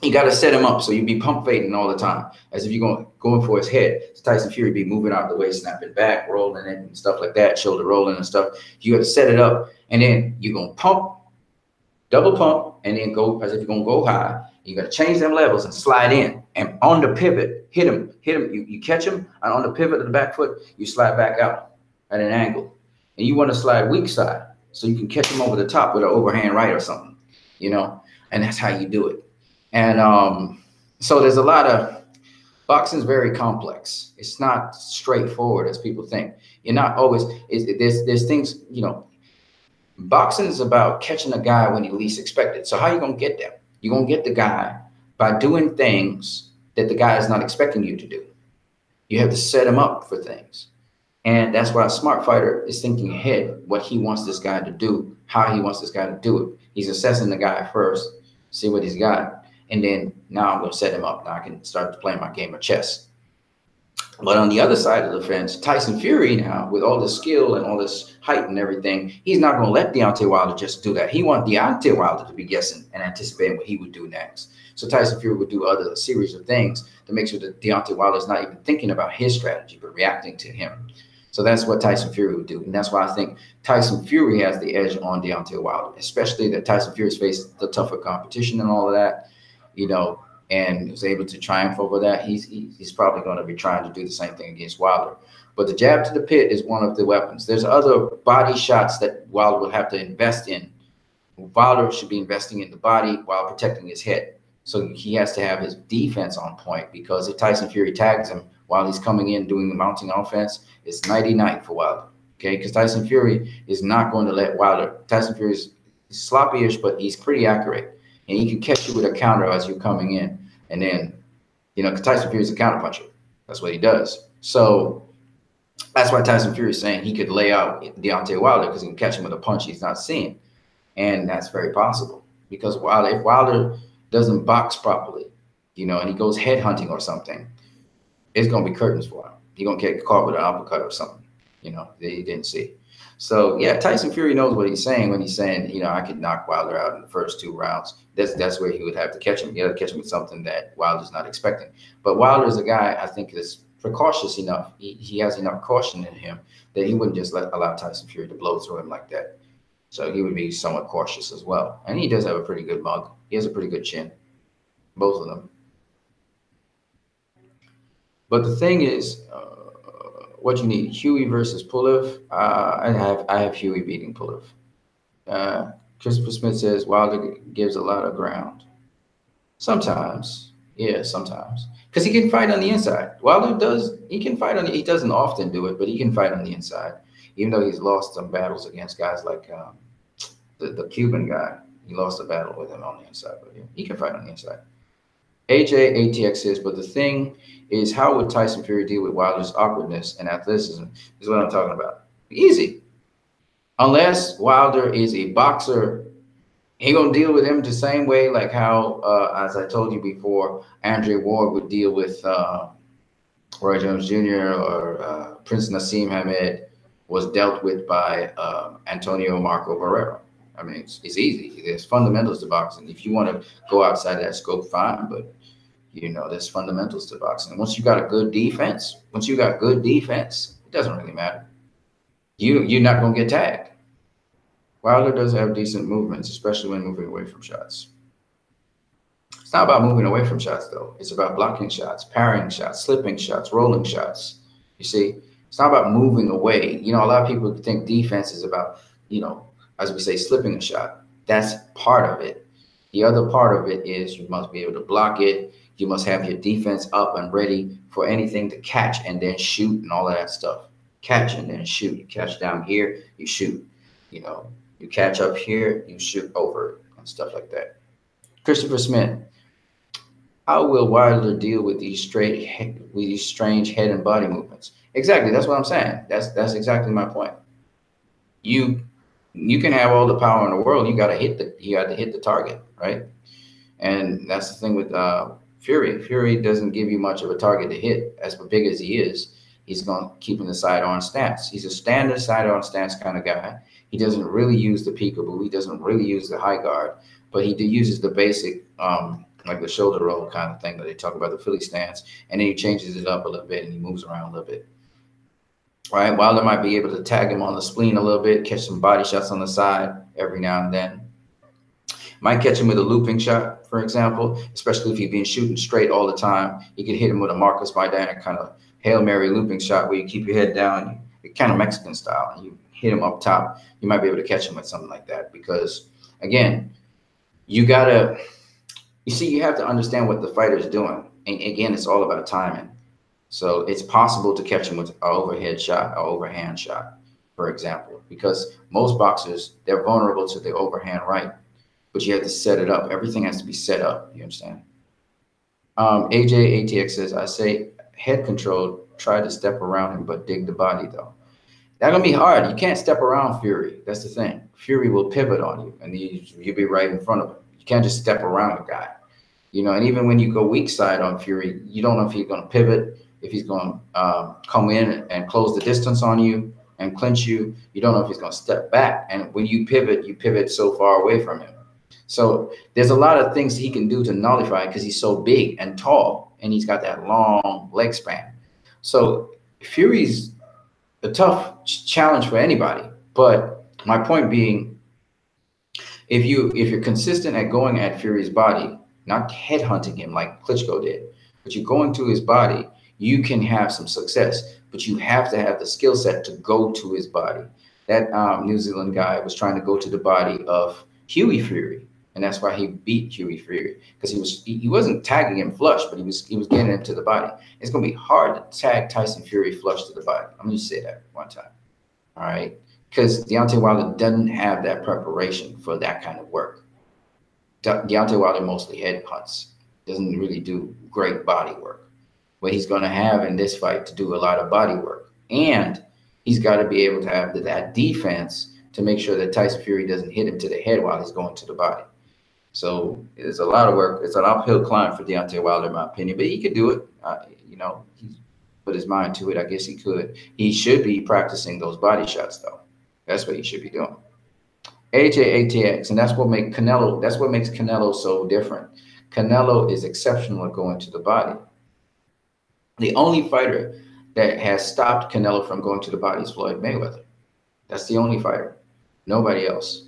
You got to set him up so you be pump fading all the time, as if you're going for his head. So Tyson Fury be moving out the way, snapping back, rolling it, and stuff like that, shoulder rolling and stuff. You got to set it up, and then you're gonna pump, double pump, and then go as if you're gonna go high. You got to change them levels and slide in, and on the pivot, hit him. You catch him, and on the pivot of the back foot, you slide back out at an angle, and you want to slide weak side so you can catch him over the top with an overhand right or something, you know, and that's how you do it. And so there's a lot of boxing is very complex. It's not straightforward as people think. You're not always there's things, you know. Boxing is about catching a guy when you least expect it. So how are you gonna get them? You're gonna get the guy by doing things that the guy is not expecting you to do. You have to set him up for things. And that's why a smart fighter is thinking ahead what he wants this guy to do, how he wants this guy to do it. He's assessing the guy first, see what he's got. And then now I'm going to set him up. Now I can start playing my game of chess. But on the other side of the fence, Tyson Fury now, with all this skill and all this height and everything, he's not going to let Deontay Wilder just do that. He wants Deontay Wilder to be guessing and anticipating what he would do next. So Tyson Fury would do a series of things to make sure that Deontay Wilder is not even thinking about his strategy, but reacting to him. So that's what Tyson Fury would do. And that's why I think Tyson Fury has the edge on Deontay Wilder, especially that Tyson Fury's faced the tougher competition and all of that. You know, and was able to triumph over that. He's probably going to be trying to do the same thing against Wilder. But the jab to the pit is one of the weapons. There's other body shots that Wilder will have to invest in. Wilder should be investing in the body while protecting his head. So he has to have his defense on point, because if Tyson Fury tags him while he's coming in doing the mounting offense, it's 90-night for Wilder. Okay, because Tyson Fury is not going to let Wilder. Tyson Fury is sloppy-ish, but he's pretty accurate. And he can catch you with a counter as you're coming in. And then, you know, Tyson Fury is a counter puncher. That's what he does. So that's why Tyson Fury is saying he could lay out Deontay Wilder, because he can catch him with a punch he's not seeing. And that's very possible, because if Wilder doesn't box properly, you know, and he goes head hunting or something, it's going to be curtains for him. He's going to get caught with an uppercut or something, you know, that he didn't see. So, yeah, Tyson Fury knows what he's saying when he's saying, you know, I could knock Wilder out in the first 2 rounds. That's where he would have to catch him. He had to catch him with something that Wilder's not expecting. But Wilder's a guy I think is precautious enough. He has enough caution in him that he wouldn't just allow Tyson Fury to blow through him like that. So he would be somewhat cautious as well. And he does have a pretty good mug. He has a pretty good chin, both of them. But the thing is, what you need, Huey versus Pulev. I have Huey beating Pulev. Christopher Smith says Wilder gives a lot of ground. Sometimes, yeah, sometimes, because he can fight on the inside. Wilder does. He can fight on. He doesn't often do it, but he can fight on the inside. Even though he's lost some battles against guys like the Cuban guy. He lost the battle with him on the inside, but yeah, he can fight on the inside. ATX says, but the thing is, how would Tyson Fury deal with Wilder's awkwardness and athleticism? Is what I'm talking about. Easy. Unless Wilder is a boxer, he gonna deal with him the same way, like how, as I told you before, Andre Ward would deal with Roy Jones Jr. or Prince Nassim Hamed was dealt with by Antonio Marco Barrera. I mean, it's easy. There's fundamentals to boxing. If you want to go outside that scope, fine, but there's fundamentals to boxing. Once you got a good defense, it doesn't really matter. You're not gonna get tagged. Wilder does have decent movements, especially when moving away from shots. It's not about moving away from shots, though. It's about blocking shots, parrying shots, slipping shots, rolling shots. You see, it's not about moving away. A lot of people think defense is about, as we say, slipping a shot. That's part of it. The other part of it is you must be able to block it. You must have your defense up and ready for anything to catch and then shoot and all of that stuff. Catch and then shoot. You catch down here, you shoot. You catch up here, you shoot over it and stuff like that. Christopher Smith, how will Wilder deal with these strange head and body movements? Exactly, that's what I'm saying. That's exactly my point. You can have all the power in the world. You got to hit the target, right? And that's the thing with Fury. Fury doesn't give you much of a target to hit. As big as he is, he's going to keep in the sidearm stance. He's a standard sidearm stance kind of guy. He doesn't really use the peekaboo. He doesn't really use the high guard, but he uses the basic, like the shoulder roll kind of thing that they talk about, the Philly stance, and then he changes it up a little bit and he moves around a little bit. All right, Wilder might be able to tag him on the spleen a little bit, catch some body shots on the side every now and then. Might catch him with a looping shot, for example, especially if he's been shooting straight all the time. You could hit him with a Marcus Maidana kind of Hail Mary looping shot where you keep your head down, kind of Mexican style, and you hit him up top. You might be able to catch him with something like that because, again, you have to understand what the fighter is doing. And again, it's all about timing. So it's possible to catch him with an overhead shot, an overhand shot, for example, because most boxers, they're vulnerable to the overhand right, but you have to set it up. Everything has to be set up. You understand? ATX says, I say head control, try to step around him, but dig the body, though. That's going to be hard. You can't step around Fury. That's the thing. Fury will pivot on you, and you'll be right in front of him. You can't just step around a guy. And even when you go weak side on Fury, you don't know if he's going to pivot, if he's going to come in and close the distance on you and clinch you. You don't know if he's going to step back. And when you pivot so far away from him. So there's a lot of things he can do to nullify because he's so big and tall, and he's got that long leg span. So Fury's a tough challenge for anybody. But my point being, if you're consistent at going at Fury's body, not headhunting him like Klitschko did, but you're going to his body, you can have some success. But you have to have the skill set to go to his body. That New Zealand guy was trying to go to the body of Hughie Fury, and that's why he beat Hughie Fury, because he wasn't tagging him flush, but he was getting him to the body. It's going to be hard to tag Tyson Fury flush to the body. I'm going to say that one time, all right? Because Deontay Wilder doesn't have that preparation for that kind of work. Deontay Wilder mostly head hunts, doesn't really do great body work. But he's going to have in this fight to do a lot of body work, and he's got to be able to have that defense to make sure that Tyson Fury doesn't hit him to the head while he's going to the body. So it's a lot of work. It's an uphill climb for Deontay Wilder, in my opinion, but he could do it. He's put his mind to it. I guess he could. He should be practicing those body shots, though. That's what he should be doing. ATX, and that's what makes Canelo so different. Canelo is exceptional at going to the body. The only fighter that has stopped Canelo from going to the body is Floyd Mayweather. That's the only fighter. Nobody else.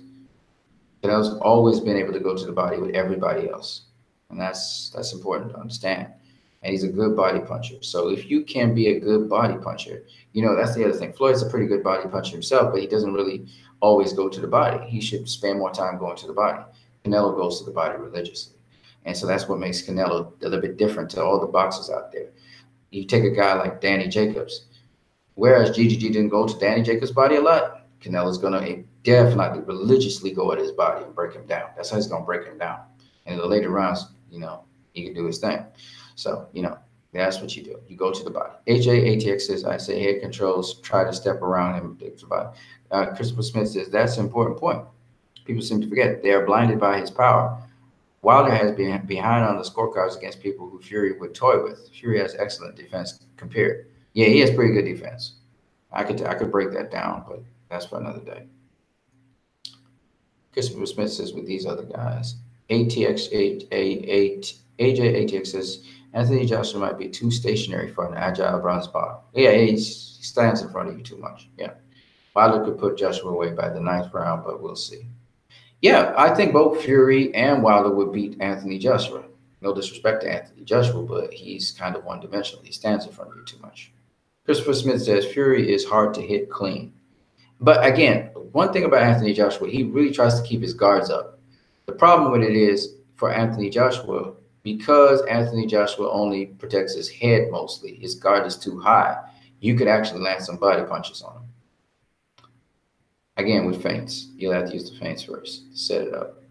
Canelo's always been able to go to the body with everybody else. And that's important to understand. And he's a good body puncher. So if you can be a good body puncher, that's the other thing. Floyd's a pretty good body puncher himself, but he doesn't really always go to the body. He should spend more time going to the body. Canelo goes to the body religiously. And so that's what makes Canelo a little bit different to all the boxers out there. You take a guy like Danny Jacobs, whereas GGG didn't go to Danny Jacobs' body a lot, Canelo's going to definitely religiously go at his body and break him down. That's how he's going to break him down. And in the later rounds, you know, he can do his thing. So, you know, that's what you do. You go to the body. ATX says, I say head controls, try to step around him and take the body. Christopher Smith says, that's an important point. People seem to forget. They are blinded by his power. Wilder has been behind on the scorecards against people who Fury would toy with. Fury has excellent defense compared. Yeah, he has pretty good defense. I could break that down, but that's for another day. Christopher Smith says with these other guys, AJ ATX says Anthony Joshua might be too stationary for an agile bronze bar. Yeah, he stands in front of you too much. Yeah, Wilder could put Joshua away by the 9th round, but we'll see. Yeah, I think both Fury and Wilder would beat Anthony Joshua. No disrespect to Anthony Joshua, but he's kind of one-dimensional. He stands in front of you too much. Christopher Smith says Fury is hard to hit clean. But again, one thing about Anthony Joshua, he really tries to keep his guards up. The problem with it is for Anthony Joshua, because Anthony Joshua only protects his head mostly, his guard is too high, you could actually land some body punches on him. Again, with feints, you'll have to use the feints first to set it up.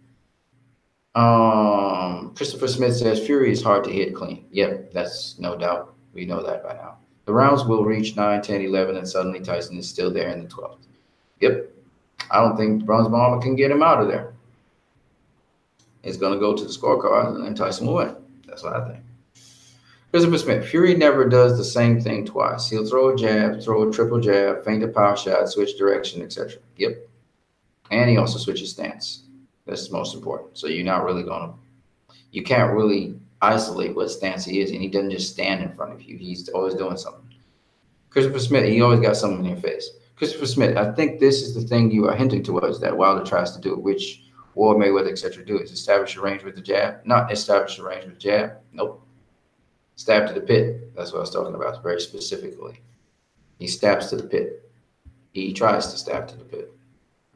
Christopher Smith says Fury is hard to hit clean. Yep, that's no doubt. We know that by now. The rounds will reach 9, 10, 11, and suddenly Tyson is still there in the 12th. Yep. I don't think Bronze Bomber can get him out of there. It's going to go to the scorecard, and then Tyson will win. That's what I think. Christopher Smith, Fury never does the same thing twice. He'll throw a jab, throw a triple jab, feint a power shot, switch direction, etc. Yep. And he also switches stance. That's most important. So you're not really going to, you can't really isolate what stance he is, and he doesn't just stand in front of you. He's always doing something. Christopher Smith, he always got something in your face. Christopher Smith, I think this is the thing you are hinting towards that Wilder tries to do, which Ward, Mayweather, etc. do, is establish a range with the jab. Not establish a range with the jab. Nope. Stab to the pit. That's what I was talking about very specifically. He stabs to the pit. He tries to stab to the pit.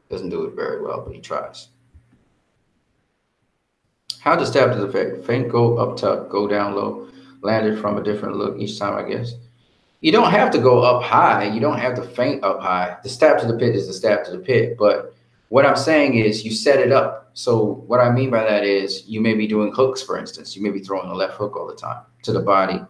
Doesn't do it very well, but he tries. How to stab to the pit? Feint, go up top, go down low, land it from a different look each time, I guess. You don't have to go up high. You don't have to feint up high. The stab to the pit is the stab to the pit. But what I'm saying is you set it up. So what I mean by that is you may be doing hooks, for instance. You may be throwing a left hook all the time to the body.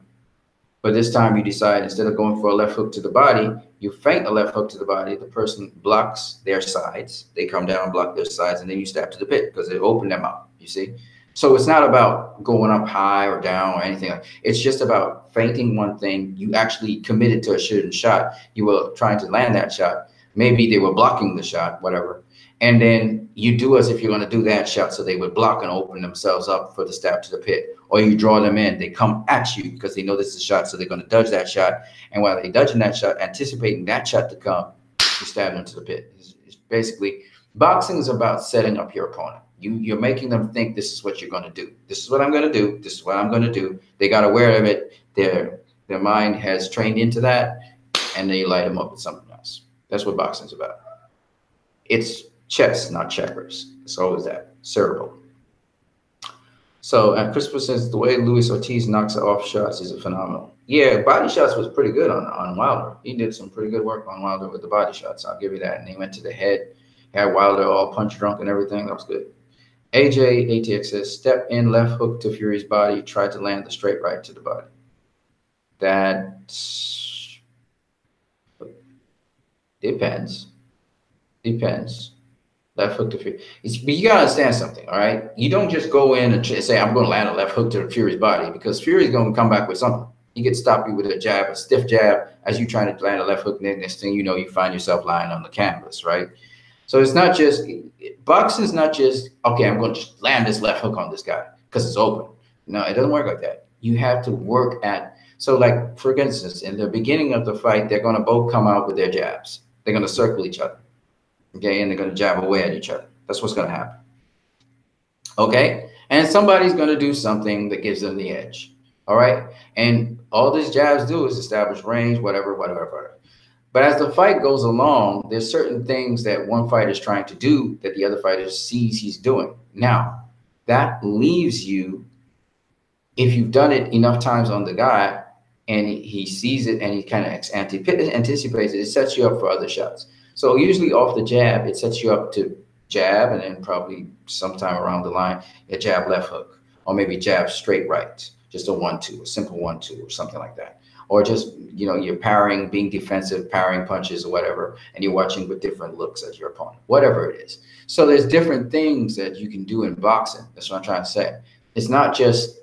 But this time you decide instead of going for a left hook to the body, you feint a left hook to the body. The person blocks their sides. They come down, block their sides, and then you stab to the pit because it opened them up, you see? So it's not about going up high or down or anything. It's just about feinting one thing. You actually committed to a certain shot. You were trying to land that shot. Maybe they were blocking the shot, whatever. And then you do as if you're going to do that shot so they would block and open themselves up for the stab to the pit. Or you draw them in. They come at you because they know this is a shot, so they're going to dodge that shot. And while they're dodging that shot, anticipating that shot to come, you stab them to the pit. It's basically, boxing is about setting up your opponent. You're making them think this is what you're going to do. This is what I'm going to do. This is what I'm going to do. They got aware of it. Their mind has trained into that, and then you light them up with something else. That's what boxing's about. It's chess, not checkers. It's always that. Cerebral. So, and Christopher says the way Luis Ortiz knocks off shots is phenomenal. Yeah, body shots was pretty good on Wilder. He did some pretty good work on Wilder with the body shots. I'll give you that. And he went to the head, had Wilder all punch drunk and everything. That was good. AJ ATX says, step in left hook to Fury's body, tried to land the straight right to the body. That depends. Depends. Left hook to Fury. But you got to understand something, all right? You don't just go in and say, I'm going to land a left hook to Fury's body because Fury's going to come back with something. He could stop you with a jab, a stiff jab, as you trying to land a left hook. Next thing you know, you find yourself lying on the canvas, right? So it's not just, boxing is not just, okay, I'm going to land this left hook on this guy because it's open. No, it doesn't work like that. You have to work at, so like, for instance, in the beginning of the fight, they're going to both come out with their jabs. They're going to circle each other, okay, and they're going to jab away at each other. That's what's going to happen, okay? And somebody's going to do something that gives them the edge, all right? And all these jabs do is establish range, whatever. But as the fight goes along, there's certain things that one fighter is trying to do that the other fighter sees he's doing. Now, that leaves you, if you've done it enough times on the guy and he sees it and he kind of anticipates it, it sets you up for other shots. So usually off the jab, it sets you up to jab, and then probably sometime around the line, a jab left hook, or maybe jab straight right, just a 1-2, a simple 1-2, or something like that. Or just, you know, you're parrying, being defensive, parrying punches or whatever, and you're watching with different looks as your opponent, whatever it is. So there's different things that you can do in boxing. That's what I'm trying to say. It's not just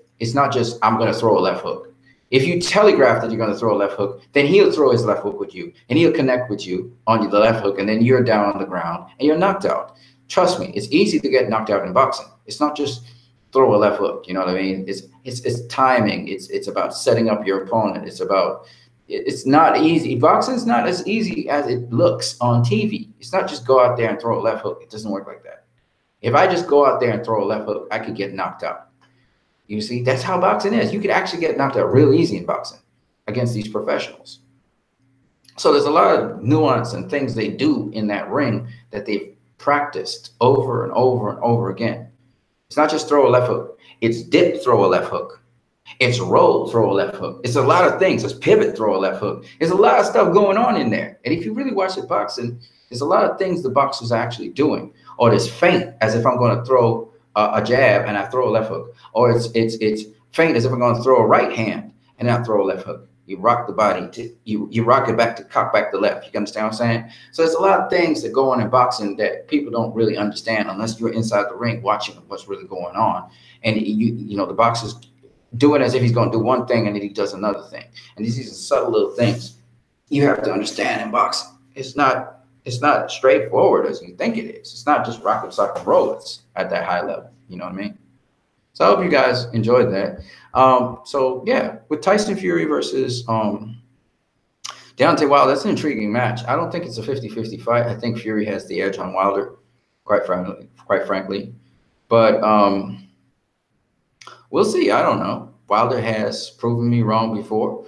I'm going to throw a left hook. If you telegraph that you're going to throw a left hook, then he'll throw his left hook with you, and he'll connect with you on the left hook, and then you're down on the ground and you're knocked out. Trust me, it's easy to get knocked out in boxing. It's not just throw a left hook. You know what I mean? It's timing. It's about setting up your opponent. It's not easy. Boxing's not as easy as it looks on TV. It's not just go out there and throw a left hook. It doesn't work like that. If I just go out there and throw a left hook, I could get knocked out. You see, that's how boxing is. You could actually get knocked out real easy in boxing against these professionals. So there's a lot of nuance and things they do in that ring that they've practiced over and over and over again. It's not just throw a left hook. It's dip, throw a left hook. It's roll, throw a left hook. It's a lot of things. It's pivot, throw a left hook. There's a lot of stuff going on in there. And if you really watch the boxing, there's a lot of things the boxers are actually doing. Or there's feint, as if I'm going to throw a jab and I throw a left hook. Or it's feint as if I'm going to throw a right hand and I throw a left hook. You rock the body, you rock it back to cock back the left. You understand what I'm saying? So there's a lot of things that go on in boxing that people don't really understand unless you're inside the ring watching what's really going on. And you know, the boxer's doing as if he's going to do one thing and then he does another thing. And these are subtle little things you have to understand in boxing. It's not straightforward as you think it is. It's not just rock and sock and roll. It's at that high level. You know what I mean? So I hope you guys enjoyed that. So yeah, with Tyson Fury versus Deontay Wilder, that's an intriguing match. I don't think it's a 50-50 fight. I think Fury has the edge on Wilder, quite frankly. But we'll see. I don't know. Wilder has proven me wrong before,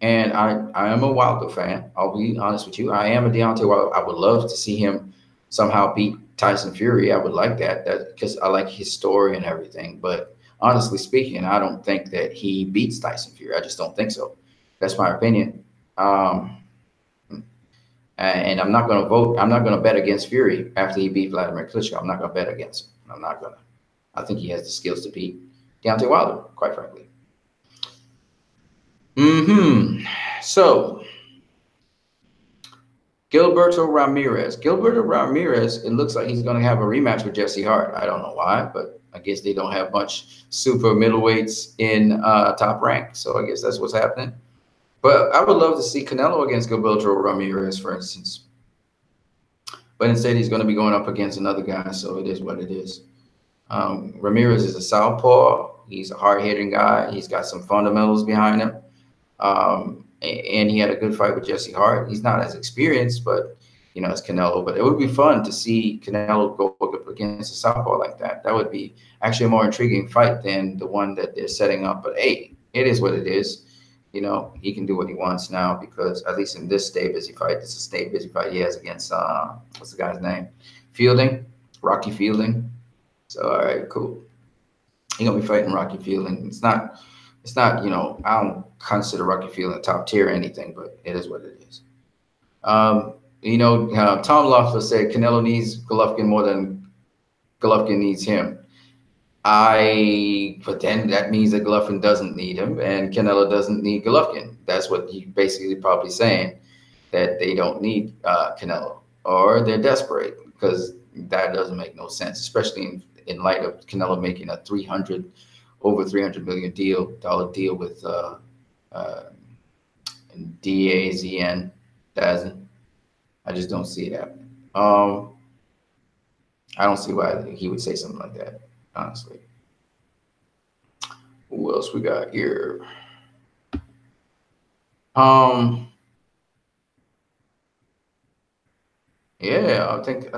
and I am a Wilder fan. I'll be honest with you. I am a Deontay Wilder. I would love to see him somehow beat Tyson Fury. I would like that because I like his story and everything. But honestly speaking, I don't think that he beats Tyson Fury. I just don't think so. That's my opinion. And I'm not going to vote. I'm not going to bet against Fury after he beat Vladimir Klitschko. I'm not going to bet against him. I'm not going to. I think he has the skills to beat Deontay Wilder, quite frankly. So, Gilberto Ramirez. It looks like he's going to have a rematch with Jesse Hart. I don't know why, but I guess they don't have much super middleweights in Top Rank. So I guess that's what's happening. But I would love to see Canelo against Gilberto Ramirez, for instance. But instead, he's going to be going up against another guy, so it is what it is. Ramirez is a southpaw. He's a hard-hitting guy. He's got some fundamentals behind him. And he had a good fight with Jesse Hart. He's not as experienced, but, you know, as Canelo. But it would be fun to see Canelo go up against a southpaw like that. That would be actually a more intriguing fight than the one that they're setting up. But, hey, it is what it is. You know, he can do what he wants now because, at least in this stay busy fight, this is a stay busy fight he has against, what's the guy's name? Fielding, Rocky Fielding. So, all right, cool. He's going to be fighting Rocky Fielding. It's not, you know, I don't consider Rocky Fielding top tier or anything, but it is what it is. You know, Tom Loeffler said Canelo needs Golovkin more than Golovkin needs him. But then that means that Golovkin doesn't need him and Canelo doesn't need Golovkin. That's what he's basically probably saying, that they don't need Canelo, or they're desperate, because that doesn't make no sense, especially in light of Canelo making a over $300 million deal with DAZN. I just don't see it happening. I don't see why he would say something like that, honestly. Who else we got here? Yeah, I think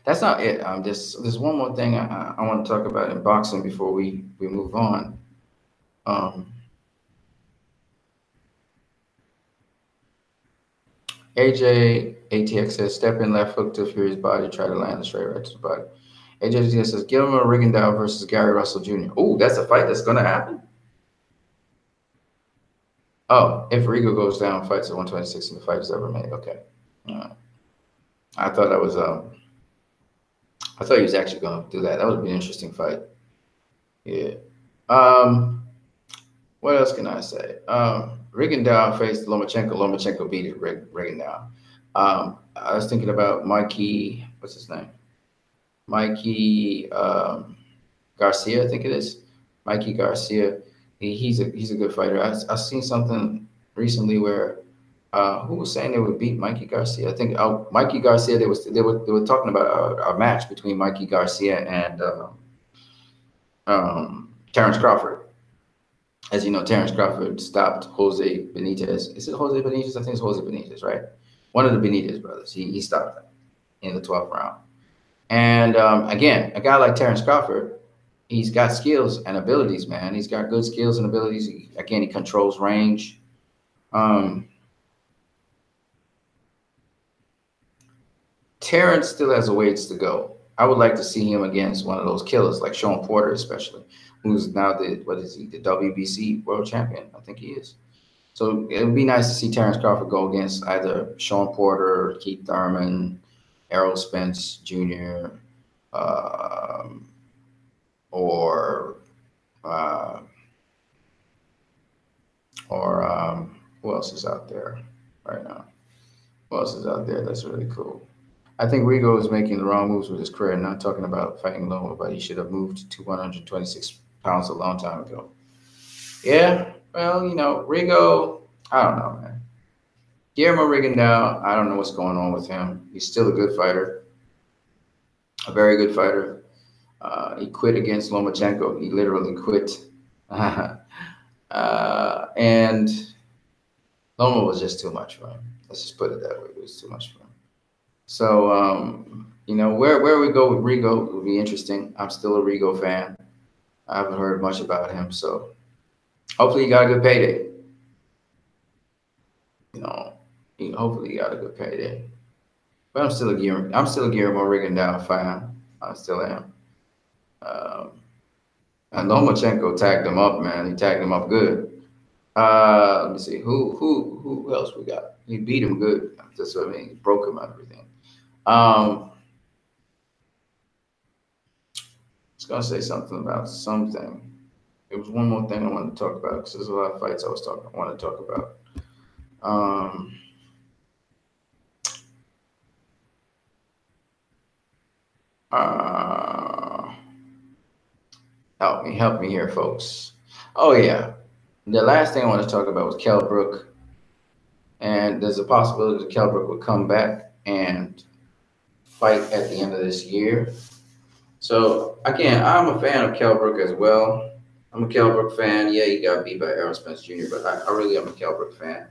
that's not it. There's one more thing I want to talk about in boxing before we move on. ATX says, step in left hook to Fury's body, try to land the straight right to the body. AJ says, Guillermo Rigondeaux versus Gary Russell Jr. Oh, that's a fight that's going to happen? Oh, if Rigo goes down, fights at 126 and the fight is ever made. Okay. All right. I thought that was I thought he was actually going to do that. That would be an interesting fight. Yeah. Um, what else can I say? Rigondeaux faced Lomachenko. Lomachenko beat Rigondeaux. I was thinking about Mikey. What's his name? Mikey Garcia, I think it is. Mikey Garcia. He's a good fighter. I seen something recently where who was saying they would beat Mikey Garcia? I think Mikey Garcia. They were talking about a match between Mikey Garcia and Terrence Crawford. As you know, Terrence Crawford stopped Jose Benitez. Is it Jose Benitez? I think it's Jose Benitez, right? One of the Benitez brothers. He stopped him in the 12th round. And again, a guy like Terrence Crawford, he's got skills and abilities, man. He's got good skills and abilities. He controls range. Um, Terrence still has a ways to go. I would like to see him against one of those killers, like Sean Porter, especially, who's now the WBC world champion. I think he is. So it would be nice to see Terrence Crawford go against either Sean Porter, Keith Thurman, Errol Spence Jr., um, or uh, who else is out there right now? Who else is out there that's really cool? I think Rigo is making the wrong moves with his career. Not talking about fighting Loma, but he should have moved to 126 pounds a long time ago. Yeah, well, Rigo, I don't know, man. Guillermo Rigondeaux, I don't know what's going on with him. He's still a good fighter, a very good fighter. He quit against Lomachenko. He literally quit. And Loma was just too much for him. Let's just put it that way. It was too much for him. So, where we go with Rigo will be interesting. I'm still a Rigo fan. I haven't heard much about him, so hopefully he got a good payday. Hopefully he got a good payday. But I'm still a Guillermo Rigondeaux fan. I still am. And Lomachenko tagged him up, man. He tagged him up good. Let me see. Who else we got? He beat him good. That's what I mean. He broke him and everything. I was gonna say something about something. It was one more thing I wanted to talk about because there's a lot of fights I want to talk about. Help me here, folks. Oh yeah, the last thing I want to talk about was Kell Brook, and there's a possibility that Kell Brook would come back and fight at the end of this year. So again, I'm a fan of Kell Brook as well. I'm a Kell Brook fan. Yeah, he got beat by Errol Spence Jr., but I really am a Kell Brook fan.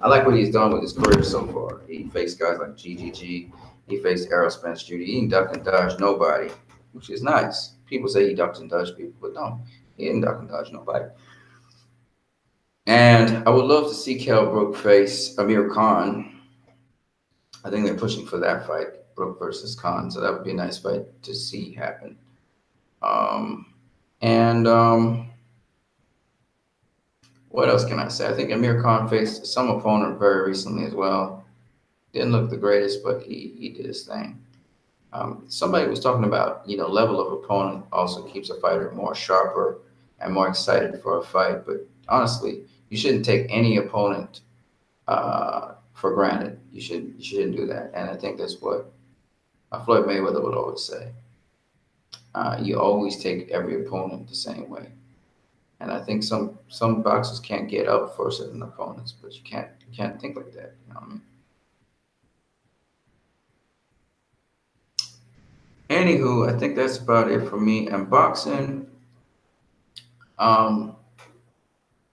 I like what he's done with his career so far. He faced guys like GGG. He faced Errol Spence Jr. He didn't duck and dodge nobody, which is nice. People say he ducked and dodged people, but no, he didn't duck and dodge nobody. And I would love to see Kell Brook face Amir Khan. I think they're pushing for that fight, Brook versus Khan. So that would be a nice fight to see happen. What else can I say? I think Amir Khan faced some opponent very recently as well. Didn't look the greatest, but he did his thing. Somebody was talking about, level of opponent also keeps a fighter more sharper and more excited for a fight. But honestly, you shouldn't take any opponent for granted. You shouldn't do that. And I think that's what Floyd Mayweather would always say. You always take every opponent the same way. And I think some boxers can't get up for certain opponents, but you can't think like that. You know what I mean? Anywho, I think that's about it for me and boxing. If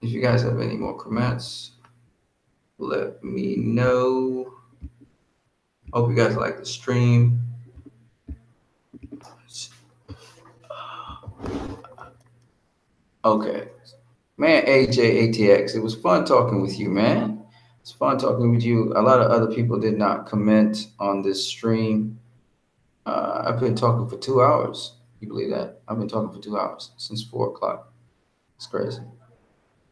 you guys have any more comments, let me know. Hope you guys like the stream. Okay. Man, AJATX, it was fun talking with you, man. It's fun talking with you. A lot of other people did not comment on this stream. I've been talking for 2 hours. You believe that? I've been talking for 2 hours since 4 o'clock. It's crazy.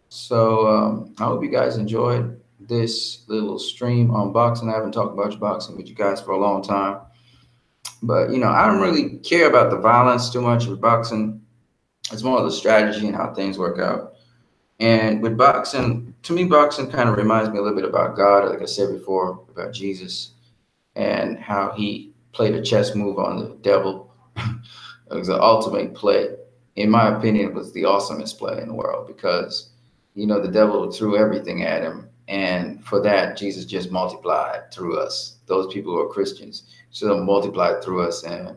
So I hope you guys enjoyed this little stream on boxing. I haven't talked about boxing with you guys for a long time, but I don't really care about the violence too much with boxing. It's more of the strategy and how things work out. And with boxing, to me, boxing kind of reminds me a little bit about God, like I said before, about Jesus and how he played a chess move on the devil. It was the ultimate play. In my opinion, it was the awesomest play in the world because, the devil threw everything at him. And for that, Jesus just multiplied through us. Those people who are Christians should multiplied through us. And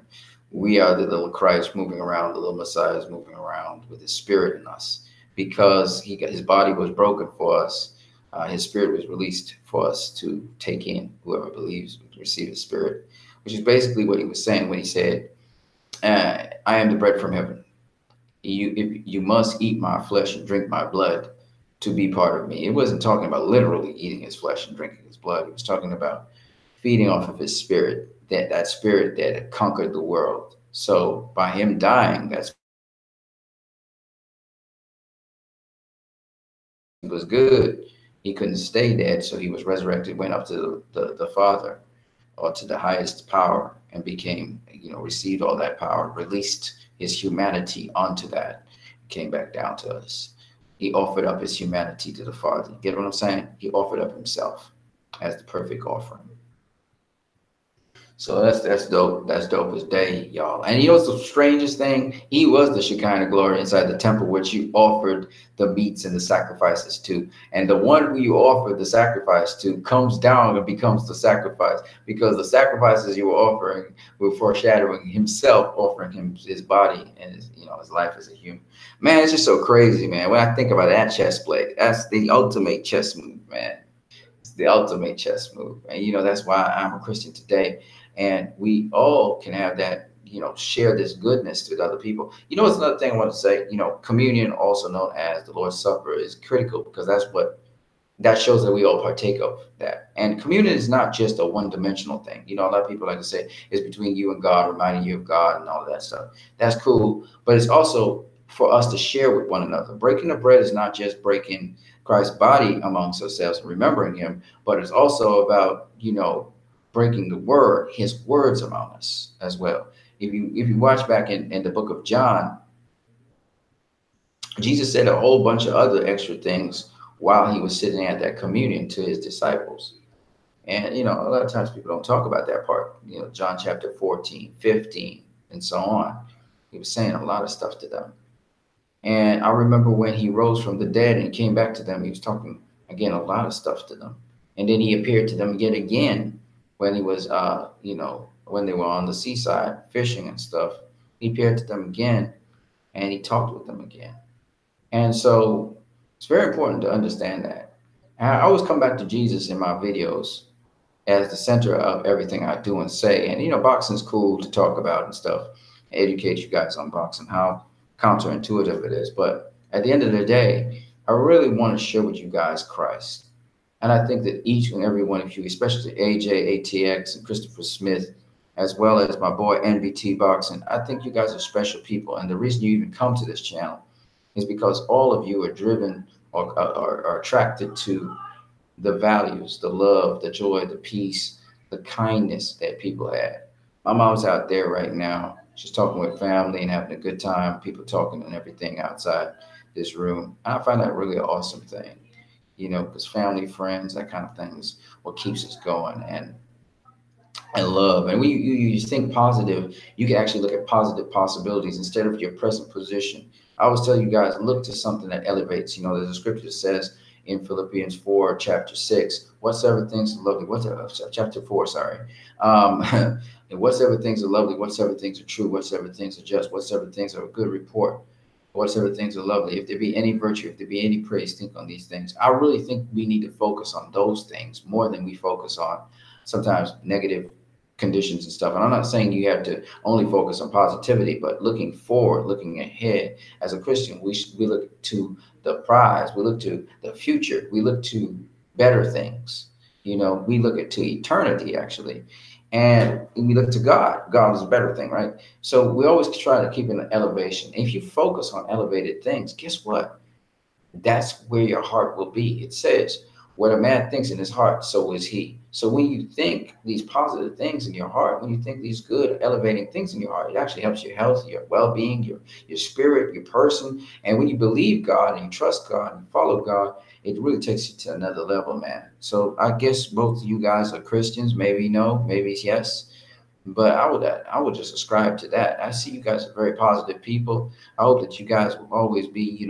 we are the little Christ moving around, the little Messiah is moving around with his spirit in us because his body was broken for us. His spirit was released for us to take in. Whoever believes will receive his spirit, which is basically what he was saying when he said, I am the bread from heaven. You must eat my flesh and drink my blood to be part of me. It wasn't talking about literally eating his flesh and drinking his blood. It was talking about feeding off of his spirit, that spirit that had conquered the world. So by him dying, that's was good. He couldn't stay dead, so he was resurrected, went up to the Father or to the highest power and became, received all that power, released his humanity onto that, came back down to us. He offered up his humanity to the Father. You get what I'm saying? He offered up himself as the perfect offering. So that's dope. That's dope as day, y'all. And what's the strangest thing? He was the Shekinah glory inside the temple, which you offered the meats and the sacrifices to. And the one who you offered the sacrifice to comes down and becomes the sacrifice, because the sacrifices you were offering were foreshadowing himself, offering him his body and his life as a human. Man, it's just so crazy, man. When I think about that chess play, that's the ultimate chess move, man. It's the ultimate chess move. And that's why I'm a Christian today. And we all can have that, share this goodness with other people. It's another thing I want to say, communion, also known as the Lord's Supper, is critical because that shows that we all partake of that. And communion is not just a one-dimensional thing. A lot of people like to say it's between you and God, reminding you of God and all of that stuff. That's cool. But it's also for us to share with one another. Breaking the bread is not just breaking Christ's body amongst ourselves and remembering him, but it's also about, breaking the word, his words among us as well. If you watch back in the book of John, Jesus said a whole bunch of other extra things while he was sitting at that communion to his disciples. And, a lot of times people don't talk about that part, John chapter 14, 15, and so on. He was saying a lot of stuff to them. And I remember when he rose from the dead and came back to them, he was talking, again, a lot of stuff to them. And then he appeared to them yet again when he was, when they were on the seaside fishing and stuff. He appeared to them again and he talked with them again. And so it's very important to understand that. And I always come back to Jesus in my videos as the center of everything I do and say. And, boxing's cool to talk about and stuff, educate you guys on boxing, how counterintuitive it is. But at the end of the day, I really want to share with you guys Christ. And I think that each and every one of you, especially AJ, ATX, and Christopher Smith, as well as my boy NBT Boxing, I think you guys are special people. And the reason you even come to this channel is because all of you are driven or are attracted to the values, the love, the joy, the peace, the kindness that people have. My mom's out there right now. She's talking with family and having a good time, people talking and everything outside this room. I find that really an awesome thing, because family, friends, that kind of thing is what keeps us going, and love. And when you think positive, you can actually look at positive possibilities instead of your present position. I always tell you guys, look to something that elevates. There's a scripture that says in Philippians 4, chapter 6, whatsoever things are lovely, chapter 4, sorry. And whatsoever things are lovely, whatsoever things are true, whatsoever things are just, whatsoever things are a good report, whatsoever things are lovely, if there be any virtue, if there be any praise, think on these things. I really think we need to focus on those things more than we focus on sometimes negative conditions and stuff. And I'm not saying you have to only focus on positivity, but looking forward, looking ahead. As a Christian, we look to the prize, we look to the future, we look to better things. We look to eternity, actually. And we look to God. God is a better thing, right? So we always try to keep an elevation. If you focus on elevated things, guess what? That's where your heart will be. It says, What a man thinks in his heart, so is he. So when you think these positive things in your heart, when you think these good, elevating things in your heart, it actually helps your health, your well-being, your spirit, your person. And when you believe God and you trust God and you follow God, it really takes you to another level, man. So I guess both of you guys are Christians. Maybe no, maybe yes. But I would just ascribe to that. I see you guys are very positive people. I hope that you guys will always be,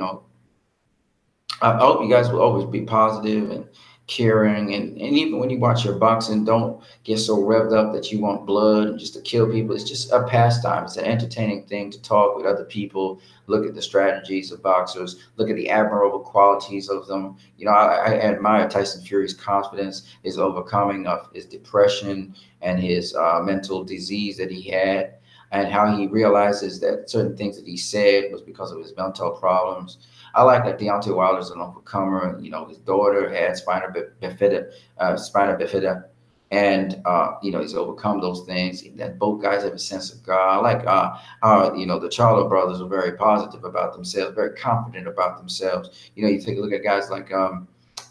I hope you guys will always be positive and caring. And even when you watch your boxing, don't get so revved up that you want blood and just to kill people. It's just a pastime. It's an entertaining thing to talk with other people, look at the strategies of boxers, look at the admirable qualities of them. I admire Tyson Fury's confidence, his overcoming of his depression and his mental disease that he had, and how he realizes that certain things that he said was because of his mental problems. I like that Deontay Wilder's an overcomer. His daughter had spina bifida, and he's overcome those things. That both guys have a sense of God. I like how the Charlo brothers are very positive about themselves, very confident about themselves. You take a look at guys like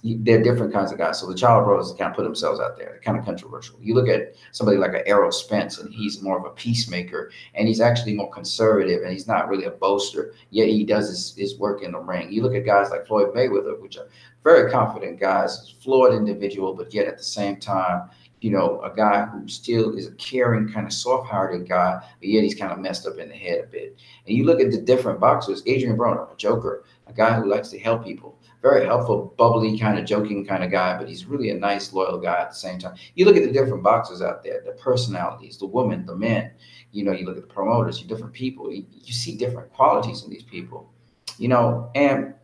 they're different kinds of guys. So the Charlo brothers kind of put themselves out there. They're kind of controversial. You look at somebody like an Errol Spence, and he's more of a peacemaker, and he's actually more conservative, and he's not really a boaster. Yet he does his work in the ring. You look at guys like Floyd Mayweather, which are very confident guys, flawed individual, but yet at the same time, a guy who still is a caring, kind of soft-hearted guy, but yet he's kind of messed up in the head a bit. And you look at the different boxers, Adrian Broner, a joker, a guy who likes to help people, very helpful, bubbly, kind of joking kind of guy, but he's really a nice, loyal guy at the same time. You look at the different boxers out there, the personalities, the women, the men, you look at the promoters, you different people, you see different qualities in these people, and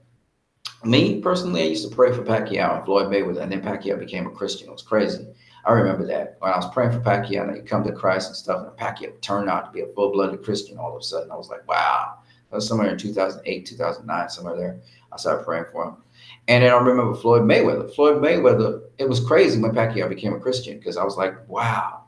me personally, I used to pray for Pacquiao and Floyd Mayweather, and then Pacquiao became a Christian. It was crazy. I remember that when I was praying for Pacquiao and he come to Christ and stuff, and Pacquiao turned out to be a full-blooded Christian all of a sudden. I was like, wow. That was somewhere in 2008, 2009, somewhere there. I started praying for him. And then I remember Floyd Mayweather. Floyd Mayweather, it was crazy when Pacquiao became a Christian because I was like, wow,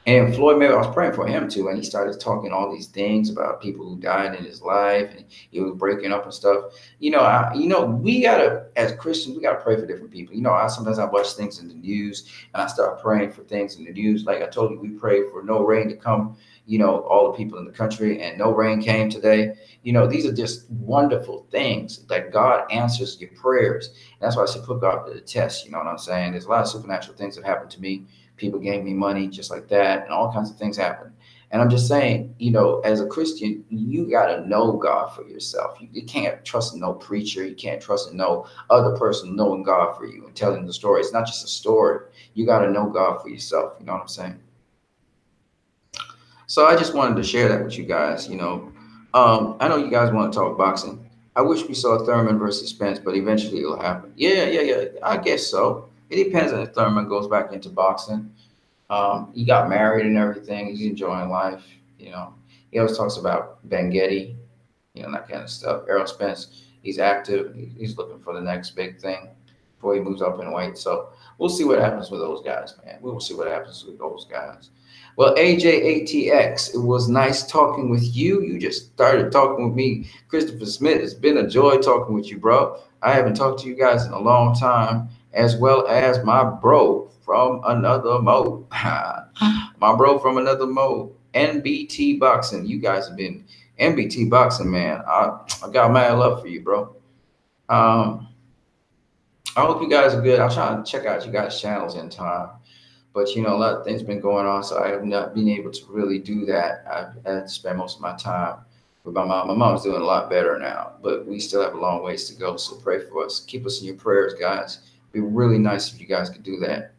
And Floyd Mayweather, I was praying for him too, and he started talking all these things about people who died in his life, and he was breaking up and stuff. We gotta, as Christians, we gotta pray for different people. Sometimes I watch things in the news, and I start praying for things in the news. Like I told you, we prayed for no rain to come. All the people in the country, and no rain came today. These are just wonderful things that God answers your prayers. And that's why I say put God to the test. You know what I'm saying? There's a lot of supernatural things that happened to me. People gave me money just like that, and all kinds of things happen. And I'm just saying, as a Christian, you got to know God for yourself. You can't trust in no preacher. You can't trust in no other person knowing God for you and telling the story. It's not just a story. You got to know God for yourself. You know what I'm saying? So I just wanted to share that with you guys. I know you guys want to talk boxing. I wish we saw Thurman versus Spence, but eventually it'll happen. Yeah. I guess so. It depends on if Thurman goes back into boxing. He got married and everything. He's enjoying life. He always talks about Bengetti, that kind of stuff. Errol Spence, he's active. He's looking for the next big thing before he moves up in weight. So we'll see what happens with those guys, man. We will see what happens with those guys. Well, AJATX, it was nice talking with you. You just started talking with me, Christopher Smith. It's been a joy talking with you, bro. I haven't talked to you guys in a long time, as well as my bro from another mode. My bro from another mode, NBT Boxing. You guys have been NBT Boxing, man. I got mad love for you, bro. I hope you guys are good. I'll try to check out you guys' channels in time. But, a lot of things been going on, so I have not been able to really do that. I've had to spend most of my time with my mom. My mom's doing a lot better now, but we still have a long ways to go, so pray for us. Keep us in your prayers, guys. It'd be really nice if you guys could do that.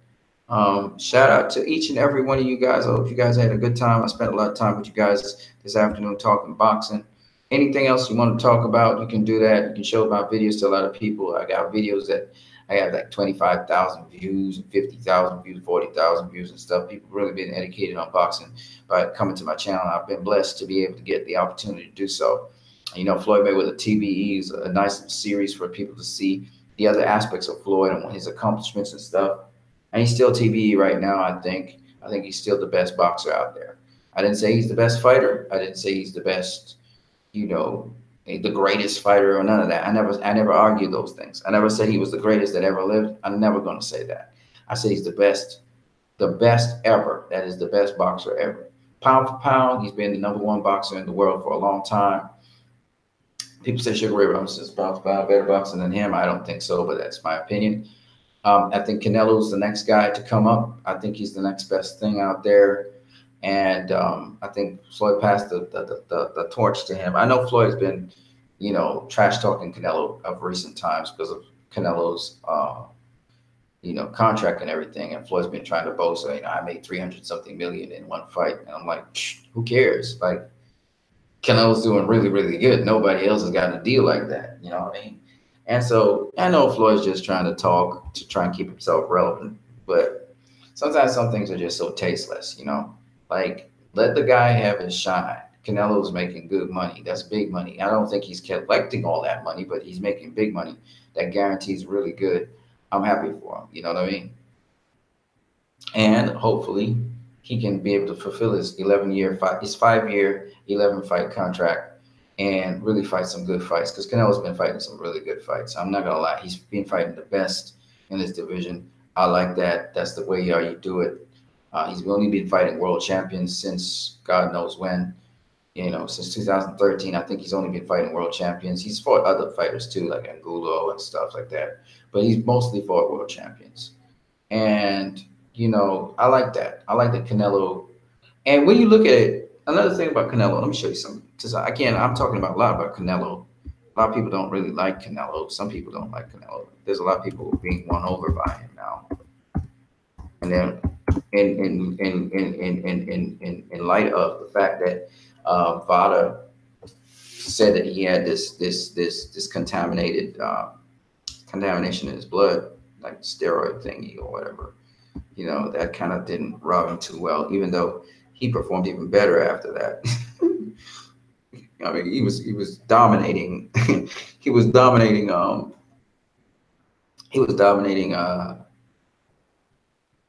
Shout out to each and every one of you guys. I hope you guys had a good time. I spent a lot of time with you guys this afternoon talking boxing. Anything else you want to talk about, you can do that. You can show my videos to a lot of people. I got videos that I have like 25,000 views, 50,000 views, 40,000 views and stuff. People really been educated on boxing by coming to my channel. I've been blessed to be able to get the opportunity to do so. Floyd Mayweather TBE is a nice series for people to see the other aspects of Floyd and his accomplishments and stuff. And he's still TBE right now, I think. I think he's still the best boxer out there. I didn't say he's the best fighter. I didn't say he's the best, the greatest fighter or none of that. I never argued those things. I never said he was the greatest that ever lived. I'm never going to say that. I said he's the best ever. That is the best boxer ever. Pound for pound, he's been the #1 boxer in the world for a long time. People say Sugar Ray Robinson is pound for pound better boxer than him. I don't think so, but that's my opinion. I think Canelo's the next guy to come up. I think he's the next best thing out there. And I think Floyd passed the torch to him. I know Floyd's been, trash talking Canelo of recent times because of Canelo's, contract and everything. And Floyd's been trying to boast, I made 300-something million in one fight. And I'm like, who cares? Like, Canelo's doing really, really good. Nobody else has gotten a deal like that. You know what I mean? And so I know Floyd's just trying to talk to try and keep himself relevant. But sometimes some things are just so tasteless, Like, let the guy have his shine. Canelo's making good money. That's big money. I don't think he's collecting all that money, but he's making big money. That guarantees really good. I'm happy for him. You know what I mean? And hopefully he can be able to fulfill his 5-year, 11-fight contract and really fight some good fights, because Canelo's been fighting some really good fights. I'm not going to lie. He's been fighting the best in this division. I like that. That's the way you do it. He's only been fighting world champions since God knows when, since 2013. I think he's only been fighting world champions. He's fought other fighters too, like Angulo and stuff like that. But he's mostly fought world champions. And, I like that. I like that Canelo. And when you look at it, another thing about Canelo, let me show you something. Again, I'm talking a lot about Canelo. A lot of people don't really like Canelo. Some people don't like Canelo. There's a lot of people being won over by him now. And then in light of the fact that Vada said that he had this contamination in his blood, like steroid thingy or whatever, that kind of didn't rub him too well, even though he performed even better after that. I mean, he was dominating. he was dominating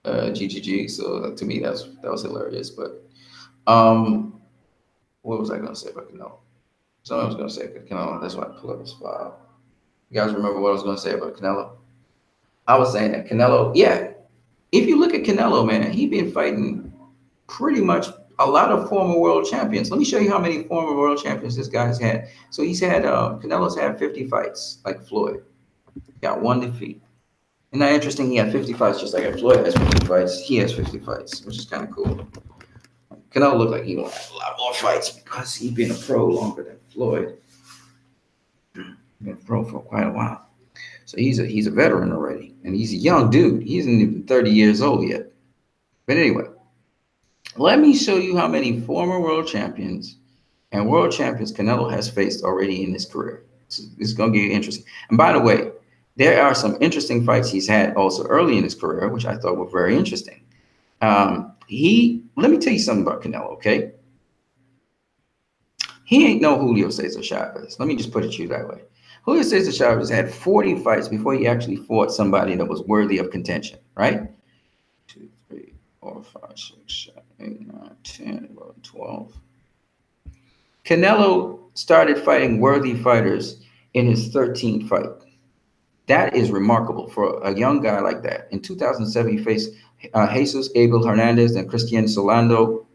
GGG. So to me, that was hilarious. But what was I going to say about Canelo? Something I was going to say about Canelo. That's why I pulled up his file. You guys remember what I was going to say about Canelo? I was saying that Canelo, yeah. If you look at Canelo, man, he's been fighting pretty much a lot of former world champions. Let me show you how many former world champions this guy's had. So he's had, Canelo's had 50 fights, like Floyd. Got 1 defeat. Isn't that interesting? He had 50 fights, just like Floyd has 50 fights. He has 50 fights, which is kind of cool. Canelo looked like he will have a lot more fights because he's been a pro longer than Floyd. Been a pro for quite a while. So he's a veteran already. And he's a young dude. He isn't even 30 years old yet. But anyway, let me show you how many former world champions and world champions Canelo has faced already in his career. This is going to get interesting. And by the way, there are some interesting fights he's had also early in his career, which I thought were very interesting. Let me tell you something about Canelo, okay? He ain't no Julio Cesar Chavez. Let me just put it to you that way. Julio Cesar Chavez had 40 fights before he actually fought somebody that was worthy of contention, right? 2, 3, 4, 5, 6, 7, 8, 9, 10, 11, 12. Canelo started fighting worthy fighters in his 13th fight. That is remarkable for a young guy like that. In 2007, he faced Jesus Abel Hernandez and Cristian Solando,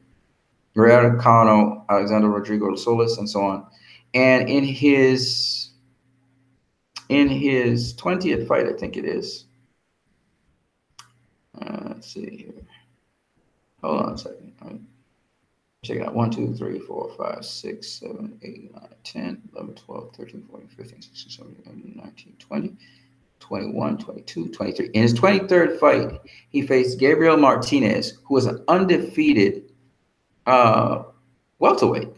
Guerrero Cano, Alexander Rodrigo Solis, and so on. And in his 20th fight, I think it is. Let's see here. Hold on a second. All right. Check it out. 1, 2, 3, 4, 5, 6, 7, 8, 9, 10, 11, 12, 13, 14, 15, 16, 17, 18, 19, 20, 21, 22, 23. In his 23rd fight, he faced Gabriel Martinez, who was an undefeated welterweight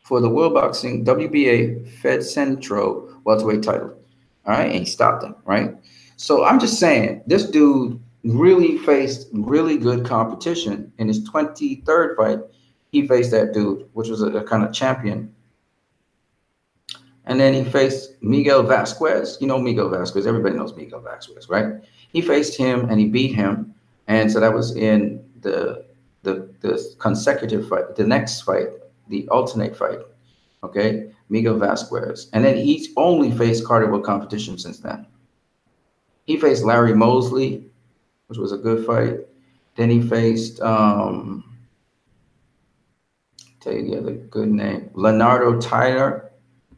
for the World Boxing WBA Fed Centro welterweight title. All right, and he stopped him, right? So I'm just saying, this dude really faced really good competition. In his 23rd fight, he faced that dude, which was a kind of champion. And then he faced Miguel Vasquez. You know Miguel Vasquez. Everybody knows Miguel Vasquez, right? He faced him and he beat him. And so that was in the consecutive fight, the next fight, the alternate fight. Okay, Miguel Vasquez. And then he's only faced carnival competition since then. He faced Larry Mosley, which was a good fight. Then he faced, tell you the other good name, Leonardo Tyler.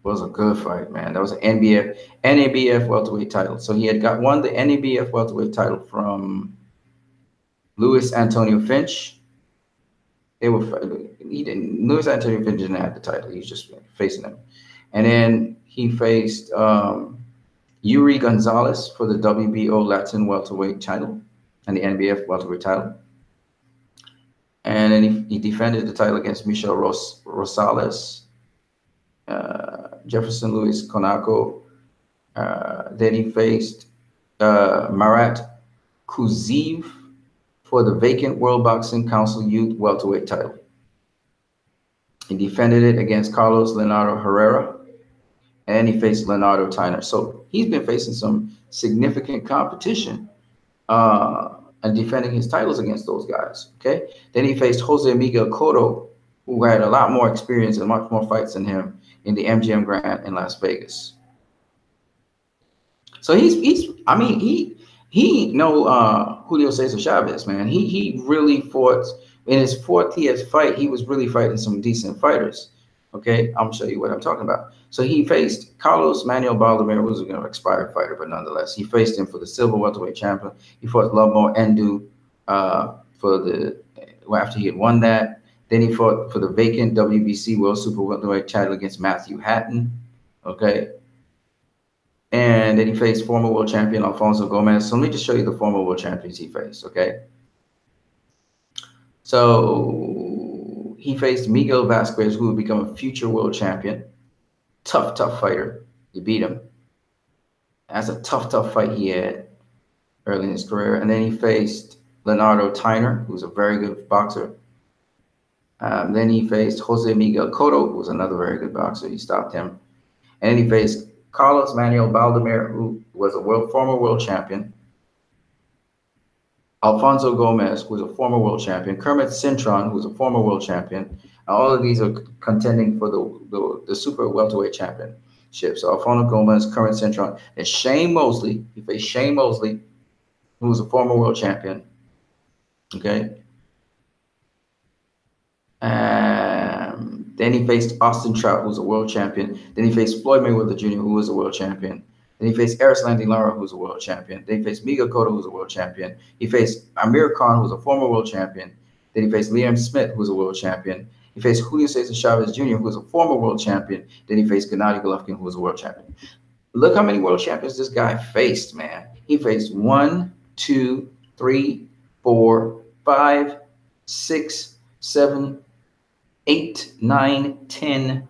Was a good fight, man. That was an NABF welterweight title. So he had got won the NABF welterweight title from Luis Antonio Finch. They were he didn't. Luis Antonio Finch didn't have the title. He was just facing him, and then he faced Yuri Gonzalez for the WBO Latin welterweight title and the NBF welterweight title. And then he defended the title against Michel Rosales, Jefferson Luis Conaco. Then he faced Marat Kuziv for the vacant World Boxing Council Youth welterweight title. He defended it against Carlos Leonardo Herrera, and he faced Leonardo Tyner. So he's been facing some significant competition and defending his titles against those guys. Okay. Then he faced Jose Miguel Cotto, who had a lot more experience and much more fights than him in the MGM Grand in Las Vegas. So he no Julio Cesar Chavez, man. He really fought in his 40th fight. He was really fighting some decent fighters. Okay, I'm gonna show you what I'm talking about. So he faced Carlos Manuel Baldomir, who was an expired fighter, but nonetheless, he faced him for the silver welterweight champion. He fought Lomo Endu after he had won that. Then he fought for the vacant WBC World Super Welterweight title against Matthew Hatton. Okay. And then he faced former world champion Alfonso Gomez. So let me just show you the former world champions he faced, okay? So he faced Miguel Vasquez, who would become a future world champion. Tough fighter. He beat him. That's a tough fight he had early in his career. And then he faced Leonardo Tyner, who's a very good boxer. Then he faced Jose Miguel Cotto, who was another very good boxer. He stopped him. And then he faced Carlos Manuel Baldomir, who was a former world champion. Alfonso Gomez, who was a former world champion. Kermit Cintron, who was a former world champion. And all of these are contending for the super welterweight championship. So Alfonso Gomez, Kermit Cintron, and Shane Mosley. He faced Shane Mosley, who was a former world champion. Okay. Then he faced Austin Trout, who was a world champion. Then he faced Floyd Mayweather Jr., who was a world champion. Then he faced Erislandy Lara, who was a world champion. Then he faced Miguel Cotto, who was a world champion. He faced Amir Khan, who was a former world champion. Then he faced Liam Smith, who was a world champion. He faced Julio Cesar Chavez Jr., who was a former world champion. Then he faced Gennady Golovkin, who was a world champion. Look how many world champions this guy faced, man. He faced 1, 2, 3, 4, 5, 6, 7, 8, 9, 10,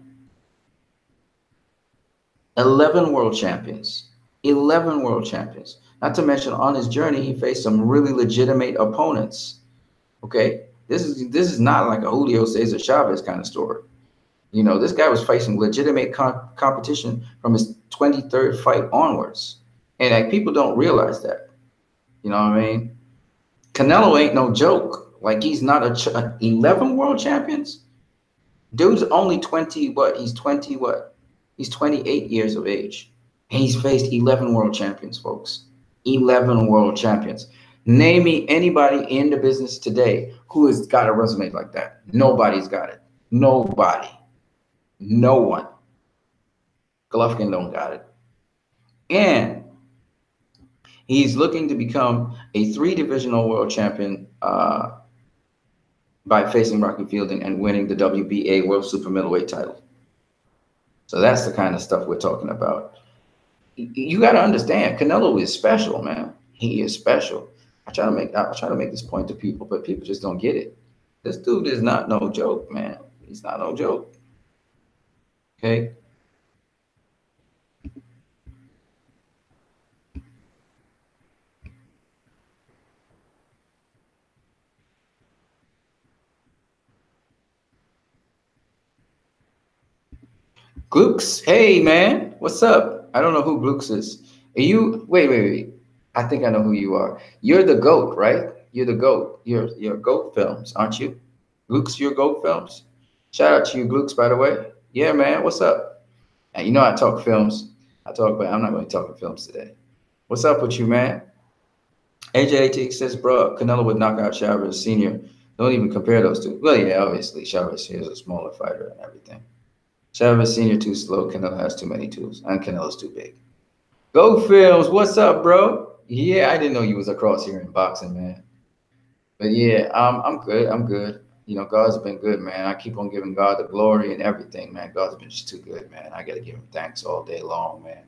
11 world champions. 11 world champions. Not to mention on his journey, he faced some really legitimate opponents. Okay? This is not like a Julio Cesar Chavez kind of story. You know, this guy was facing legitimate competition from his 23rd fight onwards. And like, people don't realize that. You know what I mean? Canelo ain't no joke. Like, he's not 11 world champions. Dude's only 20, what? He's 20, what? He's 28 years of age. And he's faced 11 world champions, folks. 11 world champions. Name me anybody in the business today who has got a resume like that. Nobody's got it. Nobody. No one. Golovkin don't got it. And he's looking to become a 3-divisional world champion by facing Rocky Fielding and winning the WBA World Super Middleweight title. So that's the kind of stuff we're talking about. You got to understand, Canelo is special, man. He is special. I try to make this point to people, but people just don't get it. This dude is not no joke, man. He's not no joke. Okay. Glukes, hey man, what's up? I don't know who Glukes is. Are you? Wait. I think I know who you are. You're the GOAT, right? You're the GOAT. You're GOAT Films, aren't you? Glukes, you're GOAT Films. Shout out to you, Glukes, by the way. Yeah, man. What's up? And you know I talk films. I talk, but I'm not going to talk films today. What's up with you, man? AJT says, bro, Canelo would knock out Chavez Sr. Don't even compare those two. Well, yeah, obviously, Chavez is a smaller fighter and everything. Chavez Sr. too slow. Canelo has too many tools. And Canelo's too big. Go Films, what's up, bro? Yeah, I didn't know you was across here in boxing, man. But yeah, I'm good. I'm good. You know, God's been good, man. I keep on giving God the glory and everything, man. God's been just too good, man. I got to give him thanks all day long, man.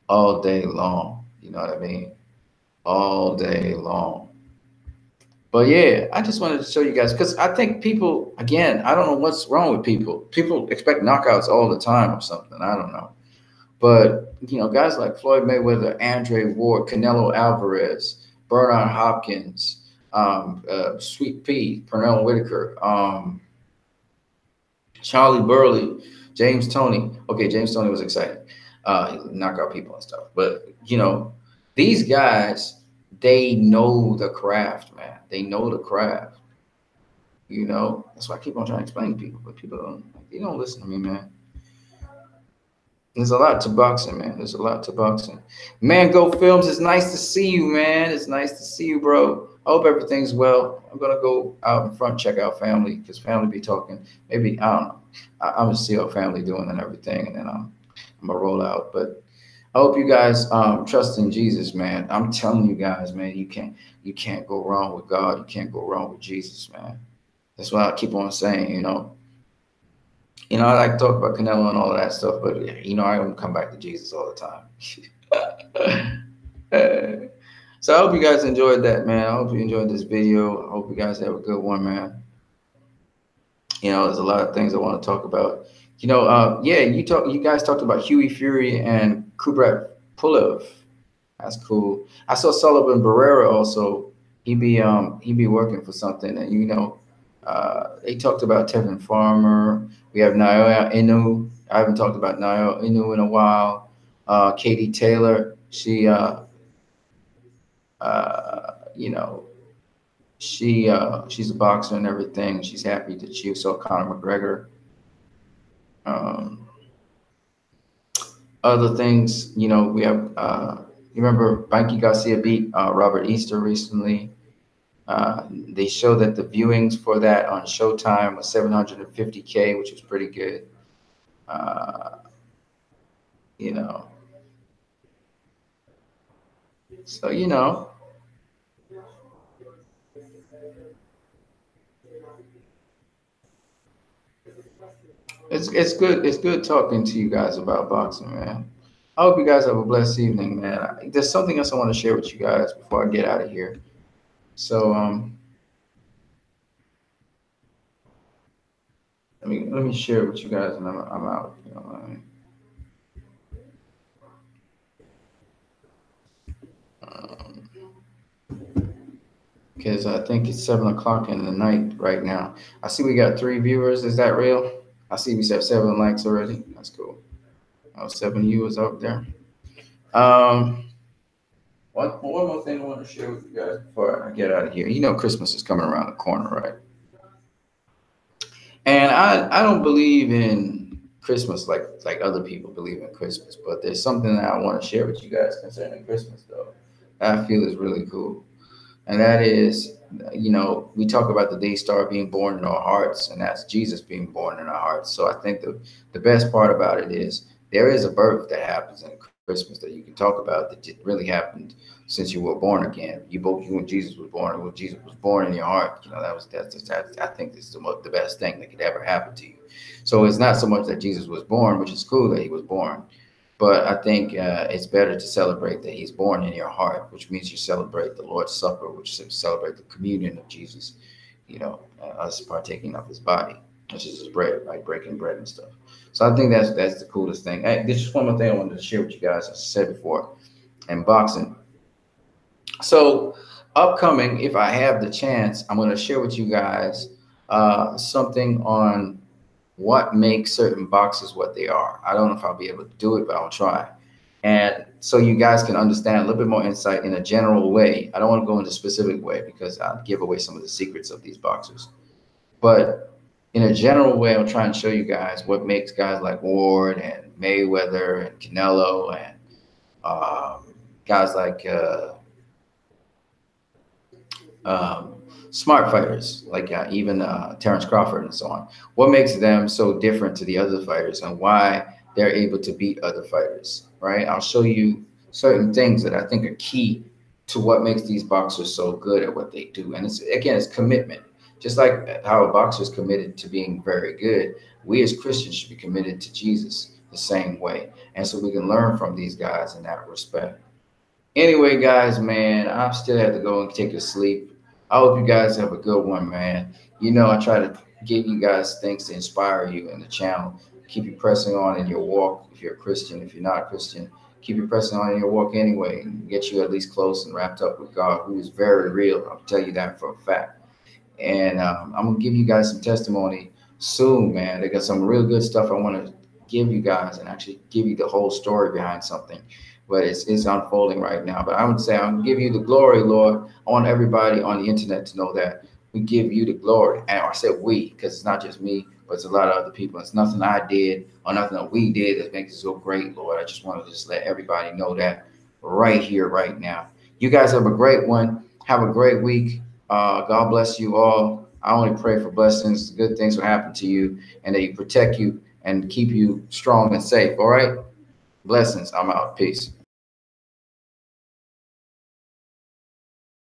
All day long. You know what I mean? All day long. But yeah, I just wanted to show you guys because I think people, again, I don't know what's wrong with people. People expect knockouts all the time or something. I don't know. But, you know, guys like Floyd Mayweather, Andre Ward, Canelo Alvarez, Bernard Hopkins, Sweet Pea, Pernell Whitaker, Charlie Burley, James Toney. Okay, James Toney was exciting. He knock out people and stuff. But, you know, these guys, they know the craft, man. They know the craft. You know, that's why I keep on trying to explain to people, but people don't, they don't listen to me, man. There's a lot to boxing, man. There's a lot to boxing. Man, Go Films, it's nice to see you, man. It's nice to see you, bro. I hope everything's well. I'm gonna go out in front, check out family, because family be talking. Maybe I don't know. I'm gonna see how family doing and everything, and then I'm gonna roll out. But I hope you guys trust in Jesus, man. I'm telling you guys, man, you can't go wrong with God. You can't go wrong with Jesus, man. That's why I keep on saying, you know. You know, I like to talk about Canelo and all of that stuff, but you know, I don't come back to Jesus all the time. So I hope you guys enjoyed that, man. I hope you enjoyed this video. I hope you guys have a good one, man. You know, there's a lot of things I want to talk about. You know, yeah, you guys talked about Huey Fury and Kubrat Pulev. That's cool. I saw Sullivan Barrera also. He be working for something, and you know, they talked about Tevin Farmer. We have Naoya Inu. I haven't talked about Naoya Inu in a while. Katie Taylor. You know, she's a boxer and everything. She's happy that she saw Conor McGregor. Um, Other things, you know, we have. You remember Mikey Garcia beat Robert Easter recently. They show that the viewings for that on Showtime was 750K, which was pretty good. Uh, you know, so you know, it's good. It's good talking to you guys about boxing, man. I hope you guys have a blessed evening, man. There's something else I want to share with you guys before I get out of here. So let me share it with you guys, and I'm out. You know what I mean? Because I think it's 7 o'clock in the night right now. I see we got 3 viewers. Is that real? I see we have 7 likes already. That's cool. Oh, 7 viewers out there. Um, one more thing I want to share with you guys before I get out of here. You know, Christmas is coming around the corner, right? And I don't believe in Christmas like other people believe in Christmas, but there's something that I want to share with you guys concerning Christmas, though. That I feel is really cool. And that is, you know, we talk about the day star being born in our hearts, and that's Jesus being born in our hearts. So I think the best part about it is there is a birth that happens in Christmas that you can talk about that really happened since you were born again. You and Jesus was born. When Jesus was born in your heart, you know, that's I think this is the best thing that could ever happen to you. So it's not so much that Jesus was born, which is cool that he was born, but I think it's better to celebrate that he's born in your heart, which means you celebrate the Lord's Supper, which celebrate the communion of Jesus, you know, us partaking of his body, which is his bread, like breaking bread and stuff. So I think that's the coolest thing. Hey, there's just one more thing I wanted to share with you guys, as I said before, and boxing. So upcoming, if I have the chance, I'm going to share with you guys something on what makes certain boxes what they are. I don't know if I'll be able to do it, but I'll try. And so you guys can understand a little bit more insight in a general way. I don't want to go into a specific way because I'll give away some of the secrets of these boxers. But in a general way, I'm trying to show you guys what makes guys like Ward and Mayweather and Canelo and guys like um, smart fighters, like even Terrence Crawford and so on. What makes them so different to the other fighters and why they're able to beat other fighters, right? I'll show you certain things that I think are key to what makes these boxers so good at what they do. And it's, again, it's commitment. Just like how a boxer is committed to being very good, we as Christians should be committed to Jesus the same way. And so we can learn from these guys in that respect. Anyway, guys, man, I still have to go and take a sleep. I hope you guys have a good one, man. You know, I try to give you guys things to inspire you in the channel, keep you pressing on in your walk. If you're a Christian, if you're not a Christian, keep you pressing on in your walk anyway, and get you at least close and wrapped up with God, who is very real. I'll tell you that for a fact. And I'm gonna give you guys some testimony soon, man. They got some real good stuff I want to give you guys, and actually give you the whole story behind something. But it's unfolding right now. But I would say I'm gonna give you the glory, Lord. I want everybody on the internet to know that we give you the glory. And I said we, because it's not just me, but it's a lot of other people. It's nothing I did or nothing that we did that makes it so great, Lord. I just want to just let everybody know that right here, right now. You guys have a great one. Have a great week. God bless you all. I only pray for blessings, good things will happen to you, and that He protect you and keep you strong and safe. All right? Blessings. I'm out. Peace.